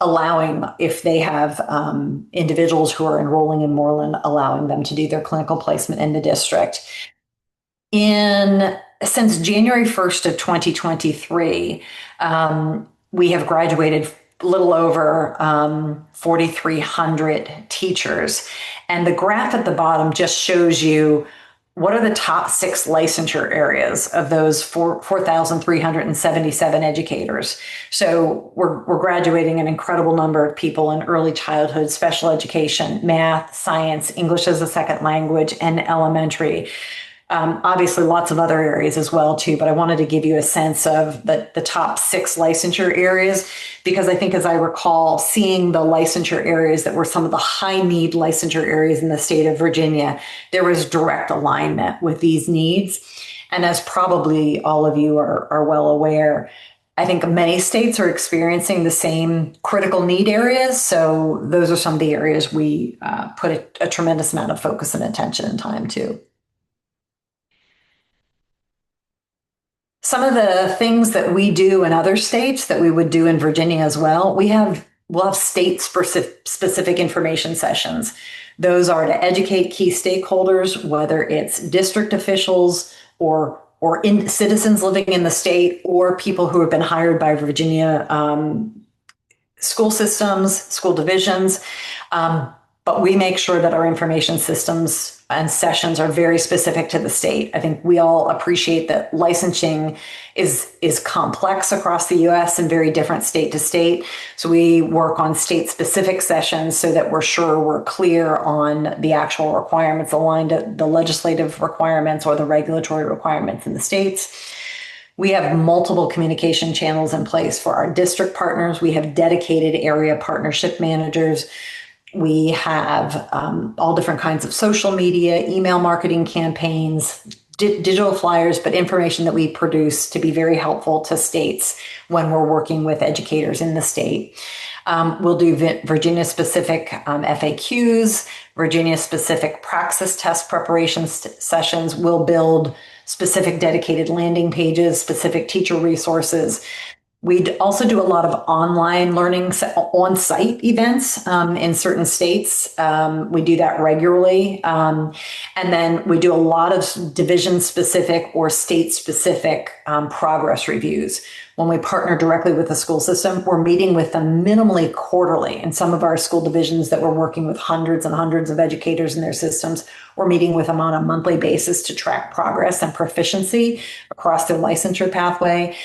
allowing, if they have individuals who are enrolling in Moreland, allowing them to do their clinical placement in the district. Since January 1st of 2023, we have graduated a little over 4,300 teachers. And the graph at the bottom just shows you what are the top 6 licensure areas of those 4,377 educators. So we're graduating an incredible number of people in early childhood, special education, math, science, English as a second language, and elementary. Obviously lots of other areas as well too, but I wanted to give you a sense of the top 6 licensure areas, because I think, as I recall, seeing the licensure areas that were some of the high need licensure areas in the state of Virginia, there was direct alignment with these needs. And as probably all of you are well aware, I think many states are experiencing the same critical need areas. So those are some of the areas we put a tremendous amount of focus and attention and time to. Some of the things that we do in other states that we would do in Virginia as well, we'll have state-specific information sessions. Those are to educate key stakeholders, whether it's district officials or citizens living in the state, or people who have been hired by Virginia school systems, school divisions. but we make sure that our information systems and sessions are very specific to the state. I think we all appreciate that licensing is complex across the US and very different state to state. So we work on state specific sessions so that we're sure we're clear on the actual requirements aligned to the legislative requirements or the regulatory requirements in the states. We have multiple communication channels in place for our district partners. We have dedicated area partnership managers. We have all different kinds of social media, email marketing campaigns, digital flyers, but information that we produce to be very helpful to states when we're working with educators in the state. We'll do Virginia-specific FAQs, Virginia-specific praxis test preparation sessions. We'll build specific dedicated landing pages, specific teacher resources. We also do a lot of online learning on-site events in certain states. We do that regularly. And then we do a lot of division-specific or state-specific progress reviews. When we partner directly with the school system, we're meeting with them minimally quarterly. In some of our school divisions that we're working with hundreds and hundreds of educators in their systems, we're meeting with them on a monthly basis to track progress and proficiency across their licensure pathway.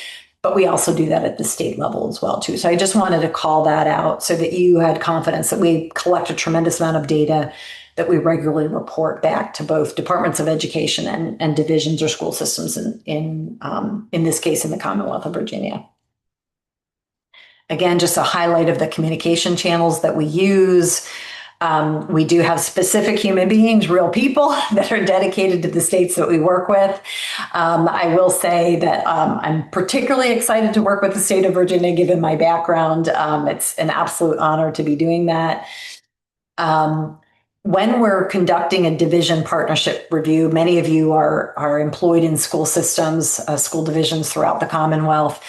But we also do that at the state level as well, too. So I just wanted to call that out so that you had confidence that we collect a tremendous amount of data that we regularly report back to both departments of education and divisions or school systems in this case, in the Commonwealth of Virginia. Again, just a highlight of the communication channels that we use. We do have specific human beings, real people that are dedicated to the states that we work with. I will say that I'm particularly excited to work with the state of Virginia, given my background. It's an absolute honor to be doing that. When we're conducting a division partnership review, many of you are employed in school systems, school divisions throughout the Commonwealth.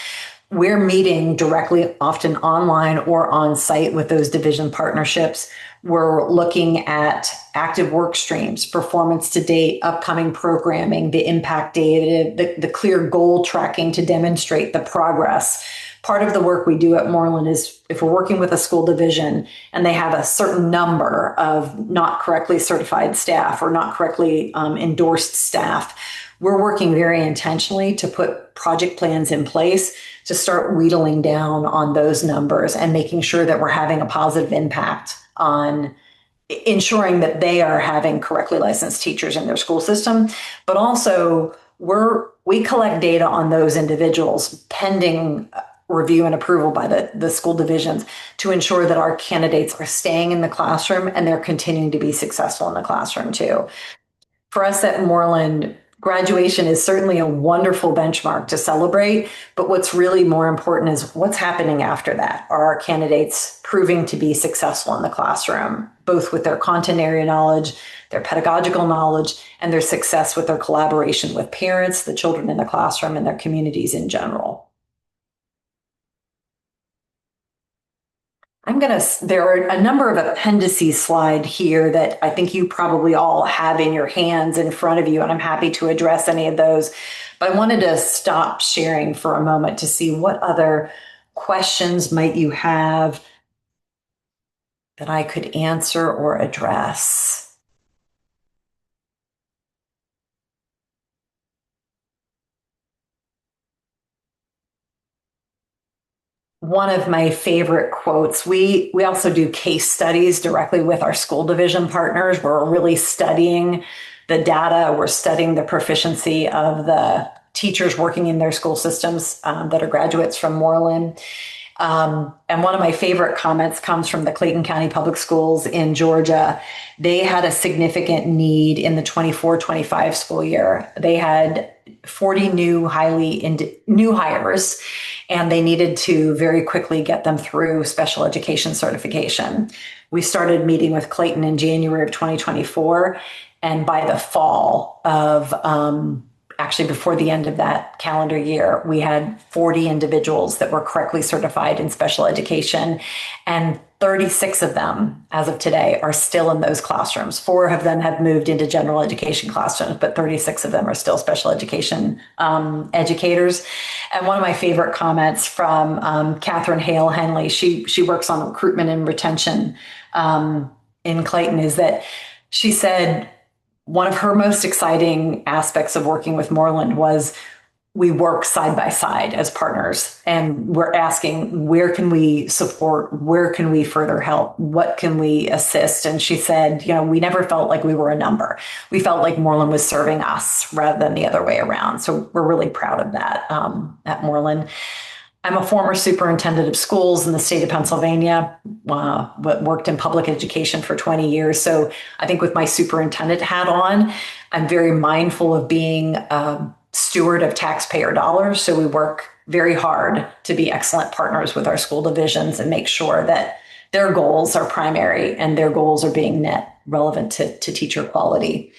We're meeting directly, often online or on site with those division partnerships. We're looking at active work streams, performance to date, upcoming programming, the impact data, the clear goal tracking to demonstrate the progress. Part of the work we do at Moreland is if we're working with a school division and they have a certain number of not correctly certified staff or not correctly endorsed staff, we're working very intentionally to put project plans in place to start wheedling down on those numbers and making sure that we're having a positive impact on ensuring that they are having correctly licensed teachers in their school system. But also we collect data on those individuals pending review and approval by the school divisions to ensure that our candidates are staying in the classroom and they're continuing to be successful in the classroom too. For us at Moreland, graduation is certainly a wonderful benchmark to celebrate, but what's really more important is what's happening after that. Are our candidates proving to be successful in the classroom, both with their content area knowledge, their pedagogical knowledge, and their success with their collaboration with parents, the children in the classroom, and their communities in general? There are a number of appendices slide here that I think you probably all have in your hands in front of you, and I'm happy to address any of those. But I wanted to stop sharing for a moment to see what other questions might you have that I could answer or address. One of my favorite quotes, we also do case studies directly with our school division partners. We're really studying the data. We're studying the proficiency of the teachers working in their school systems that are graduates from Moreland. And one of my favorite comments comes from the Clayton County Public Schools in Georgia. They had a significant need in the 24-25 school year. They had 40 new hires, and they needed to very quickly get them through special education certification. We started meeting with Clayton in January of 2024, and by the fall of actually before the end of that calendar year, we had 40 individuals that were correctly certified in special education, and 36 of them, as of today, are still in those classrooms. 4 of them have moved into general education classrooms, but 36 of them are still special education educators. And one of my favorite comments from Catherine Hale Henley, she works on recruitment and retention in Clayton is that she said one of her most exciting aspects of working with Moreland was we work side by side as partners, and we're asking, where can we support? Where can we further help? What can we assist? And she said, we never felt like we were a number. We felt like Moreland was serving us rather than the other way around. So we're really proud of that at Moreland. I'm a former superintendent of schools in the state of Pennsylvania, but worked in public education for 20 years. So I think with my superintendent hat on, I'm very mindful of being a steward of taxpayer dollars. So we work very hard to be excellent partners with our school divisions and make sure that their goals are primary and their goals are being met relevant to teacher quality.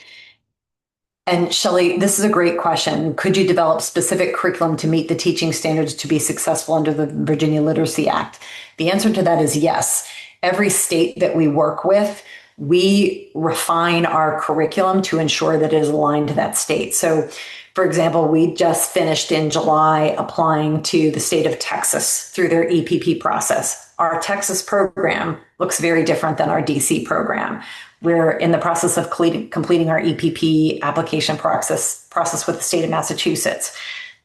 And Shelley, this is a great question. Could you develop specific curriculum to meet the teaching standards to be successful under the Virginia Literacy Act? The answer to that is yes. Every state that we work with, we refine our curriculum to ensure that it is aligned to that state. So, for example, we just finished in July applying to the state of Texas through their EPP process. Our Texas program looks very different than our DC program. We're in the process of completing our EPP application process with the state of Massachusetts.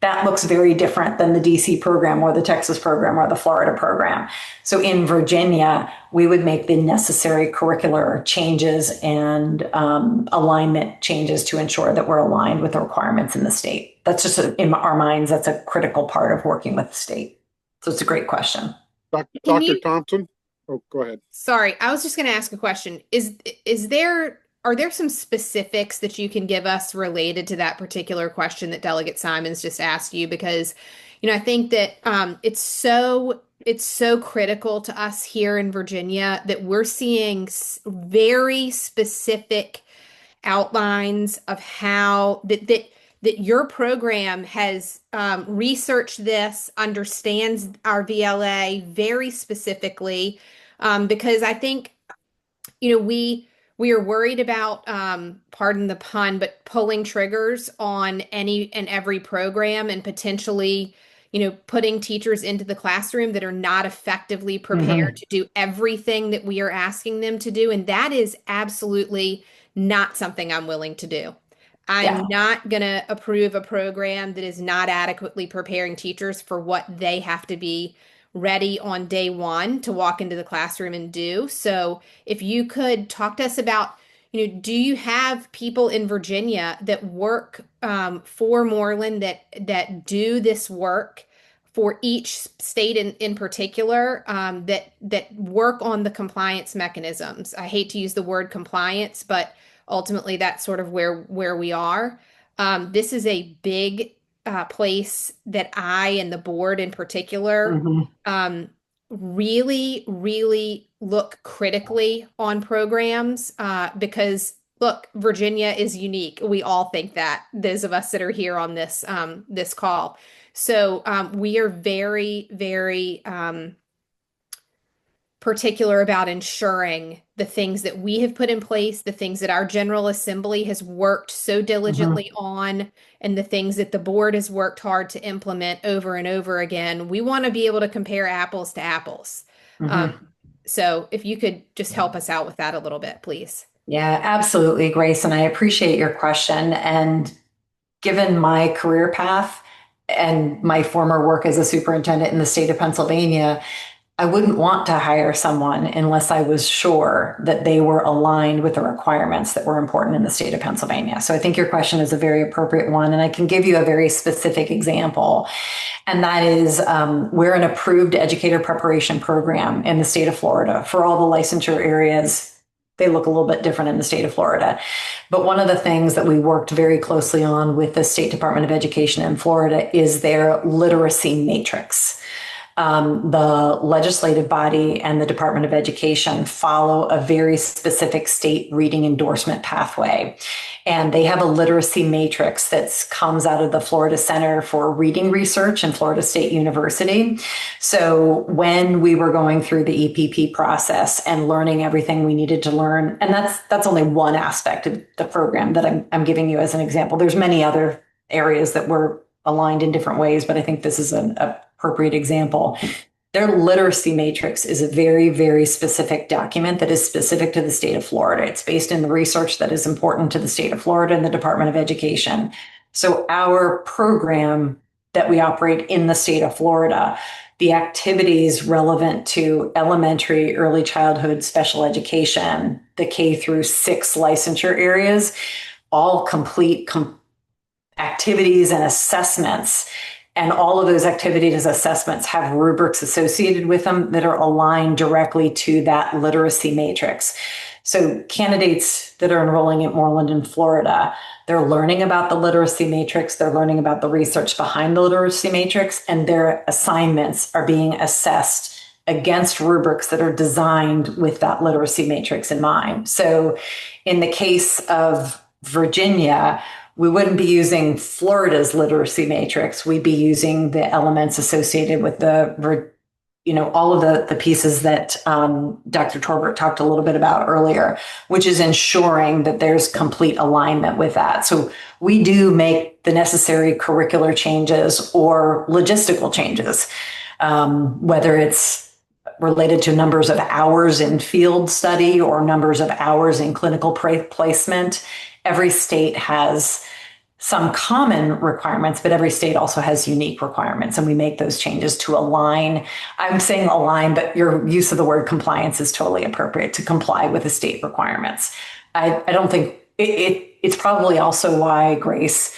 That looks very different than the DC program or the Texas program or the Florida program. So in Virginia, we would make the necessary curricular changes and alignment changes to ensure that we're aligned with the requirements in the state. That's just in our minds, that's a critical part of working with the state. So it's a great question. Dr. Thompson? Oh, go ahead. Sorry, I was just going to ask a question. Are there some specifics that you can give us related to that particular question that Delegate Simons just asked you? Because, I think that it's so critical to us here in Virginia that we're seeing very specific outlines of how that your program has researched this, understands our VLA very specifically, because I think, we are worried about, pardon the pun, but pulling triggers on any and every program and potentially, putting teachers into the classroom that are not effectively prepared to do everything that we are asking them to do. And that is absolutely not something I'm willing to do. I'm not going to approve a program that is not adequately preparing teachers for what they have to be ready on day one to walk into the classroom and do. So if you could talk to us about, do you have people in Virginia that work for Moreland that do this work for each state in particular, that work on the compliance mechanisms? I hate to use the word compliance, but ultimately that's sort of where we are. This is a big place that I and the board in particular really, really look critically on programs because, look, Virginia is unique. We all think that, those of us that are here on this this call. So we are very, very particular about ensuring the things that we have put in place, the things that our General Assembly has worked so diligently on, and the things that the board has worked hard to implement over and over again. We want to be able to compare apples to apples. So if you could just help us out with that a little bit, please. Yeah, absolutely, Grace. And I appreciate your question. And given my career path and my former work as a superintendent in the state of Pennsylvania, I wouldn't want to hire someone unless I was sure that they were aligned with the requirements that were important in the state of Pennsylvania. So I think your question is a very appropriate one. And I can give you a very specific example. And that is we're an approved educator preparation program in the state of Florida for all the licensure areas. They look a little bit different in the state of Florida. But one of the things that we worked very closely on with the State Department of Education in Florida is their literacy matrix. The legislative body and the Department of Education follow a very specific state reading endorsement pathway. And they have a literacy matrix that comes out of the Florida Center for Reading Research and Florida State University. So when we were going through the EPP process and learning everything we needed to learn, and that's only one aspect of the program that I'm giving you as an example. There's many other areas that were aligned in different ways, but I think this is an appropriate example. Their literacy matrix is a very, very specific document that is specific to the state of Florida. It's based in the research that is important to the state of Florida and the Department of Education. So our program that we operate in the state of Florida, the activities relevant to elementary, early childhood, special education, the K through 6 licensure areas, all complete activities and assessments. And all of those activities and assessments have rubrics associated with them that are aligned directly to that literacy matrix. So candidates that are enrolling at Moreland in Florida, they're learning about the literacy matrix, they're learning about the research behind the literacy matrix, and their assignments are being assessed against rubrics that are designed with that literacy matrix in mind. So in the case of Virginia, we wouldn't be using Florida's literacy matrix. We'd be using the elements associated with all of the pieces that Dr. Torbert talked a little bit about earlier, which is ensuring that there's complete alignment with that. So we do make the necessary curricular changes or logistical changes, whether it's related to numbers of hours in field study or numbers of hours in clinical placement. Every state has some common requirements, but every state also has unique requirements, and we make those changes to align. I'm saying align, but your use of the word compliance is totally appropriate, to comply with the state requirements. I don't think it's probably also why, Grace,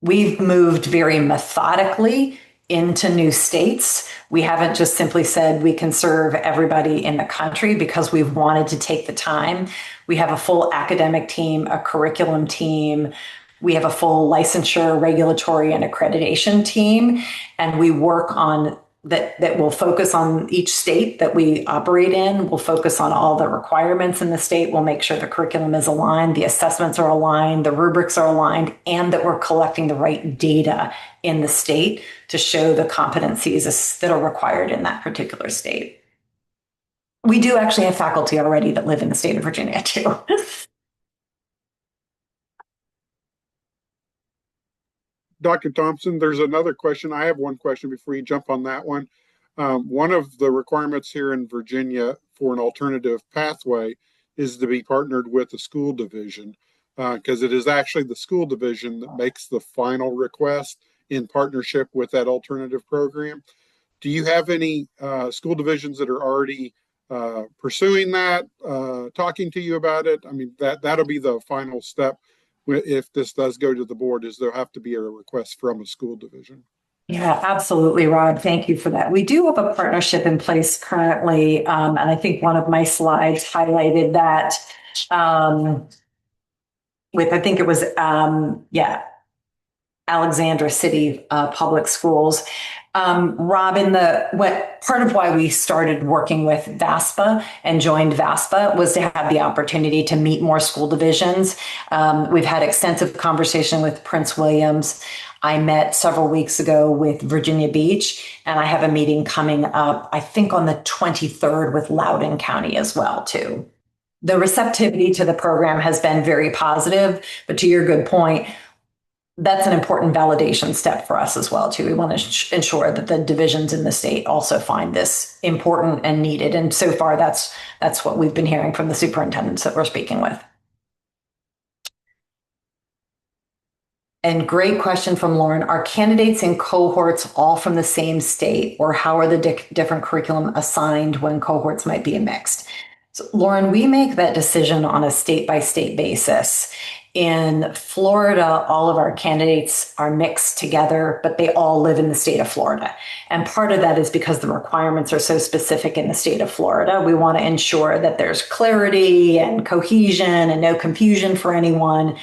we've moved very methodically into new states. We haven't just simply said we can serve everybody in the country, because we've wanted to take the time. We have a full academic team, a curriculum team. We have a full licensure, regulatory, and accreditation team. And we work on that will focus on each state that we operate in. We'll focus on all the requirements in the state. We'll make sure the curriculum is aligned, the assessments are aligned, the rubrics are aligned, and that we're collecting the right data in the state to show the competencies that are required in that particular state. We do actually have faculty already that live in the state of Virginia too. Dr. Thompson, there's another question. I have one question before you jump on that one. One of the requirements here in Virginia for an alternative pathway is to be partnered with the school division, because it is actually the school division that makes the final request in partnership with that alternative program. Do you have any school divisions that are already pursuing that, talking to you about it? I mean, that'll be the final step. If this does go to the board, is there have to be a request from a school division? Yeah, absolutely, Rod. Thank you for that. We do have a partnership in place currently, and I think one of my slides highlighted that with, I think it was, Alexandra City Public Schools. Rob, part of why we started working with VASPA and joined VASPA was to have the opportunity to meet more school divisions. We've had extensive conversation with Prince Williams. I met several weeks ago with Virginia Beach, and I have a meeting coming up, I think on the 23rd, with Loudoun County as well, too. The receptivity to the program has been very positive, but to your good point, that's an important validation step for us as well, too. We want to ensure that the divisions in the state also find this important and needed. And so far, that's what we've been hearing from the superintendents that we're speaking with. And great question from Lauren. Are candidates in cohorts all from the same state, or how are the different curriculum assigned when cohorts might be mixed? So, Lauren, we make that decision on a state-by-state basis. In Florida, all of our candidates are mixed together, but they all live in the state of Florida. And part of that is because the requirements are so specific in the state of Florida. We want to ensure that there's clarity and cohesion and no confusion for anyone.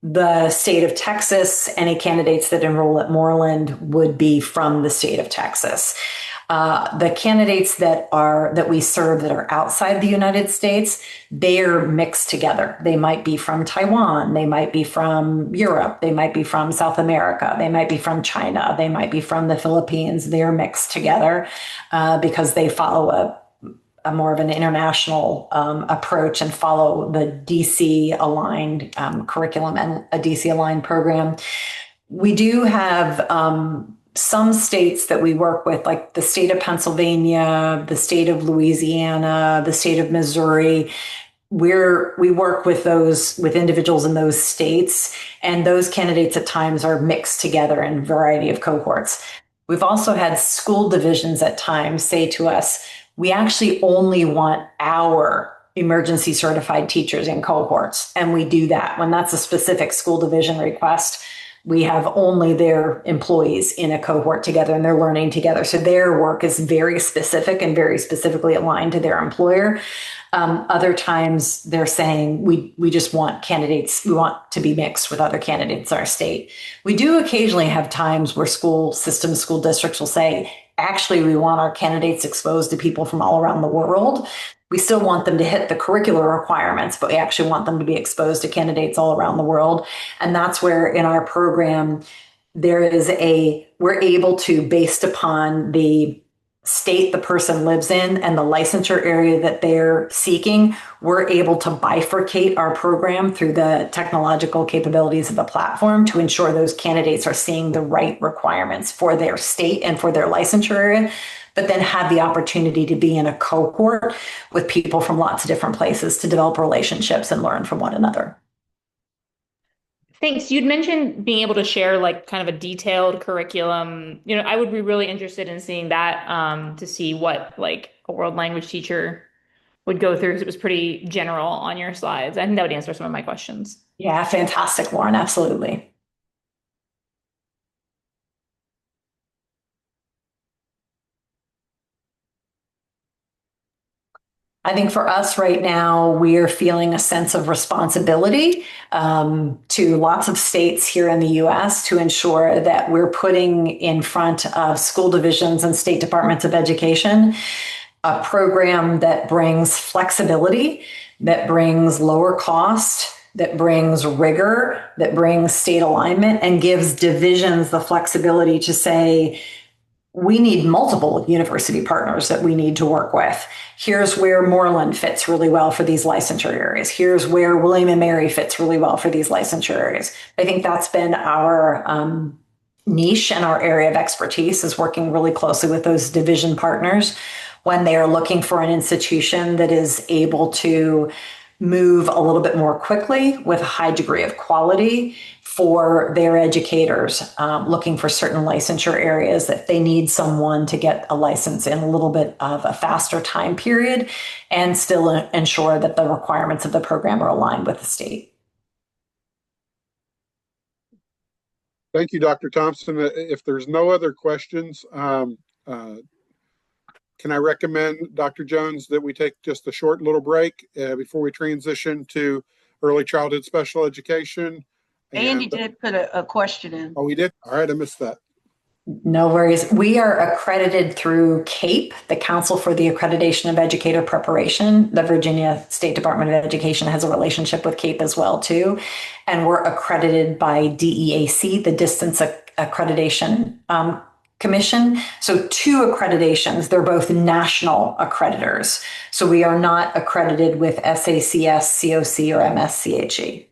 The state of Texas, any candidates that enroll at Moreland would be from the state of Texas. The candidates that we serve that are outside the United States, they're mixed together. They might be from Taiwan, they might be from Europe, they might be from South America, they might be from China, they might be from the Philippines. They're mixed together because they follow a more of an international approach and follow the DC aligned curriculum and a DC aligned program. We do have some states that we work with, like the state of Pennsylvania, the state of Louisiana, the state of Missouri, we work with individuals in those states, and those candidates at times are mixed together in a variety of cohorts. We've also had school divisions at times say to us, we actually only want our emergency certified teachers in cohorts. And we do that when that's a specific school division request. We have only their employees in a cohort together and they're learning together. So their work is very specific and very specifically aligned to their employer. Other times they're saying we just want candidates, we want to be mixed with other candidates in our state. We do occasionally have times where school systems, school districts will say, actually, we want our candidates exposed to people from all around the world. We still want them to hit the curricular requirements, but we actually want them to be exposed to candidates all around the world. And that's where in our program, we're able to, based upon the state the person lives in and the licensure area that they're seeking, we're able to bifurcate our program through the technological capabilities of the platform to ensure those candidates are seeing the right requirements for their state and for their licensure area, but then have the opportunity to be in a cohort with people from lots of different places to develop relationships and learn from one another. Thanks. You'd mentioned being able to share like kind of a detailed curriculum. I would be really interested in seeing that to see what like a world language teacher would go through, because it was pretty general on your slides. I think that would answer some of my questions. Yeah, fantastic, Lauren. Absolutely. I think for us right now, we are feeling a sense of responsibility to lots of states here in the US to ensure that we're putting in front of school divisions and state departments of education a program that brings flexibility, that brings lower cost, that brings rigor, that brings state alignment, and gives divisions the flexibility to say, we need multiple university partners that we need to work with. Here's where Moreland fits really well for these licensure areas. Here's where William and Mary fits really well for these licensure areas. I think that's been our niche and our area of expertise, is working really closely with those division partners when they are looking for an institution that is able to move a little bit more quickly with a high degree of quality for their educators, looking for certain licensure areas that they need someone to get a license in a little bit of a faster time period and still ensure that the requirements of the program are aligned with the state. Thank you, Dr. Thompson. If there's no other questions, can I recommend, Dr. Jones, that we take just a short little break before we transition to early childhood special education? Andy did put a question in. Oh, he did? All right, I missed that. No worries. We are accredited through CAPE, the Council for the Accreditation of Educator Preparation. The Virginia State Department of Education has a relationship with CAPE as well, too. And we're accredited by DEAC, the Distance Accreditation Commission. So 2 accreditations, they're both national accreditors. So we are not accredited with SACS, COC, or MSCHE.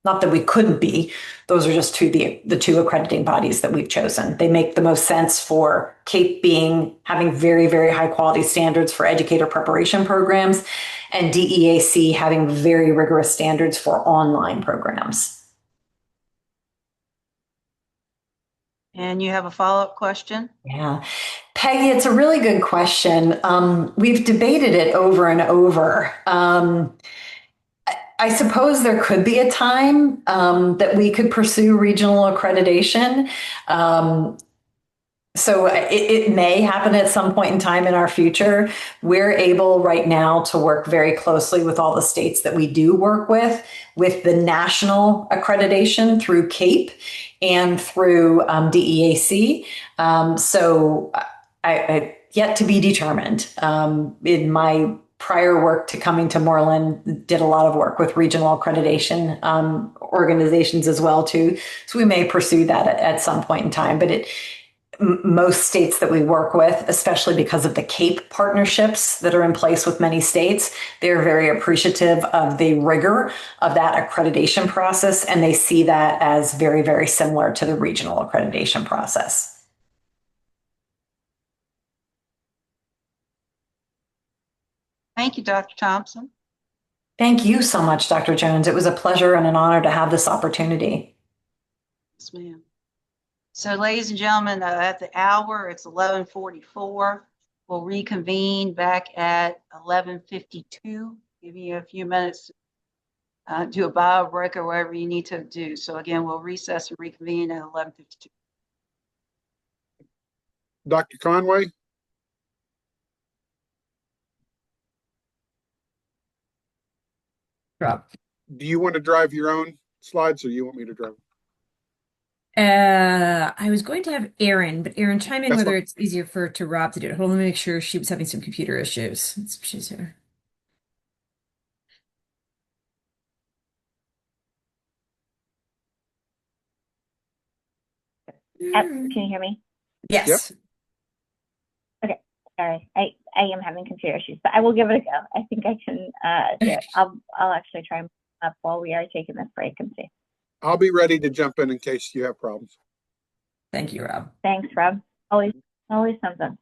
Not that we couldn't be, those are just the 2 accrediting bodies that we've chosen. They make the most sense for CAPE having very, very high quality standards for educator preparation programs, and DEAC having very rigorous standards for online programs. And you have a follow-up question? Yeah. Peggy, it's a really good question. We've debated it over and over. I suppose there could be a time that we could pursue regional accreditation. So it may happen at some point in time in our future. We're able right now to work very closely with all the states that we do work with the national accreditation through CAPE and through DEAC. So I yet to be determined. In my prior work to coming to Moreland, did a lot of work with regional accreditation organizations as well too. So we may pursue that at some point in time, but most states that we work with, especially because of the CAPE partnerships that are in place with many states, they're very appreciative of the rigor of that accreditation process, and they see that as very, very similar to the regional accreditation process. Thank you, Dr. Thompson. Thank you so much, Dr. Jones. It was a pleasure and an honor to have this opportunity. Yes, ma'am. So, ladies and gentlemen, at the hour, it's 11:44. We'll reconvene back at 11:52. Give you a few minutes to do a bio break or whatever you need to do. So again, we'll recess and reconvene at 11:52. Dr. Conway? Rob. Do you want to drive your own slides or you want me to drive? I was going to have Erin, but Erin, chime in That's whether fine. it's easier to Rob to do it. Hold on, let me make sure she was having some computer issues. She's here. Can you hear me? Yes. Yep. Okay. Sorry. I am having computer issues, but I will give it a go. I think I can do it. I'll actually try and up while we are taking this break and see. I'll be ready to jump in case you have problems. Thank you, Rob. Thanks, Rob. Always something.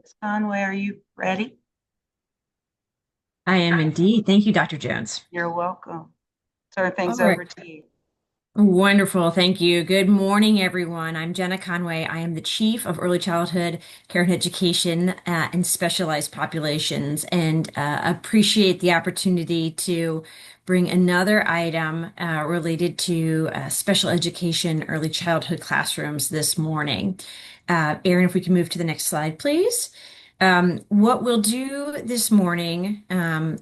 Ms. Conway, are you ready? I am indeed. Thank you, Dr. Jones. You're welcome. Turn things All right. over to you. Wonderful. Thank you. Good morning, everyone. I'm Jenna Conway. I am the Chief of Early Childhood Care and Education and Specialized Populations, and appreciate the opportunity to bring another item related to special education early childhood classrooms this morning. Erin, if we can move to the next slide, please. What we'll do this morning,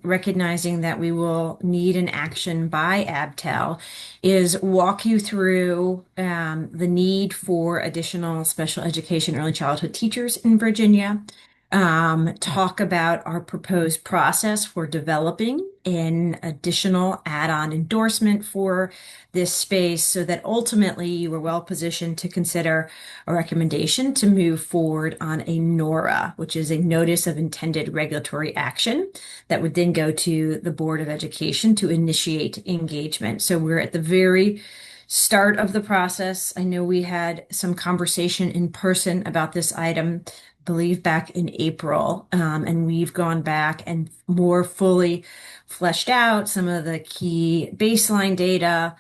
recognizing that we will need an action by ABTEL, is walk you through the need for additional special education early childhood teachers in Virginia, talk about our proposed process for developing an additional add-on endorsement for this space so that ultimately you are well positioned to consider a recommendation to move forward on a NORA, which is a Notice of Intended Regulatory Action that would then go to the Board of Education to initiate engagement. So we're at the very start of the process. I know we had some conversation in person about this item, I believe back in April, and we've gone back and more fully fleshed out some of the key baseline data,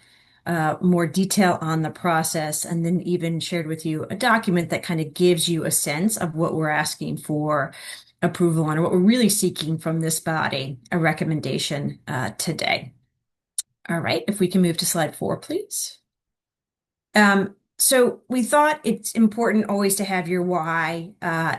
more detail on the process, and then even shared with you a document that kind of gives you a sense of what we're asking for approval on, or what we're really seeking from this body, a recommendation today. All right, if we can move to slide 4, please. So we thought it's important always to have your why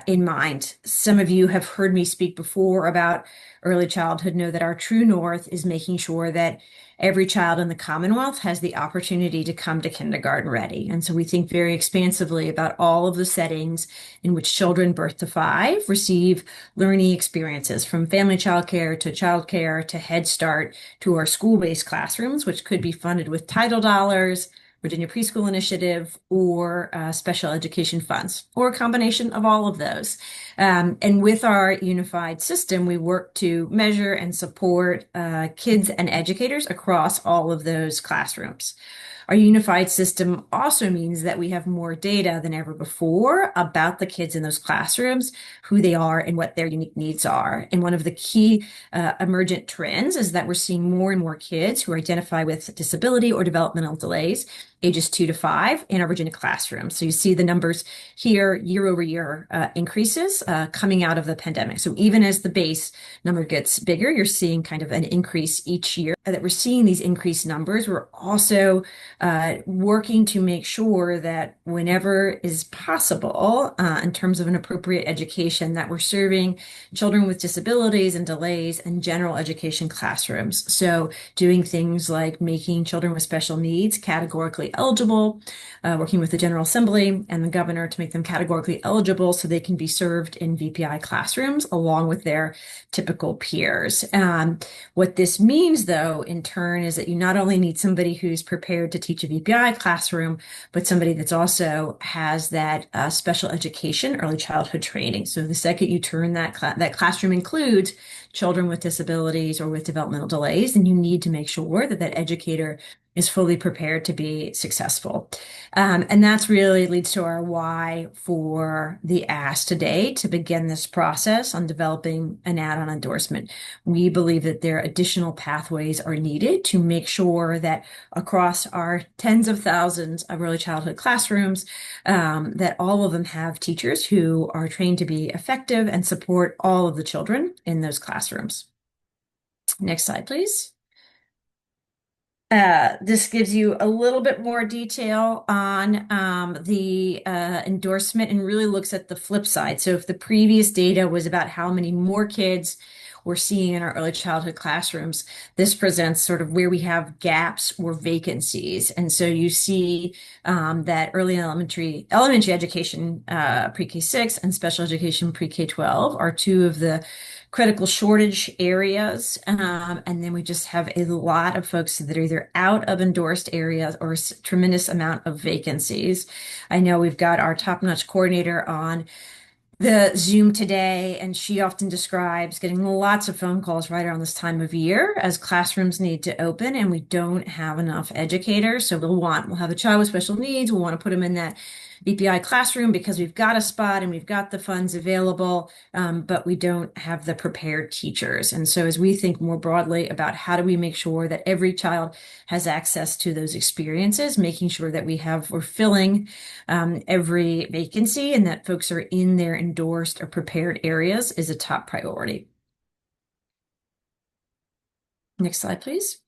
in mind. Some of you have heard me speak before about early childhood, know that our true north is making sure that every child in the Commonwealth has the opportunity to come to kindergarten ready. And so we think very expansively about all of the settings in which children birth to 5 receive learning experiences, from family childcare to childcare to Head Start to our school-based classrooms, which could be funded with title dollars, Virginia Preschool Initiative, or special education funds, or a combination of all of those. And with our unified system, we work to measure and support kids and educators across all of those classrooms. Our unified system also means that we have more data than ever before about the kids in those classrooms, who they are, and what their unique needs are. And one of the key emergent trends is that we're seeing more and more kids who identify with disability or developmental delays, ages 2 to 5, in our Virginia classrooms. So you see the numbers here, year over year increases coming out of the pandemic. So even as the base number gets bigger, you're seeing kind of an increase each year. That we're seeing these increased numbers, we're also working to make sure that whenever is possible, in terms of an appropriate education, that we're serving children with disabilities and delays in general education classrooms. So doing things like making children with special needs categorically eligible, working with the General Assembly and the governor to make them categorically eligible so they can be served in VPI classrooms along with their typical peers. What this means, though, in turn, is that you not only need somebody who's prepared to teach a VPI classroom, but somebody that's also has that special education early childhood training. So the second you turn that classroom includes children with disabilities or with developmental delays, then you need to make sure that that educator is fully prepared to be successful. And that's really leads to our why for the ask today to begin this process on developing an add-on endorsement. We believe that there are additional pathways are needed to make sure that across our tens of thousands of early childhood classrooms, that all of them have teachers who are trained to be effective and support all of the children in those classrooms. Next slide, please. This gives you a little bit more detail on the endorsement and really looks at the flip side. So if the previous data was about how many more kids we're seeing in our early childhood classrooms, this presents sort of where we have gaps or vacancies. And so you see that early elementary education, pre-K6, and special education pre-K12 are 2 of the critical shortage areas. And then we just have a lot of folks that are either out of endorsed areas or a tremendous amount of vacancies. I know we've got our top-notch coordinator on the Zoom today, and she often describes getting lots of phone calls right around this time of year as classrooms need to open and we don't have enough educators. So we'll have a child with special needs. We'll want to put them in that VPI classroom because we've got a spot and we've got the funds available, but we don't have the prepared teachers. And so as we think more broadly about how do we make sure that every child has access to those experiences, making sure that we're filling every vacancy and that folks are in their endorsed or prepared areas is a top priority. Next slide, please.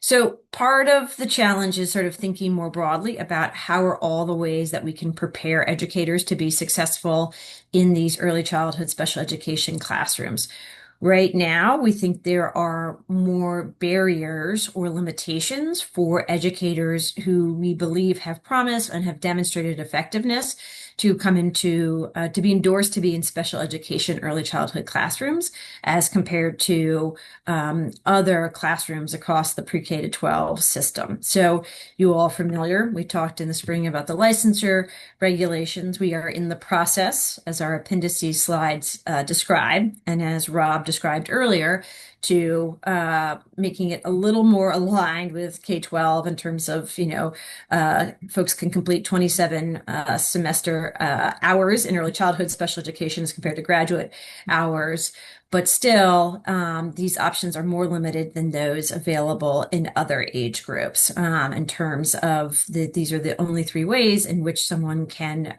So part of the challenge is sort of thinking more broadly about how are all the ways that we can prepare educators to be successful in these early childhood special education classrooms. Right now, we think there are more barriers or limitations for educators who we believe have promise and have demonstrated effectiveness to come into, to be endorsed to be in special education early childhood classrooms as compared to other classrooms across the pre-K to 12 system. So you all familiar, we talked in the spring about the licensure regulations. We are in the process, as our appendices slides describe, and as Rob described earlier, to making it a little more aligned with K-12 in terms of, folks can complete 27 semester hours in early childhood special education as compared to graduate hours. But still, these options are more limited than those available in other age groups in terms of these are the only 3 ways in which someone can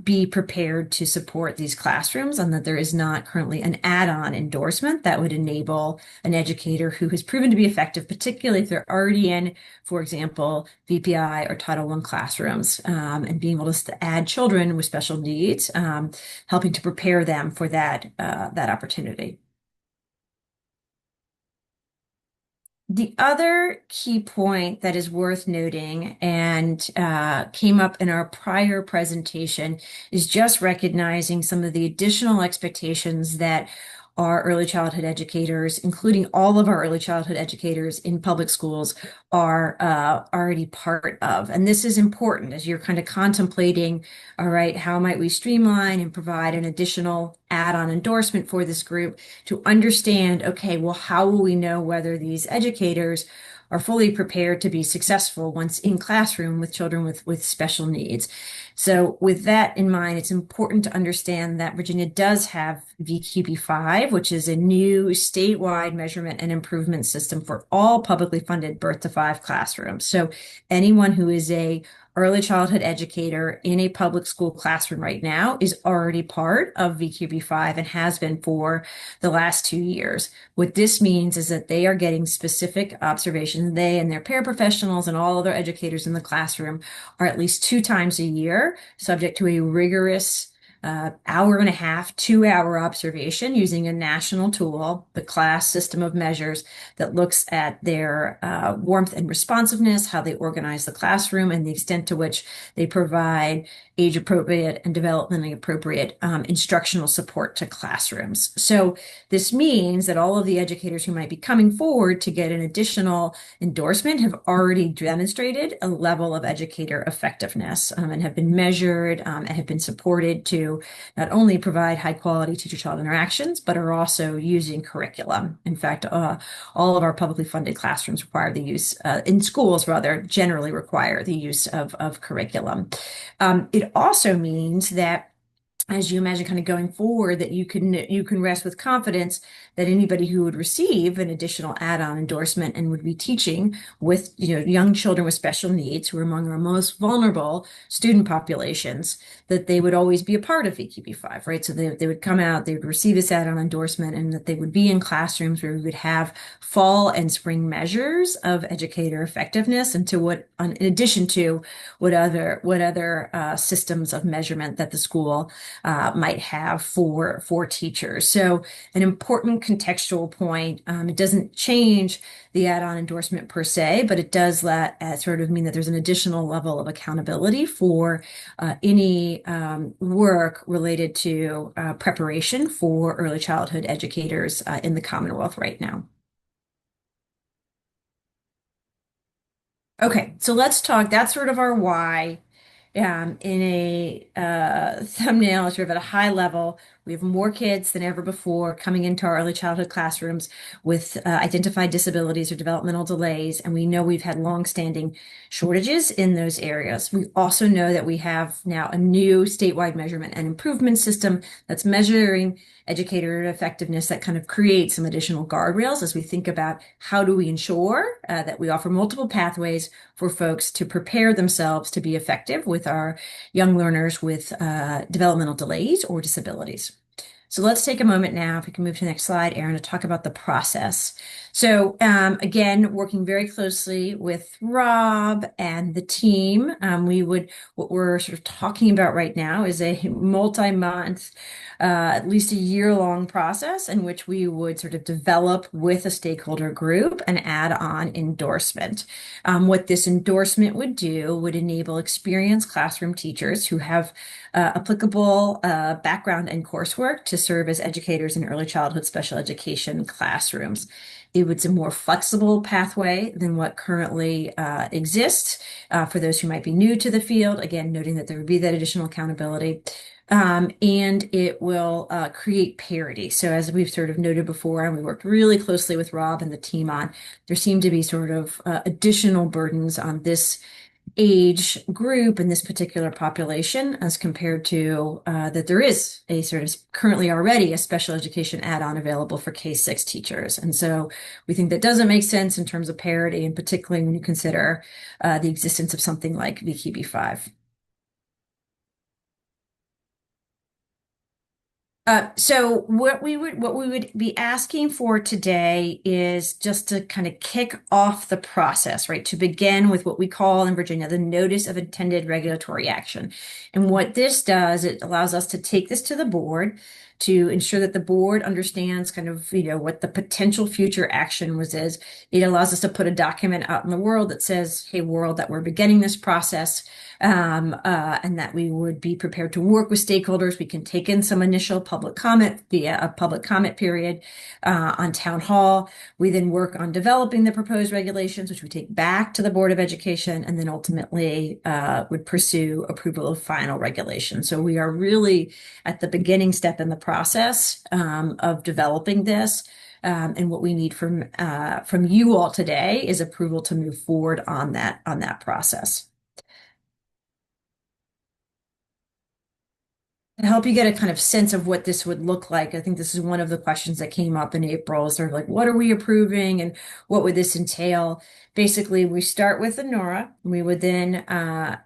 be prepared to support these classrooms, and that there is not currently an add-on endorsement that would enable an educator who has proven to be effective, particularly if they're already in, for example, VPI or Title I classrooms, and being able to add children with special needs, helping to prepare them for that opportunity. The other key point that is worth noting and came up in our prior presentation is just recognizing some of the additional expectations that our early childhood educators, including all of our early childhood educators in public schools, are already part of. And this is important as you're kind of contemplating, all right, how might we streamline and provide an additional add-on endorsement for this group to understand, okay, well, how will we know whether these educators are fully prepared to be successful once in classroom with children with special needs? So with that in mind, it's important to understand that Virginia does have VQB5, which is a new statewide measurement and improvement system for all publicly funded birth to 5 classrooms. So anyone who is a early childhood educator in a public school classroom right now is already part of VQB5 and has been for the last 2 years. What this means is that they are getting specific observations. They and their paraprofessionals and all other educators in the classroom are at least 2 times a year subject to a rigorous hour and a half, 2-hour observation using a national tool, the class system of measures that looks at their warmth and responsiveness, how they organize the classroom, and the extent to which they provide age-appropriate and developmentally appropriate instructional support to classrooms. So this means that all of the educators who might be coming forward to get an additional endorsement have already demonstrated a level of educator effectiveness and have been measured and have been supported to not only provide high quality teacher-child interactions, but are also using curriculum. In fact, all of our publicly funded classrooms require the use, in schools rather, generally require the use of curriculum. It also means that as you imagine kind of going forward, that you can rest with confidence that anybody who would receive an additional add-on endorsement and would be teaching with young children with special needs who are among our most vulnerable student populations, that they would always be a part of VQB5, right? So they would come out, they would receive this add-on endorsement, and that they would be in classrooms where we would have fall and spring measures of educator effectiveness, and in addition to what other systems of measurement that the school might have for teachers. So an important contextual point. It doesn't change the add-on endorsement per se, but it does sort of mean that there's an additional level of accountability for any work related to preparation for early childhood educators in the Commonwealth right now. Okay, so let's talk. That's sort of our why. In a thumbnail, sort of at a high level, We have more kids than ever before coming into our early childhood classrooms with identified disabilities or developmental delays, and we know we've had longstanding shortages in those areas. We also know that we have now a new statewide measurement and improvement system that's measuring educator effectiveness that kind of creates some additional guardrails as we think about how do we ensure that we offer multiple pathways for folks to prepare themselves to be effective with our young learners with developmental delays or disabilities. So let's take a moment now, if we can move to the next slide, Erin, to talk about the process. So again, working very closely with Rob and the team, what we're sort of talking about right now is a multi-month, at least a year-long process in which we would sort of develop with a stakeholder group an add-on endorsement. What this endorsement would do would enable experienced classroom teachers who have applicable background and coursework to serve as educators in early childhood special education classrooms. It was a more flexible pathway than what currently exists for those who might be new to the field, again, noting that there would be that additional accountability. And it will create parity. So as we've sort of noted before, and we worked really closely with Rob and the team on, there seem to be sort of additional burdens on this age group in this particular population as compared to that there is a sort of currently already a special education add-on available for K-6 teachers. And so we think that doesn't make sense in terms of parity, and particularly when you consider the existence of something like VKB5. So what we would be asking for today is just to kind of kick off the process, right? To begin with what we call in Virginia the notice of intended regulatory action. And what this does, it allows us to take this to the board to ensure that the board understands kind of, what the potential future action is. It allows us to put a document out in the world that says, hey, world, that we're beginning this process. And that we would be prepared to work with stakeholders. We can take in some initial public comment via a public comment period on town hall. We then work on developing the proposed regulations, which we take back to the Board of Education, and then ultimately would pursue approval of final regulations. So we are really at the beginning step in the process of developing this. And what we need from you all today is approval to move forward on that process. To help you get a kind of sense of what this would look like, I think this is one of the questions that came up in April, sort of like, what are we approving and what would this entail? Basically, we start with the NORA. We would then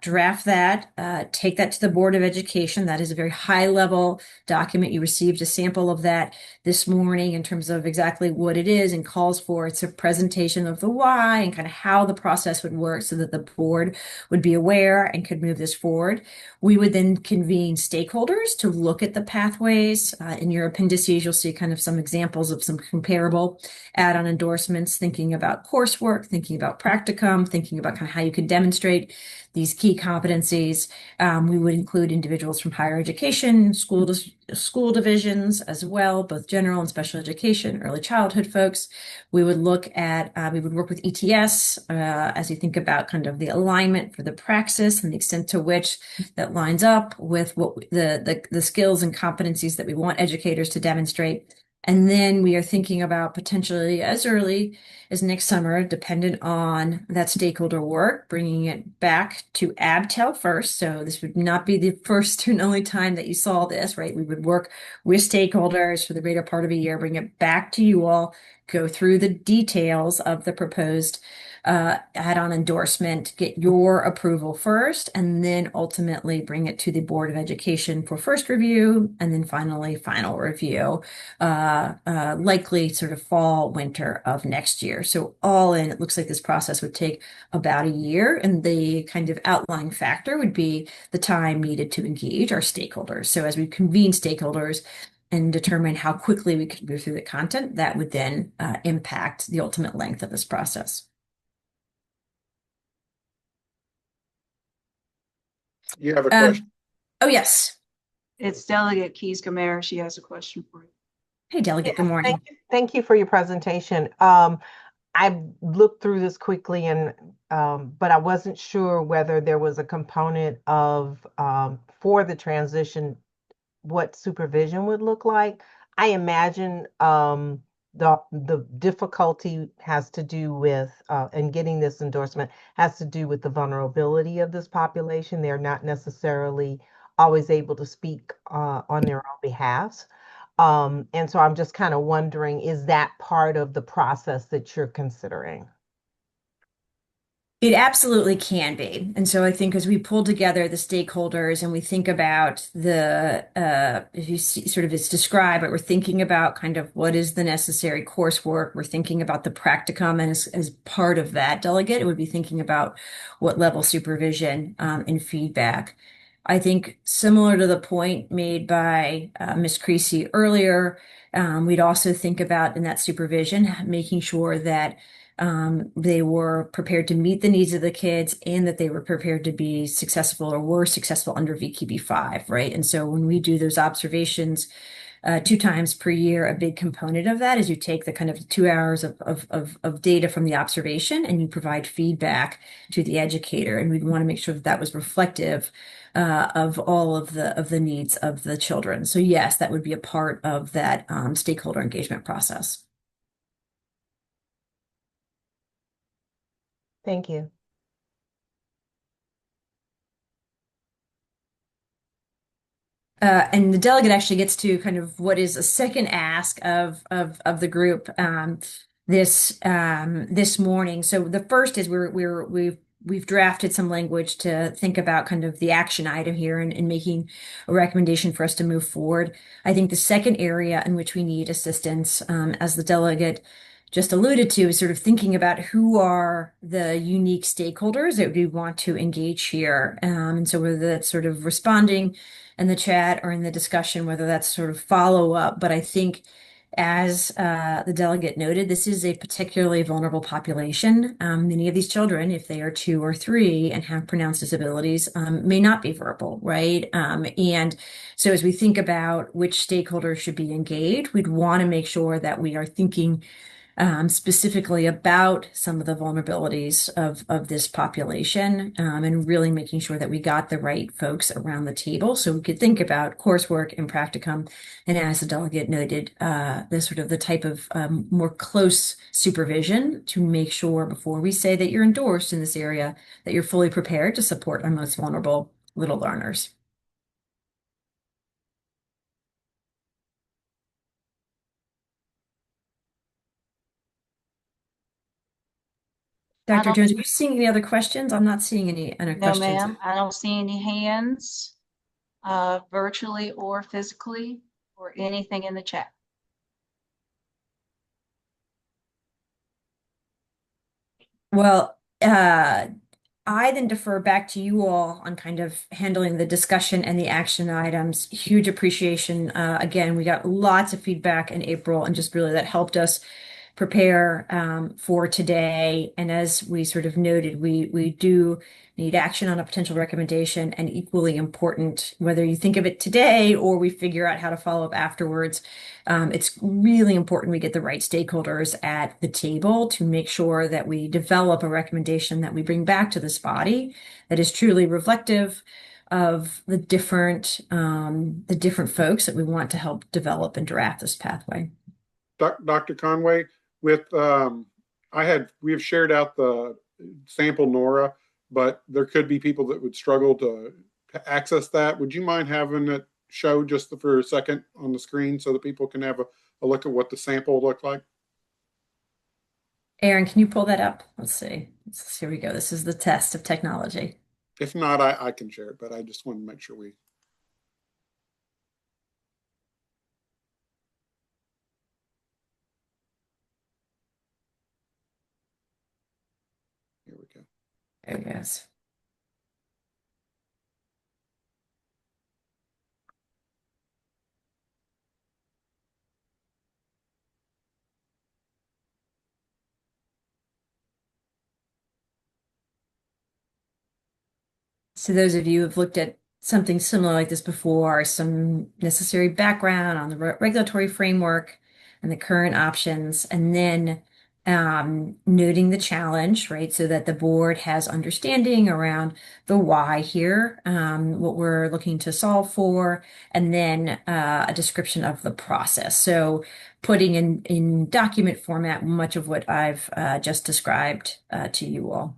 draft that, take that to the Board of Education. That is a very high-level document. You received a sample of that this morning in terms of exactly what it is and calls for. It's a presentation of the why and kind of how the process would work so that the board would be aware and could move this forward. We would then convene stakeholders to look at the pathways. In your appendices, you'll see kind of some examples of some comparable add-on endorsements, thinking about coursework, thinking about practicum, thinking about kind of how you could demonstrate these key competencies. We would include individuals from higher education, school divisions as well, both general and special education, early childhood folks. We would work with ETS as you think about kind of the alignment for the praxis and the extent to which that lines up with what the skills and competencies that we want educators to demonstrate. And then we are thinking about potentially as early as next summer, dependent on that stakeholder work, bringing it back to ABTEL first. So this would not be the first and only time that you saw this, right? We would work with stakeholders for the greater part of a year, bring it back to you all, go through the details of the proposed add-on endorsement, get your approval first, and then ultimately bring it to the Board of Education for first review, and then finally final review, likely sort of fall, winter of next year. So all in, it looks like this process would take about a year, and the kind of outlying factor would be the time needed to engage our stakeholders. So as we convene stakeholders and determine how quickly we could move through the content, that would then impact the ultimate length of this process. You have a question? Oh, yes. It's Delegate Keys-Gamer. She has a question for you. Hey, Delegate, good morning. Thank you for your presentation. I looked through this quickly, and but I wasn't sure whether there was a component of for the transition what supervision would look like. I imagine the difficulty has to do with and getting this endorsement has to do with the vulnerability of this population. They're not necessarily always able to speak on their own behalf. And so I'm just kind of wondering, is that part of the process that you're considering? It absolutely can be. And so I think as we pull together the stakeholders and we think about if you see sort of it's described, but we're thinking about kind of what is the necessary coursework. We're thinking about the practicum. And as part of that delegate, it would be thinking about what level supervision and feedback. I think similar to the point made by Ms. Creasy earlier, we'd also think about in that supervision, making sure that they were prepared to meet the needs of the kids and that they were prepared to be successful or were successful under VKB 5, right? And so when we do those observations 2 times per year, a big component of that is you take the kind of 2 hours of data from the observation and you provide feedback to the educator. And we'd want to make sure that that was reflective of all of the needs of the children. So yes, that would be a part of that stakeholder engagement process. Thank you. And the delegate actually gets to kind of what is a second ask of the group this morning. So the first is we've drafted some language to think about kind of the action item here and making a recommendation for us to move forward. I think the second area in which we need assistance, as the delegate just alluded to, is sort of thinking about who are the unique stakeholders that we want to engage here. And so whether that's sort of responding in the chat or in the discussion, whether that's sort of follow up. But I think, as the delegate noted, this is a particularly vulnerable population. Many of these children, if they are 2 or 3 and have pronounced disabilities, may not be verbal, right? And so as we think about which stakeholders should be engaged, we'd want to make sure that we are thinking specifically about some of the vulnerabilities of this population and really making sure that we got the right folks around the table so we could think about coursework and practicum. And as the delegate noted, the type of more close supervision to make sure before we say that you're endorsed in this area, that you're fully prepared to support our most vulnerable little learners. Dr. Jones, are you seeing any other questions? I'm not seeing any other questions. No, ma'am. I don't see any hands, virtually or physically, or anything in the chat. Well, I then defer back to you all on kind of handling the discussion and the action items. Huge appreciation. Again, we got lots of feedback in April, and just really that helped us prepare for today. And as we sort of noted, we do need action on a potential recommendation, and equally important, whether you think of it today or we figure out how to follow up afterwards, it's really important we get the right stakeholders at the table to make sure that we develop a recommendation that we bring back to this body that is truly reflective of the different folks that we want to help develop and draft this pathway. Dr. Conway, we have shared out the sample NORA, but there could be people that would struggle to access that. Would you mind having it show just for a second on the screen so that people can have a look at what the sample looked like? Aaron, can you pull that up? Let's see. Here we go. This is the test of technology. If not, I can share it, but I just want to make sure we. Here we go. There it goes. So those of you who have looked at something similar like this before, some necessary background on the regulatory framework and the current options, and then noting the challenge, right? So that the board has understanding around the why here, what we're looking to solve for, and then a description of the process. So putting in document format much of what I've just described to you all.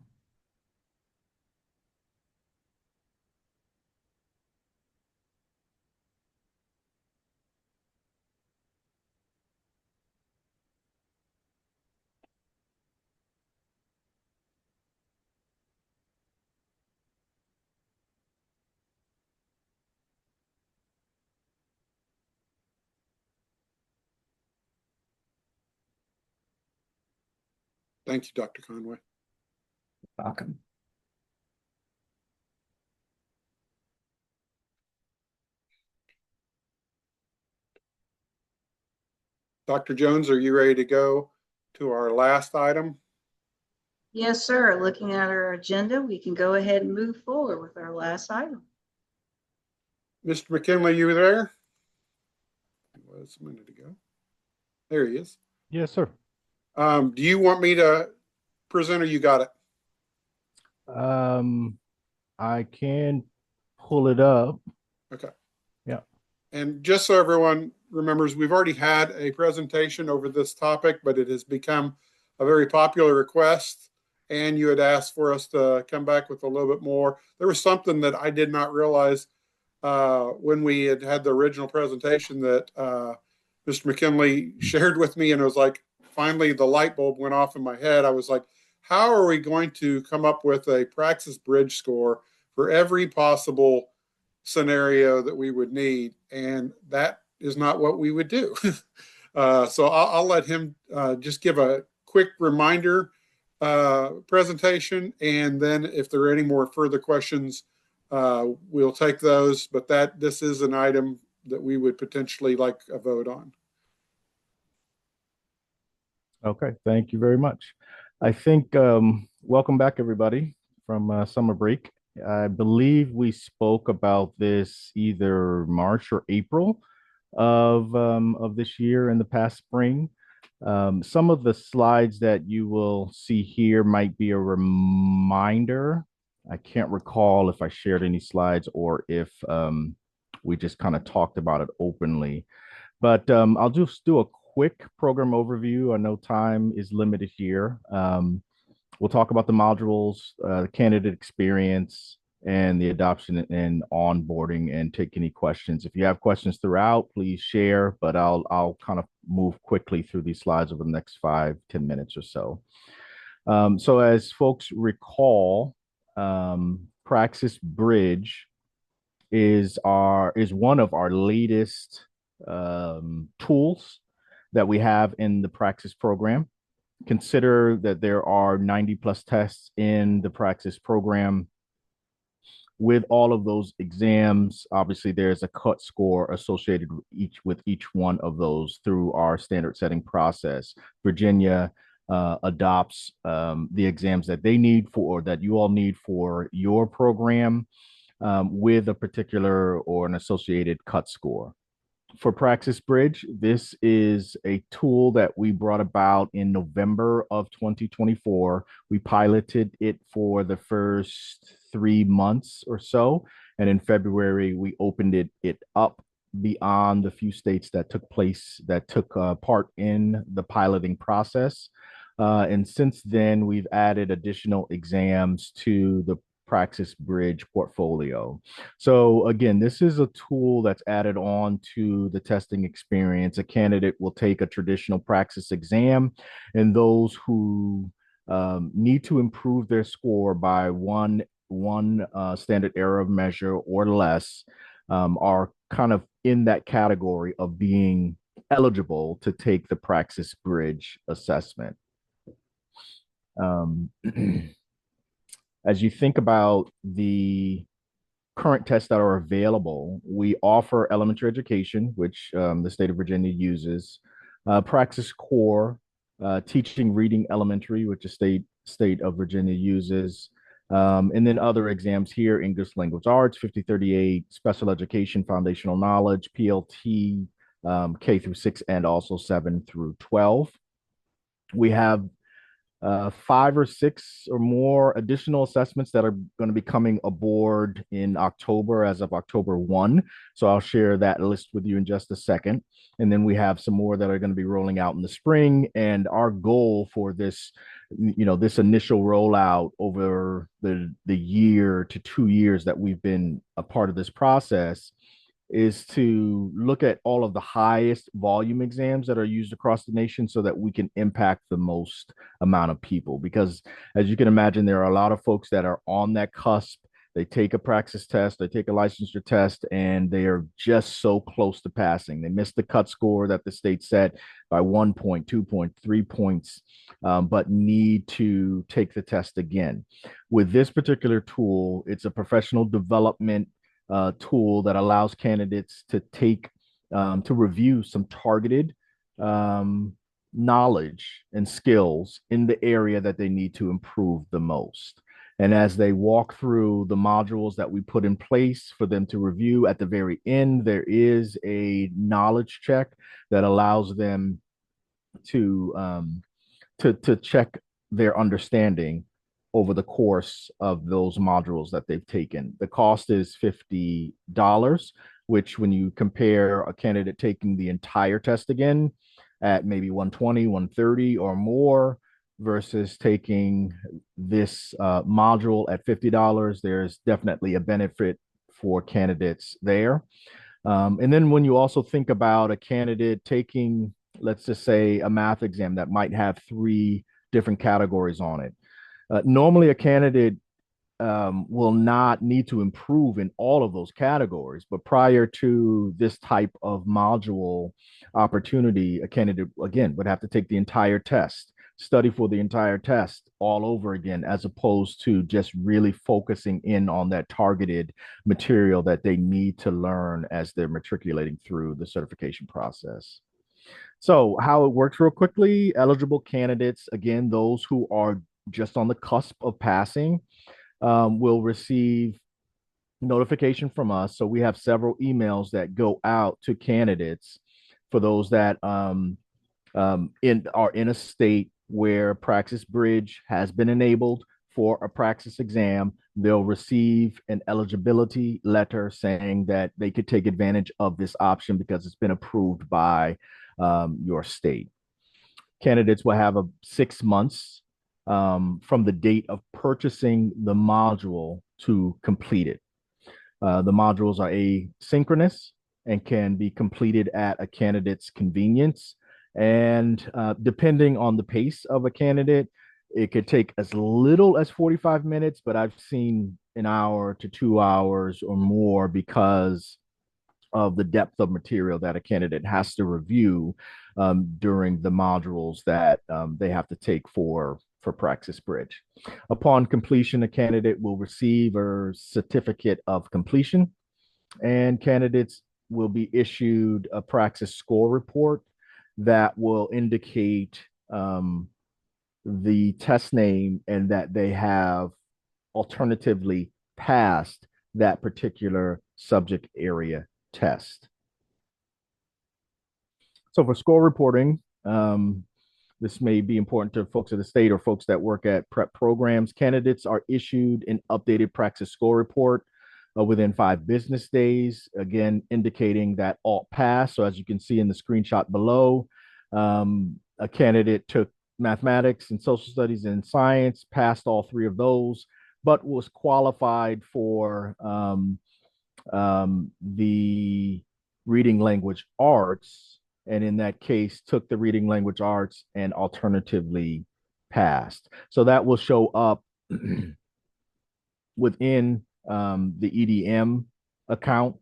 Thank you, Dr. Conway. Welcome. Dr. Jones, are you ready to go to our last item? Yes, sir. Looking at our agenda, we can go ahead and move forward with our last item. Mr. McKinley, you there? It was a minute ago. There he is. Yes, sir. Do you want me to present or you got it? I can pull it up. Okay. Yeah. And just so everyone remembers, we've already had a presentation over this topic, but it has become a very popular request. And you had asked for us to come back with a little bit more. There was something that I did not realize when we had the original presentation that Mr. McKinley shared with me, and it was like, finally the light bulb went off in my head. I was like, how are we going to come up with a Praxis Bridge score for every possible scenario that we would need? And that is not what we would do. So I'll let him just give a quick reminder presentation, and then if there are any more further questions, we'll take those. But this is an item that we would potentially like a vote on. Okay, thank you very much. I think welcome back everybody from summer break. I believe we spoke about this either March or April of this year in the past spring. Some of the slides that you will see here might be a reminder. I can't recall if I shared any slides or if we just kind of talked about it openly. But I'll just do a quick program overview. I know time is limited here. We'll talk about the modules, the candidate experience, and the adoption and onboarding, and take any questions. If you have questions throughout, please share, but I'll kind of move quickly through these slides over the next 5-10 minutes or so. So as folks recall, Praxis Bridge is one of our latest tools that we have in the Praxis program. Consider that there are 90 plus tests in the Praxis program. With all of those exams, obviously there's a cut score associated with each one of those through our standard setting process. Virginia adopts the exams that they need for, or that you all need for your program, with a particular or an associated cut score. For Praxis Bridge, this is a tool that we brought about in November of 2024. We piloted it for the first 3 months or so. And in February, we opened it up beyond the few states that took part in the piloting process. And since then, we've added additional exams to the Praxis Bridge portfolio. So again, this is a tool that's added on to the testing experience. A candidate will take a traditional Praxis exam, and those who need to improve their score by one standard error of measure or less are kind of in that category of being eligible to take the Praxis Bridge assessment. As you think about the current tests that are available, we offer elementary education, which the state of Virginia uses, Praxis Core, teaching reading elementary, which the state of Virginia uses, and then other exams here: English Language Arts, 5038, Special Education, Foundational Knowledge, PLT, K through 6, and also 7 through 12. We have 5 or 6 or more additional assessments that are going to be coming aboard in October as of October 1. So I'll share that list with you in just a second. And then we have some more that are going to be rolling out in the spring. And our goal for this, this initial rollout over the year to 2 years that we've been a part of this process is to look at all of the highest volume exams that are used across the nation so that we can impact the most amount of people. Because as you can imagine, there are a lot of folks that are on that cusp. They take a praxis test, they take a licensure test, and they are just so close to passing. They missed the cut score that the state set by 1 point, 2 point, 3 points, but need to take the test again. With this particular tool, it's a professional development tool that allows candidates to to review some targeted knowledge and skills in the area that they need to improve the most. And as they walk through the modules that we put in place for them to review, at the very end, there is a knowledge check that allows them to check their understanding over the course of those modules that they've taken. The cost is $50, which when you compare a candidate taking the entire test again at maybe 120, 130 or more versus taking this module at $50, there's definitely a benefit for candidates there. And then when you also think about a candidate taking, let's just say, a math exam that might have 3 different categories on it. Normally, a candidate will not need to improve in all of those categories, but prior to this type of module opportunity, a candidate, again, would have to take the entire test, study for the entire test all over again, as opposed to just really focusing in on that targeted material that they need to learn as they're matriculating through the certification process. So how it works real quickly, eligible candidates, again, those who are just on the cusp of passing, will receive notification from us. So we have several emails that go out to candidates for those that are in a state where Praxis Bridge has been enabled for a praxis exam. They'll receive an eligibility letter saying that they could take advantage of this option because it's been approved by your state. Candidates will have 6 months from the date of purchasing the module to complete it. The modules are asynchronous and can be completed at a candidate's convenience. And depending on the pace of a candidate, it could take as little as 45 minutes, but I've seen an hour to 2 hours or more because of the depth of material that a candidate has to review during the modules that they have to take for Praxis Bridge. Upon completion, a candidate will receive a certificate of completion, and candidates will be issued a Praxis score report that will indicate the test name and that they have alternatively passed that particular subject area test. So for score reporting, this may be important to folks at the state or folks that work at prep programs. Candidates are issued an updated Praxis score report within 5 business days, again, indicating that alt pass. So as you can see in the screenshot below, a candidate took mathematics and social studies and science, passed all 3 of those, but was qualified for the reading language arts, and in that case took the reading language arts and alternatively passed. So that will show up within the EDM account,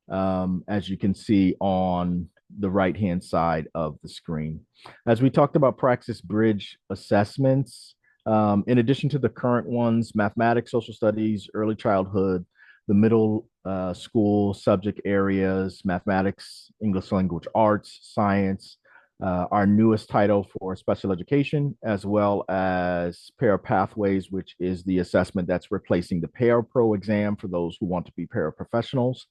as you can see on the right-hand side of the screen. As we talked about Praxis Bridge assessments, in addition to the current ones, mathematics, social studies, early childhood, the middle school subject areas, mathematics, English language arts, science, our newest title for special education, as well as Para Pathways, which is the assessment that's replacing the Para-Pro exam for those who want to be paraprofessionals,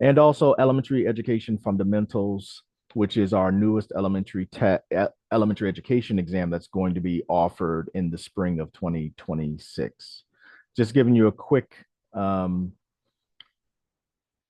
and also elementary education fundamentals, which is our newest elementary education exam that's going to be offered in the spring of 2026. Just giving you a quick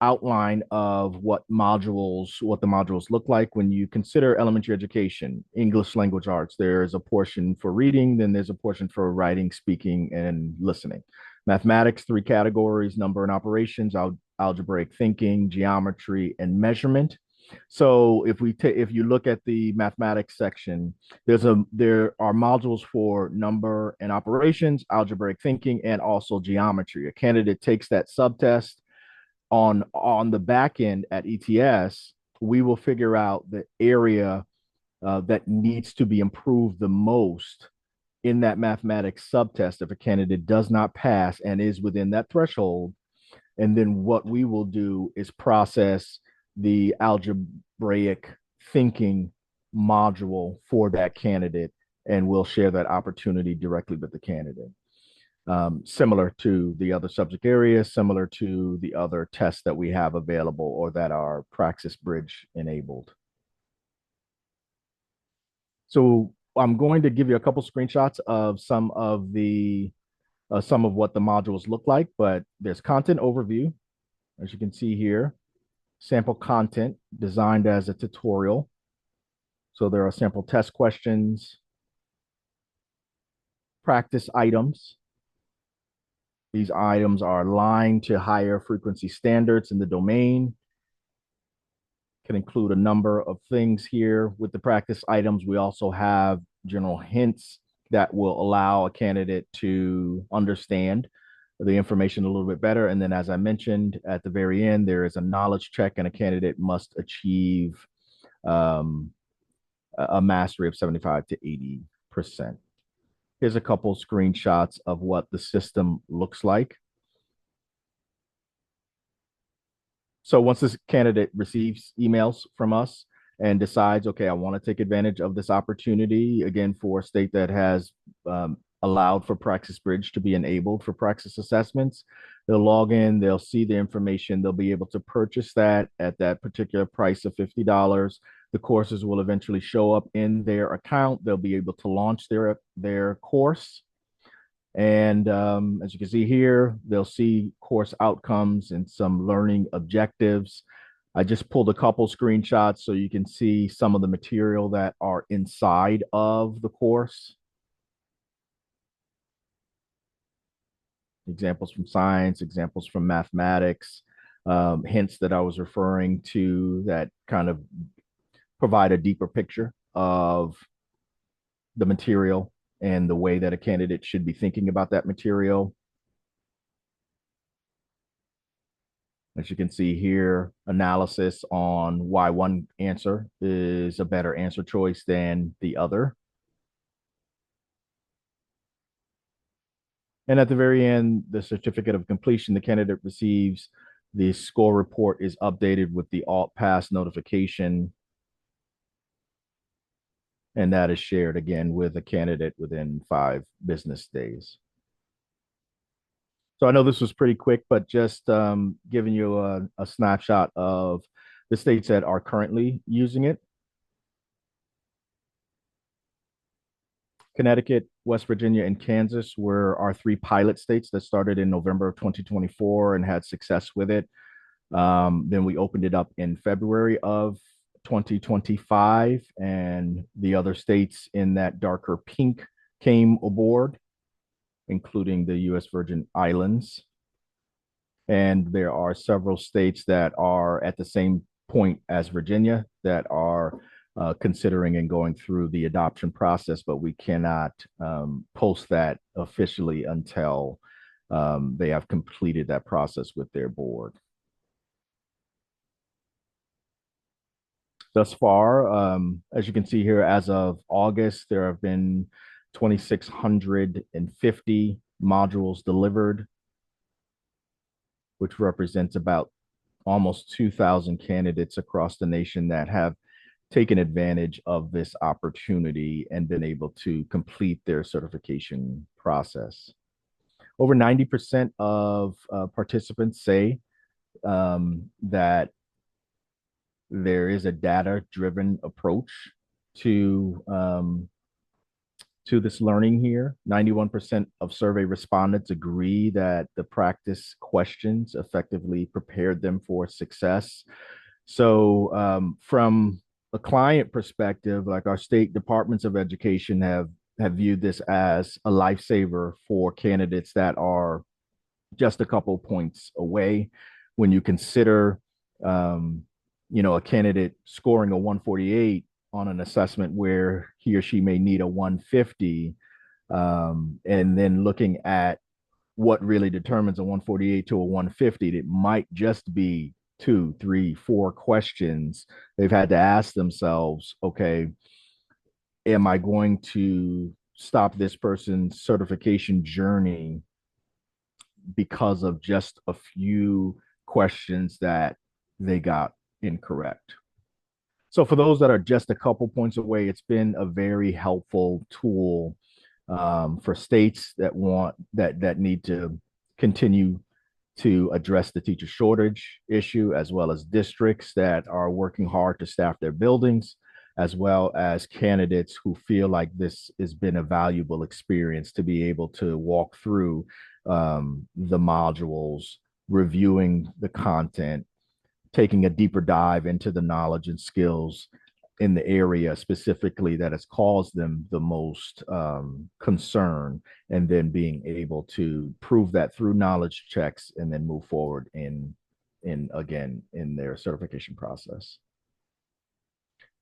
outline of what the modules look like. When you consider elementary education, English language arts, there's a portion for reading, then there's a portion for writing, speaking, and listening. Mathematics, 3 categories: number and operations, algebraic thinking, geometry, and measurement. So if you look at the mathematics section, there are modules for number and operations, algebraic thinking, and also geometry. A candidate takes that subtest. On the back end at ETS, we will figure out the area that needs to be improved the most in that mathematics subtest if a candidate does not pass and is within that threshold. And then what we will do is process the algebraic thinking module for that candidate, and we'll share that opportunity directly with the candidate. Similar to the other subject areas, similar to the other tests that we have available or that are Praxis Bridge enabled. So I'm going to give you a couple screenshots of some of what the modules look like, but there's content overview, as you can see here, sample content designed as a tutorial. So there are sample test questions, practice items. These items are aligned to higher frequency standards in the domain. Can include a number of things here. With the practice items, we also have general hints that will allow a candidate to understand the information a little bit better. And then, as I mentioned at the very end, there is a knowledge check, and a candidate must achieve a mastery of 75 to 80%. Here's a couple screenshots of what the system looks like. So once this candidate receives emails from us and decides, okay, I want to take advantage of this opportunity, again, for a state that has allowed for Praxis Bridge to be enabled for Praxis assessments, they'll log in, they'll see the information, they'll be able to purchase that at that particular price of $50. The courses will eventually show up in their account. They'll be able to launch their course. And as you can see here, they'll see course outcomes and some learning objectives. I just pulled a couple screenshots so you can see some of the material that are inside of the course. Examples from science, examples from mathematics, hints that I was referring to that kind of provide a deeper picture of the material and the way that a candidate should be thinking about that material. As you can see here, analysis on why one answer is a better answer choice than the other. And at the very end, the certificate of completion, the candidate receives, the score report is updated with the alt pass notification. And that is shared again with a candidate within 5 business days. So I know this was pretty quick, but just giving you a snapshot of the states that are currently using it. Connecticut, West Virginia, and Kansas were our 3 pilot states that started in November of 2024 and had success with it. Then we opened it up in February of 2025, and the other states in that darker pink came aboard, including the U.S. Virgin Islands. And there are several states that are at the same point as Virginia that are considering and going through the adoption process, but we cannot post that officially until they have completed that process with their board. Thus far, as you can see here, as of August, there have been 2,650 modules delivered, which represents about almost 2,000 candidates across the nation that have taken advantage of this opportunity and been able to complete their certification process. Over 90% of participants say that there is a data-driven approach to this learning here. 91% of survey respondents agree that the practice questions effectively prepared them for success. So from a client perspective, like our state departments of education have viewed this as a lifesaver for candidates that are just a couple points away. When you consider, a candidate scoring a 148 on an assessment where he or she may need a 150, and then looking at what really determines a 148 to a 150, it might just be 2, 3, 4 questions they've had to ask themselves. Okay, am I going to stop this person's certification journey because of just a few questions that they got incorrect? So for those that are just a couple points away, it's been a very helpful tool for states that need to continue to address the teacher shortage issue, as well as districts that are working hard to staff their buildings, as well as candidates who feel like this has been a valuable experience to be able to walk through the modules, reviewing the content, taking a deeper dive into the knowledge and skills in the area specifically that has caused them the most concern, and then being able to prove that through knowledge checks and then move forward in their certification process.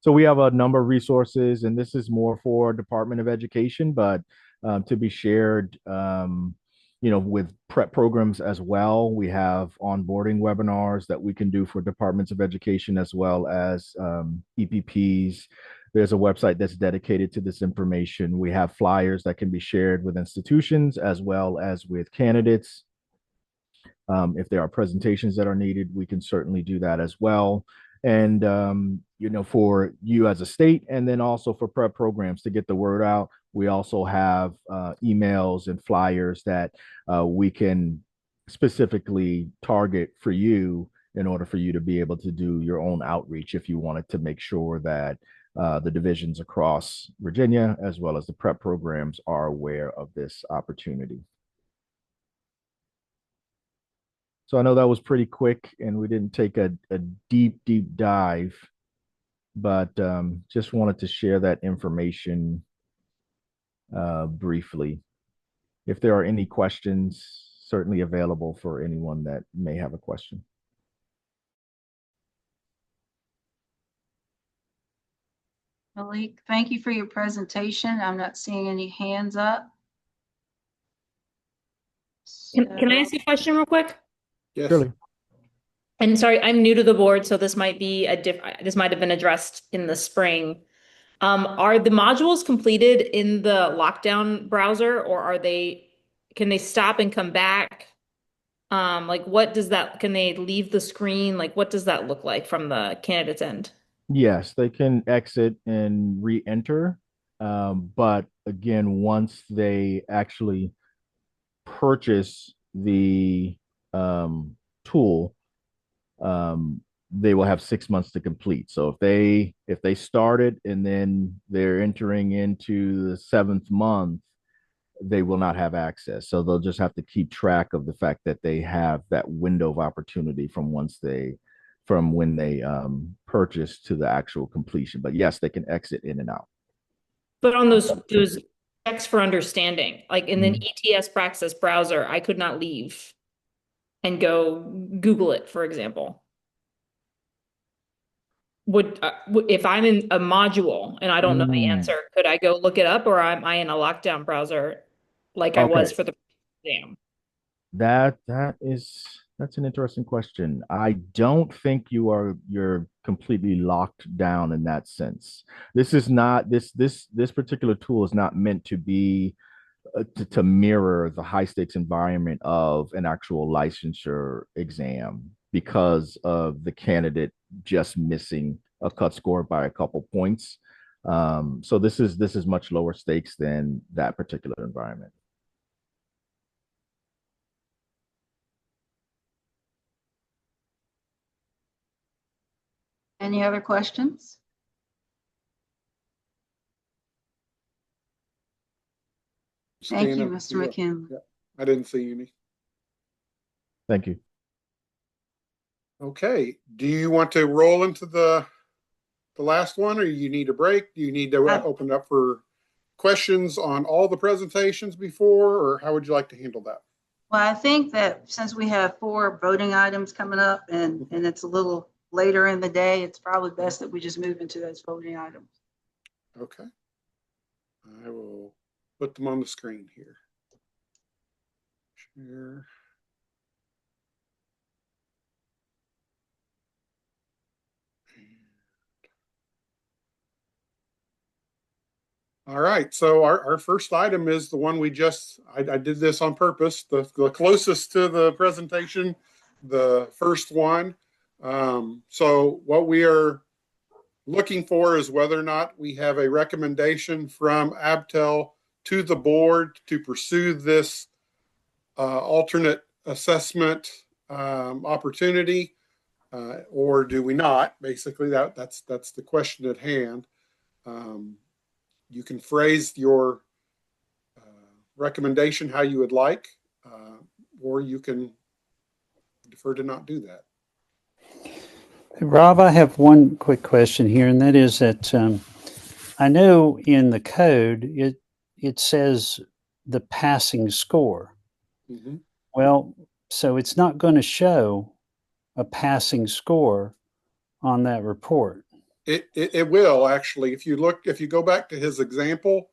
So we have a number of resources, and this is more for Department of Education, but to be shared with prep programs as well. We have onboarding webinars that we can do for departments of education as well as EPPs. There's a website that's dedicated to this information. We have flyers that can be shared with institutions as well as with candidates. If there are presentations that are needed, we can certainly do that as well. And, for you as a state, and then also for prep programs to get the word out, we also have emails and flyers that we can specifically target for you in order for you to be able to do your own outreach if you wanted to make sure that the divisions across Virginia, as well as the prep programs, are aware of this opportunity. So I know that was pretty quick and we didn't take a deep dive, but just wanted to share that information briefly. If there are any questions, certainly available for anyone that may have a question. Malik, thank you for your presentation. I'm not seeing any hands up. Can I ask you a question real quick? Yes. Surely. And sorry, I'm new to the board, so this might be this might have been addressed in the spring. Are the modules completed in the lockdown browser, or can they stop and come back? Can they leave the screen? Like, what does that look like from the candidate's end? Yes, they can exit and re-enter. But again, once they actually purchase the tool, they will have 6 months to complete. So if they started and then they're entering into the 7th month, they will not have access. So they'll just have to keep track of the fact that they have that window of opportunity from when they purchase to the actual completion. But yes, they can exit in and out. But on those checks for understanding, like in the ETS Praxis browser, I could not leave and go Google it, for example. If I'm in a module and I don't know the answer, could I go look it up, or am I in a lockdown browser like I was for the exam? That's an interesting question. I don't think you're completely locked down in that sense. This is not this particular tool is not meant to be to mirror the high stakes environment of an actual licensure exam because of the candidate just missing a cut score by a couple points. So this is much lower stakes than that particular environment. Any other questions? Thank you, Mr. McKinley. Yeah, I didn't see any. Thank you. Okay, do you want to roll into the last one, or you need a break? Do you need to open up for questions on all the presentations before, or how would you like to handle that? Well, I think that since we have 4 voting items coming up and it's a little later in the day, it's probably best that we just move into those voting items. Okay. I will put them on the screen here. Share. All right, so our first item is the one we just, I did this on purpose, the closest to the presentation, the first one. So what we are looking for is whether or not we have a recommendation from ABTEL to the board to pursue this alternate assessment opportunity, or do we not? Basically, that's the question at hand. You can phrase your recommendation how you would like, or you can defer to not do that. Rob, I have one quick question here, and that is that I know in the code it says the passing score. Mm-hmm. Well, so it's not going to show a passing score on that report. It will actually. If you go back to his example,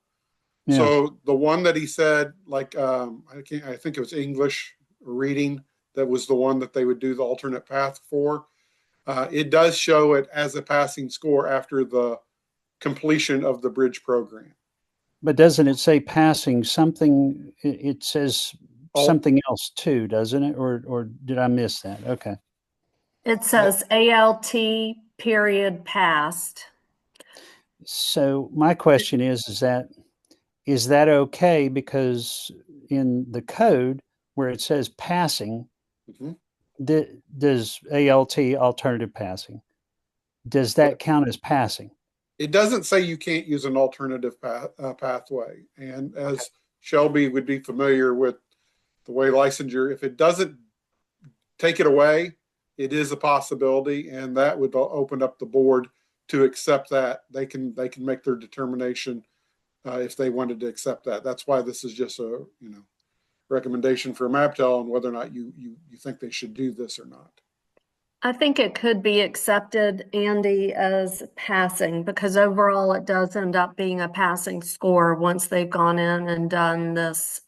Yeah. so the one that he said, like I think it was English reading, that was the one that they would do the alternate path for. It does show it as a passing score after the completion of the bridge program. But doesn't it say passing something? It says something else too, doesn't it? Or did I miss that? Okay. It says ALT period passed. So my question is that okay? Because in the code where it says passing, mm-hmm. Does ALT, alternative passing, does that count as passing? It doesn't say you can't use an alternative pathway. And as Shelby would be familiar with the way licensure, if it doesn't take it away, it is a possibility, and that would open up the board to accept that. They can make their determination if they wanted to accept that. That's why this is just a recommendation from ABTEL on whether or not you think they should do this or not. I think it could be accepted, Andy, as passing, because overall it does end up being a passing score once they've gone in and done this,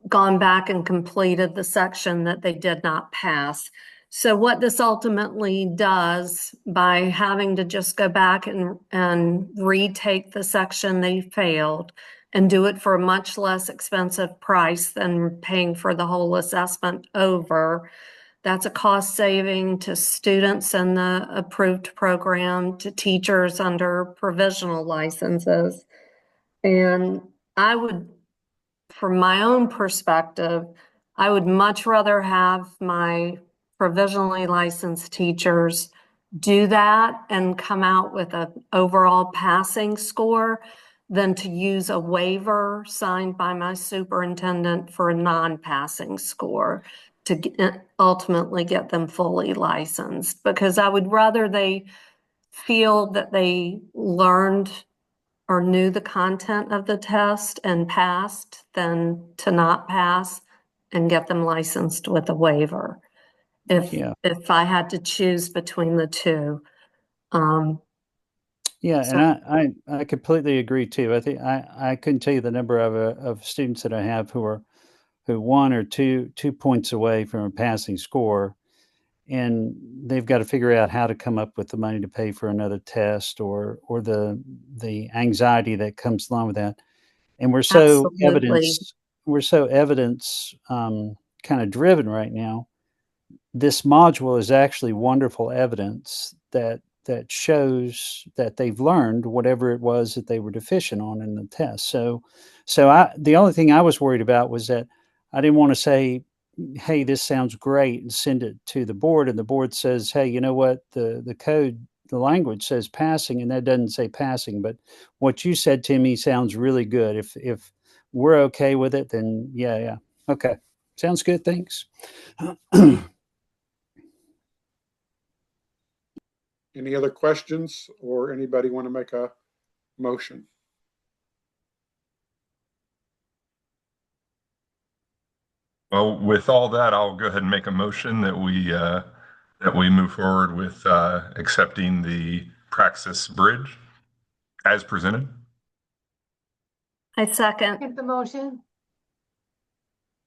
gone back and completed the section that they did not pass. So what this ultimately does, by having to just go back and retake the section they failed and do it for a much less expensive price than paying for the whole assessment over, that's a cost saving to students in the approved program, to teachers under provisional licenses. And I would, from my own perspective, I would much rather have my provisionally licensed teachers do that and come out with an overall passing score than to use a waiver signed by my superintendent for a non-passing score to ultimately get them fully licensed. Because I would rather they feel that they learned or knew the content of the test and passed than to not pass and get them licensed with a waiver. If I had to choose between the two. And I completely agree too. I think I couldn't tell you the number of students that I have who 1 or 2 points away from a passing score, and they've got to figure out how to come up with the money to pay for another test or the anxiety that comes along with that. And we're so evidence kind of driven right now. This module is actually wonderful evidence that shows that they've learned whatever it was that they were deficient on in the test. So the only thing I was worried about was that I didn't want to say, hey, this sounds great, and send it to the board, and the board says, hey, you know what, the code, the language says passing, and that doesn't say passing, but what you said to me sounds really good. If we're okay with it, then yeah. Okay. Sounds good. Thanks. Any other questions, or anybody want to make a motion? Well, with all that, I'll go ahead and make a motion that we move forward with accepting the Praxis Bridge as presented. I second. The motion.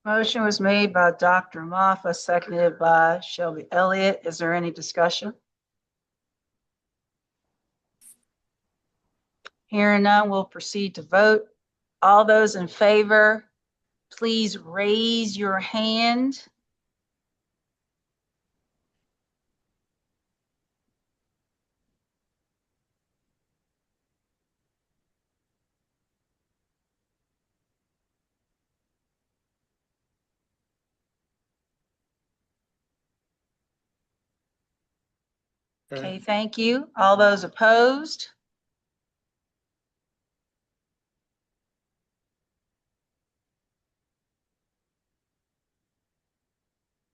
Motion was made by Dr. Moffa, seconded by Shelby Elliott. Is there any discussion? Hearing none, we'll proceed to vote. All those in favor, please raise your hand. Okay, thank you. All those opposed?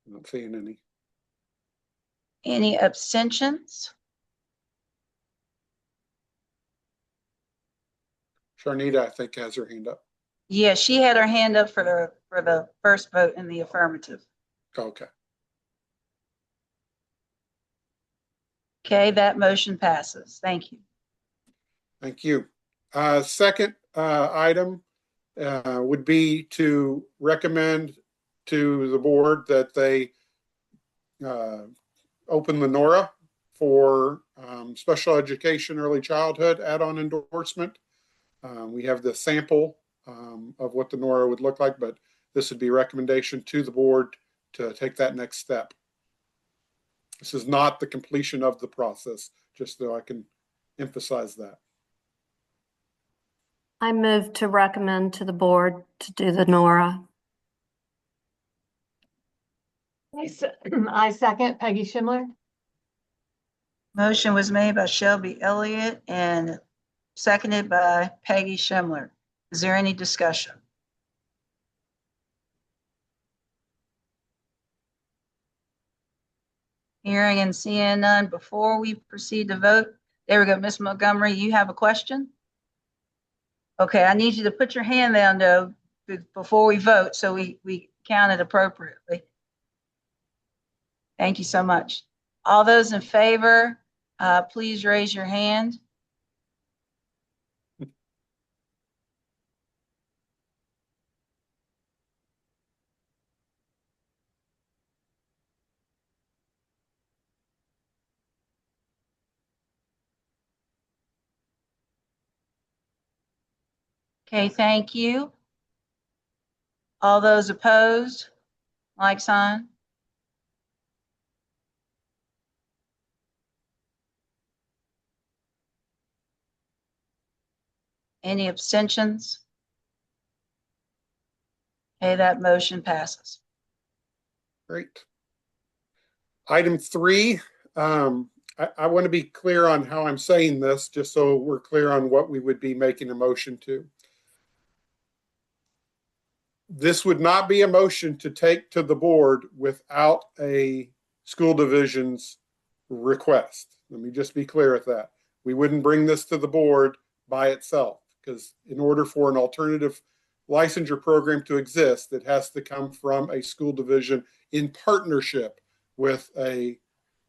I'm not seeing any. Any abstentions? Sharnita, I think, has her hand up. Yeah, she had her hand up for the first vote in the affirmative. Okay. Okay, that motion passes. Thank you. Thank you. Second item would be to recommend to the board that they open the NORA for special education early childhood add-on endorsement. We have the sample of what the NORA would look like, but this would be a recommendation to the board to take that next step. This is not the completion of the process, just so I can emphasize that. I move to recommend to the board to do the NORA. I second Peggy Schimler. Motion was made by Shelby Elliott and seconded by Peggy Schimler. Is there any discussion? Hearing and seeing none, before we proceed to vote, there we go. Ms. Montgomery, you have a question? Okay, I need you to put your hand down though before we vote so we count it appropriately. Thank you so much. All those in favor, please raise your hand. Okay, thank you. All those opposed, like sign. Any abstentions? Okay, that motion passes. Great. Item 3, I want to be clear on how I'm saying this, just so we're clear on what we would be making a motion to. This would not be a motion to take to the board without a school division's request. Let me just be clear with that. We wouldn't bring this to the board by itself, because in order for an alternative licensure program to exist, it has to come from a school division in partnership with a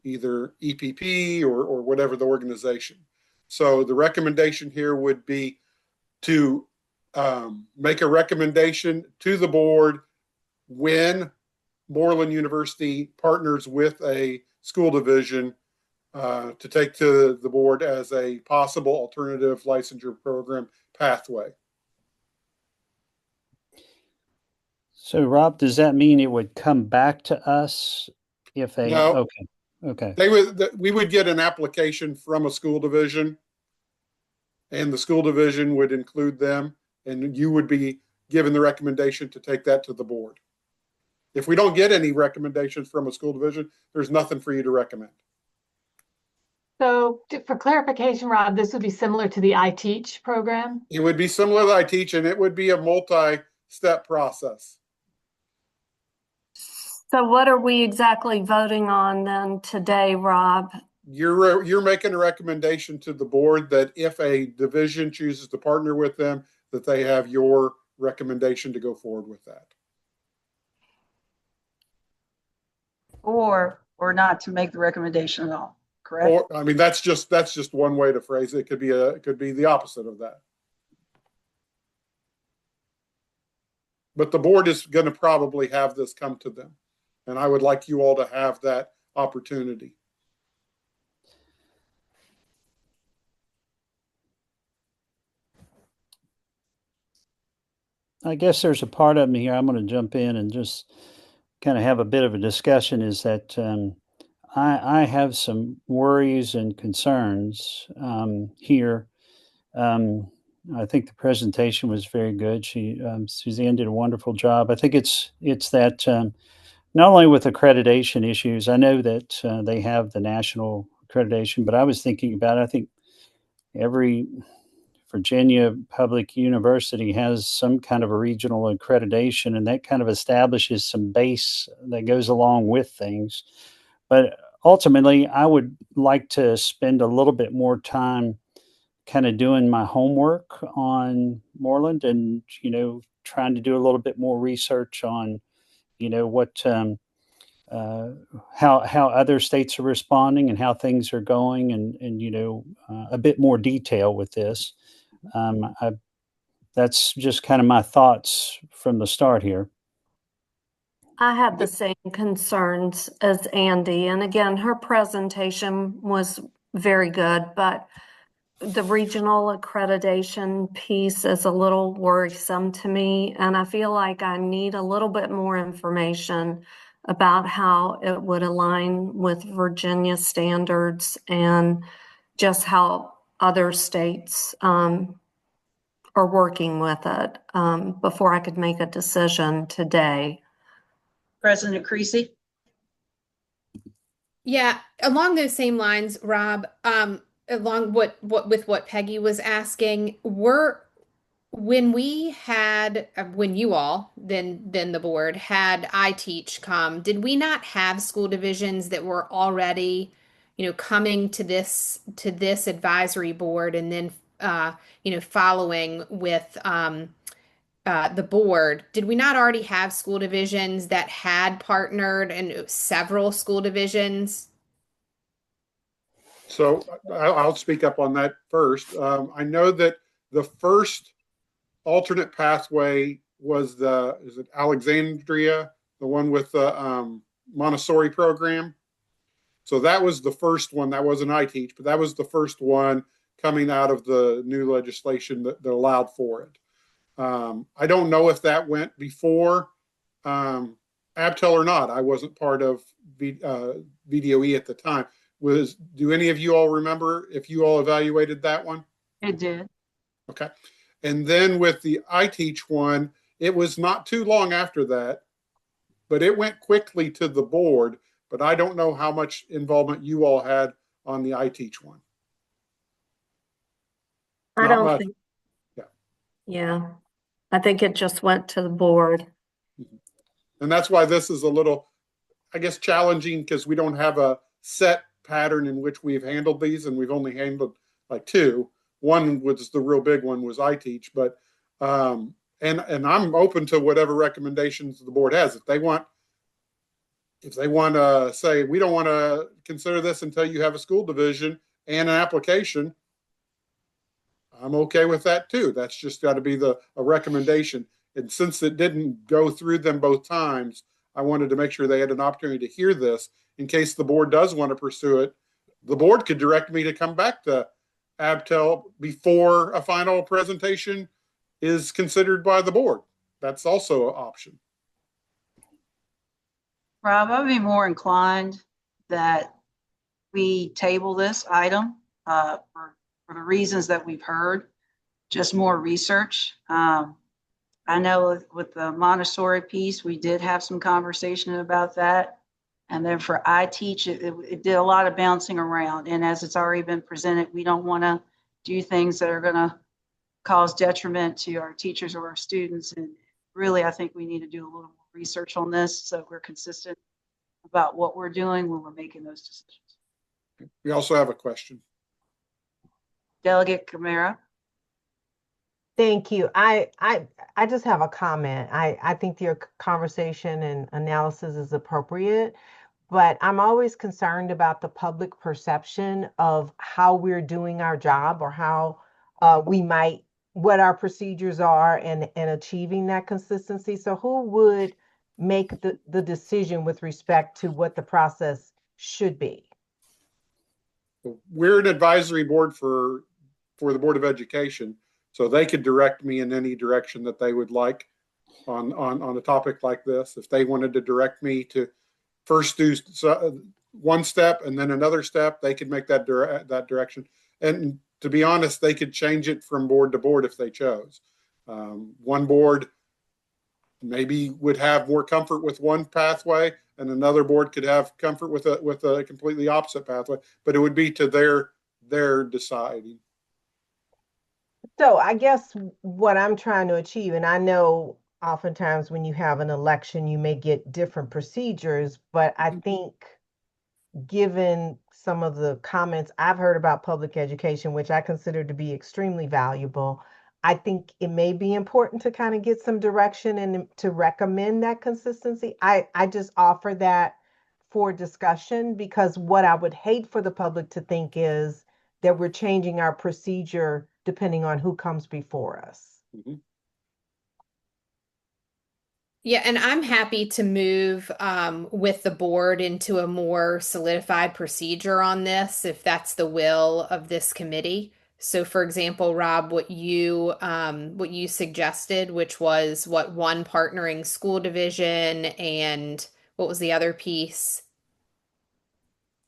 either EPP or whatever the organization. So the recommendation here would be to make a recommendation to the board when Moreland University partners with a school division to take to the board as a possible alternative licensure program pathway. So Rob, does that mean it would come back to us if they, No. Okay. We would get an application from a school division, and the school division would include them, and you would be given the recommendation to take that to the board. If we don't get any recommendations from a school division, there's nothing for you to recommend. So for clarification, Rob, this would be similar to the iTeach program? It would be similar to iTeach, and it would be a multi-step process. So what are we exactly voting on then today, Rob? You're making a recommendation to the board that if a division chooses to partner with them, that they have your recommendation to go forward with that. Or not to make the recommendation at all, correct? Or, I mean, that's just one way to phrase it. It could be the opposite of that. But the board is going to probably have this come to them. And I would like you all to have that opportunity. I guess there's a part of me here. I'm going to jump in and just kind of have a bit of a discussion. Is that I have some worries and concerns here. I think the presentation was very good. Suzanne did a wonderful job. I think it's that not only with accreditation issues. I know that they have the national accreditation, but I was thinking about it. I think every Virginia Public University has some kind of a regional accreditation, and that kind of establishes some base that goes along with things. But ultimately, I would like to spend a little bit more time kind of doing my homework on Moreland and, trying to do a little bit more research on, what how other states are responding and how things are going, and a bit more detail with this. That's just kind of my thoughts from the start here. I had the same concerns as Andy. And again, her presentation was very good, but the regional accreditation piece is a little worrisome to me. And I feel like I need a little bit more information about how it would align with Virginia standards and just how other states are working with it before I could make a decision today. President Creasy? Yeah, along those same lines, Rob, along with what Peggy was asking, when you all, then the board had iTeach come, did we not have school divisions that were already, coming to this advisory board and then following with the board? Did we not already have school divisions that had partnered and several school divisions? So I'll speak up on that first. I know that the first alternate pathway was is it Alexandria, the one with the Montessori program. So that was the first one. That wasn't iTeach, but that was the first one coming out of the new legislation that allowed for it. I don't know if that went before ABTEL or not. I wasn't part of VDOE at the time. Do any of you all remember if you all evaluated that one? It did. Okay. And then with the iTeach one, it was not too long after that, but it went quickly to the board. But I don't know how much involvement you all had on the iTeach one. I Not don't much. think. Yeah. I think it just went to the board. And that's why this is a little, I guess, challenging, because we don't have a set pattern in which we've handled these, and we've only handled like two. One was the real big one, was iTeach, but and I'm open to whatever recommendations the board has. If they want to say, we don't want to consider this until you have a school division and an application, I'm okay with that too. That's just got to be a recommendation. And since it didn't go through them both times, I wanted to make sure they had an opportunity to hear this in case the board does want to pursue it. The board could direct me to come back to ABTEL before a final presentation is considered by the board. That's also an option. Rob, I'd be more inclined that we table this item for the reasons that we've heard, just more research. I know with the Montessori piece, we did have some conversation about that. And then for I Teach, it did a lot of bouncing around. And as it's already been presented, we don't want to do things that are going to cause detriment to our teachers or our students. And really, I think we need to do a little more research on this so we're consistent about what we're doing when we're making those decisions. We also have a question. Delegate Camara. Thank you. I just have a comment. I think your conversation and analysis is appropriate, but I'm always concerned about the public perception of how we're doing our job or how what our procedures are and achieving that consistency. So who would make the decision with respect to what the process should be? We're an advisory board for the Board of Education, so they could direct me in any direction that they would like on a topic like this. If they wanted to direct me to first do one step and then another step, they could make that direction. And to be honest, they could change it from board to board if they chose. One board maybe would have more comfort with one pathway, and another board could have comfort with a completely opposite pathway. But it would be to their deciding. So I guess what I'm trying to achieve, and I know oftentimes when you have an election, you may get different procedures, but I think given some of the comments I've heard about public education, which I consider to be extremely valuable, I think it may be important to kind of get some direction and to recommend that consistency. I just offer that for discussion because what I would hate for the public to think is that we're changing our procedure depending on who comes before us. Mm-hmm. Yeah, and I'm happy to move with the board into a more solidified procedure on this if that's the will of this committee. So, for example, Rob, what you suggested, which was one partnering school division and what was the other piece?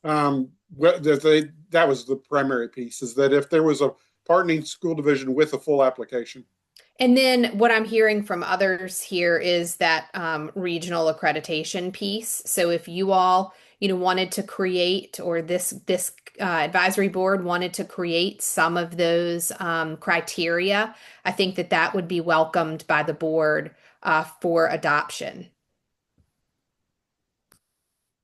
That was the primary piece, is that if there was a partnering school division with a full application. And then what I'm hearing from others here is that regional accreditation piece. So if you all, wanted to create, or this advisory board wanted to create some of those criteria, I think that would be welcomed by the board for adoption.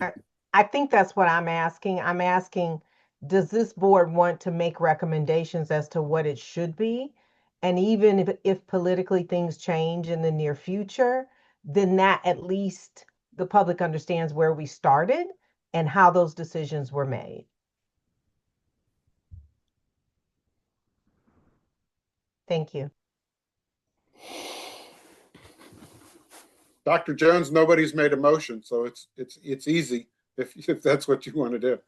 I think that's what I'm asking. I'm asking, does this board want to make recommendations as to what it should be? And even if politically things change in the near future, then that at least the public understands where we started and how those decisions were made. Thank you. Dr. Jones, nobody's made a motion, so it's easy if that's what you want to do.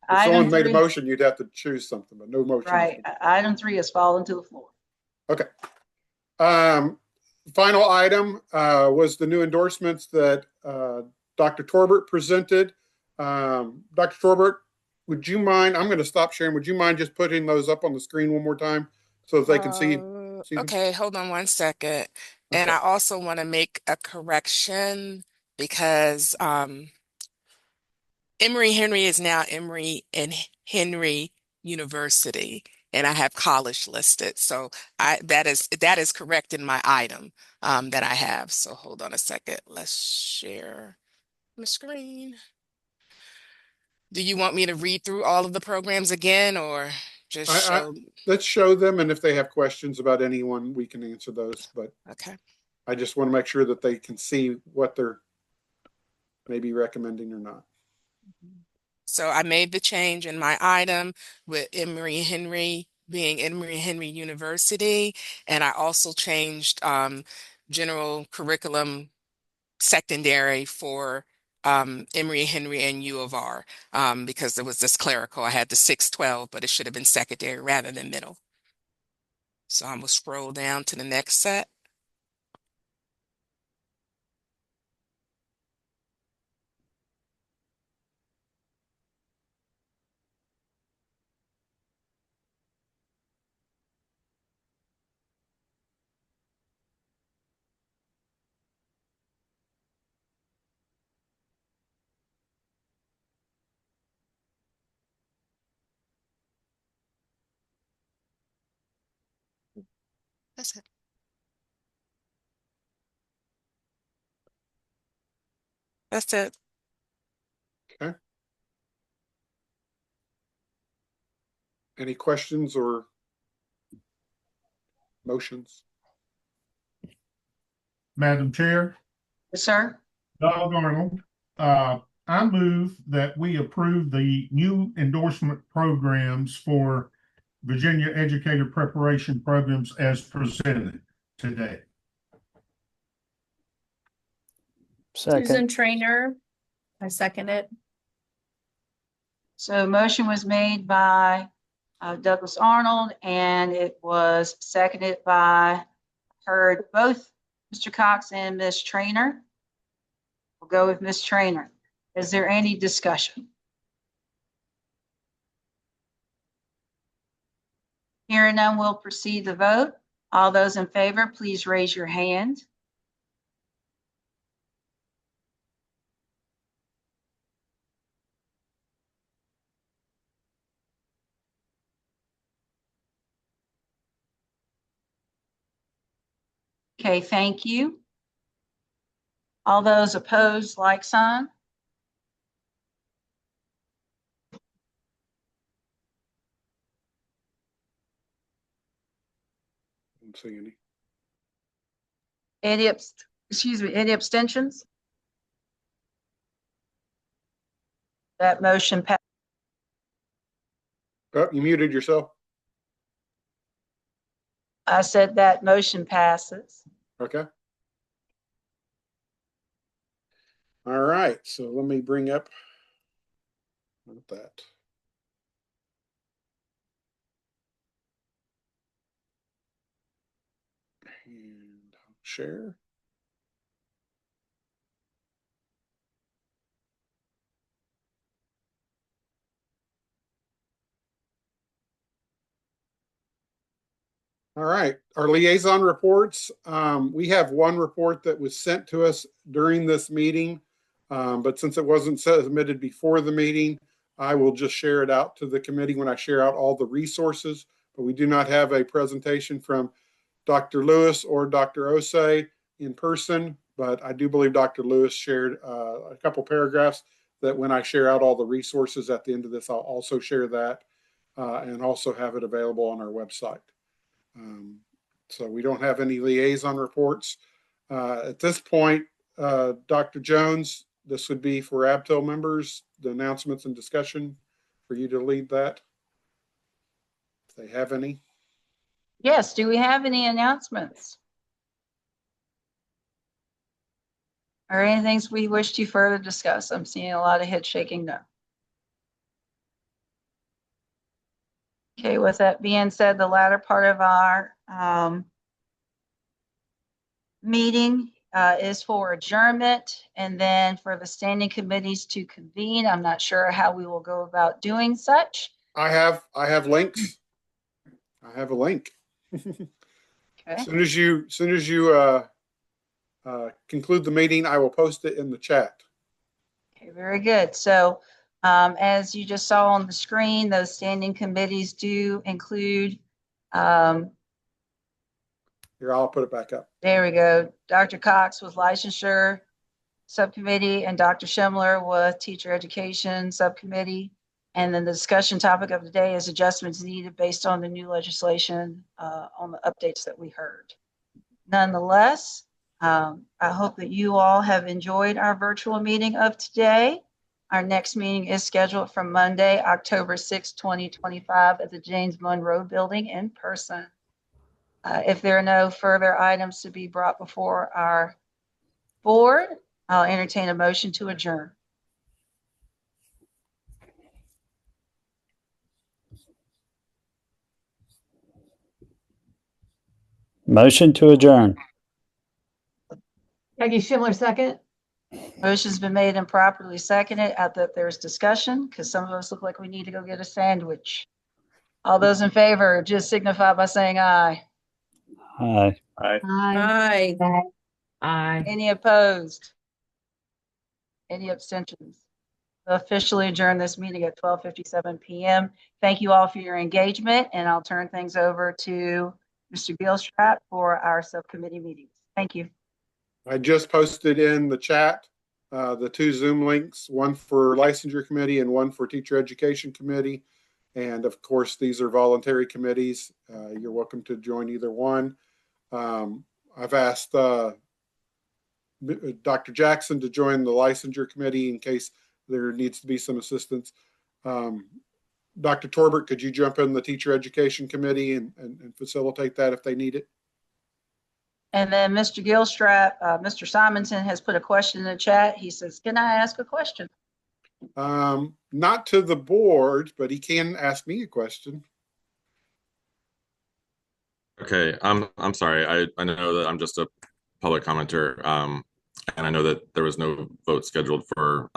If someone made a motion, you'd have to choose something, but no motion. Right. Item 3 has fallen to the floor. Okay. Final item was the new endorsements that Dr. Torbert presented. Dr. Torbert, would you mind, I'm going to stop sharing, would you mind just putting those up on the screen one more time so that they can see? Okay, hold on one second. And I also want to make a correction because Emory Henry is now Emory and Henry University, and I have college listed. So that is correct in my item that I have. So hold on a second. Let's share my screen. Do you want me to read through all of the programs again, or just show? Let's show them, and if they have questions about anyone, we can answer those. But okay, I just want to make sure that they can see what they're maybe recommending or not. So I made the change in my item with Emory Henry being Emory Henry University, and I also changed general curriculum secondary for Emory Henry and U of R because it was this clerical. I had the 612, but it should have been secondary rather than middle. So I'm gonna scroll down to the next set. That's it. That's it. Okay. Any questions or motions? Madam Chair, Yes, sir. Doug Arnold, I move that we approve the new endorsement programs for Virginia Educator Preparation Programs as presented today. Second. Susan Trainer, I second it. So motion was made by Douglas Arnold, and it was seconded by, heard both Mr. Cox and Ms. Trainer. We'll go with Ms. Trainer. Is there any discussion? Hearing none, we'll proceed to vote. All those in favor, please raise your hand. Okay, thank you. All those opposed, like sign. I don't see any. Any abstentions? That motion passed. Oh, you muted yourself. I said that motion passes. Okay. All right. So let me bring up that. And I'll share. All right, our liaison reports. We have one report that was sent to us during this meeting, but since it wasn't submitted before the meeting, I will just share it out to the committee when I share out all the resources. But we do not have a presentation from Dr. Lewis or Dr. Osei in person, but I do believe Dr. Lewis shared a couple paragraphs that when I share out all the resources at the end of this, I'll also share that and also have it available on our website. So we don't have any liaison reports. At this point, Dr. Jones, this would be for ABTEL members, the announcements and discussion for you to lead that. If they have any. Yes, do we have any announcements? Or anything we wish to further discuss? I'm seeing a lot of head shaking no. Okay, with that being said, the latter part of our meeting is for adjournment, and then for the standing committees to convene. I'm not sure how we will go about doing such. I have links. I have a link. Okay. As soon as you conclude the meeting, I will post it in the chat. Okay, very good. So as you just saw on the screen, those standing committees do include Here, I'll put it back up. there we go. Dr. Cox with licensure subcommittee and Dr. Schimler with teacher education subcommittee. And then the discussion topic of the day is adjustments needed based on the new legislation on the updates that we heard. Nonetheless, I hope that you all have enjoyed our virtual meeting of today. Our next meeting is scheduled for Monday, October 6, 2025 at the James Monroe Building in person. If there are no further items to be brought before our board, I'll entertain a motion to adjourn. Motion to adjourn. Peggy Schimler, second. Motion's been made and properly seconded. I thought there's discussion because some of us look like we need to go get a sandwich. All those in favor, just signify by saying aye. Aye. Aye. Aye. Aye. Any opposed? Any abstentions? Officially adjourn this meeting at 12:57 p.m. Thank you all for your engagement, and I'll turn things over to Mr. Gilstrap for our subcommittee meetings. Thank you. I just posted in the chat the two Zoom links, one for licensure committee and one for teacher education committee. And of course, these are voluntary committees. You're welcome to join either one. I've asked Dr. Jackson to join the licensure committee in case there needs to be some assistance. Dr. Torbert, could you jump in the teacher education committee and facilitate that if they need it? And then Mr. Gilstrap, Mr. Simonson has put a question in the chat. He says, can I ask a question? Not to the board, but he can ask me a question. Okay, I'm sorry. I know that I'm just a public commenter, and I know that there was no vote scheduled for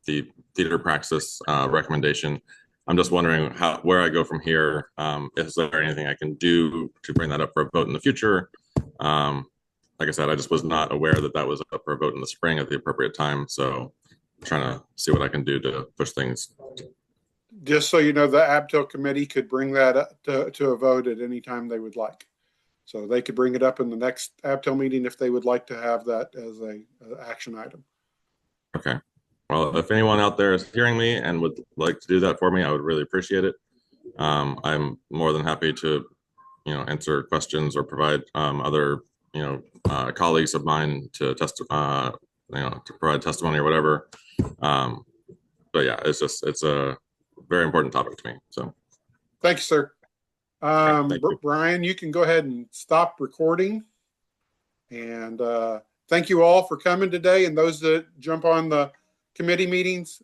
the theater praxis recommendation. I'm just wondering where I go from here. Is there anything I can do to bring that up for a vote in the future? Like I said, I just was not aware that that was up for a vote in the spring at the appropriate time. So I'm trying to see what I can do to push things. Just so you know, the ABTEL committee could bring that up to a vote at any time they would like. So they could bring it up in the next ABTEL meeting if they would like to have that as a action item. Okay. Well, if anyone out there is hearing me and would like to do that for me, I would really appreciate it. I'm more than happy to, answer questions or provide other, colleagues of mine to to provide testimony or whatever. But yeah, it's a very important topic to me. So, thank you, sir. Thank you. Brian, you can go ahead and stop recording. And thank you all for coming today. And those that jump on the committee meetings,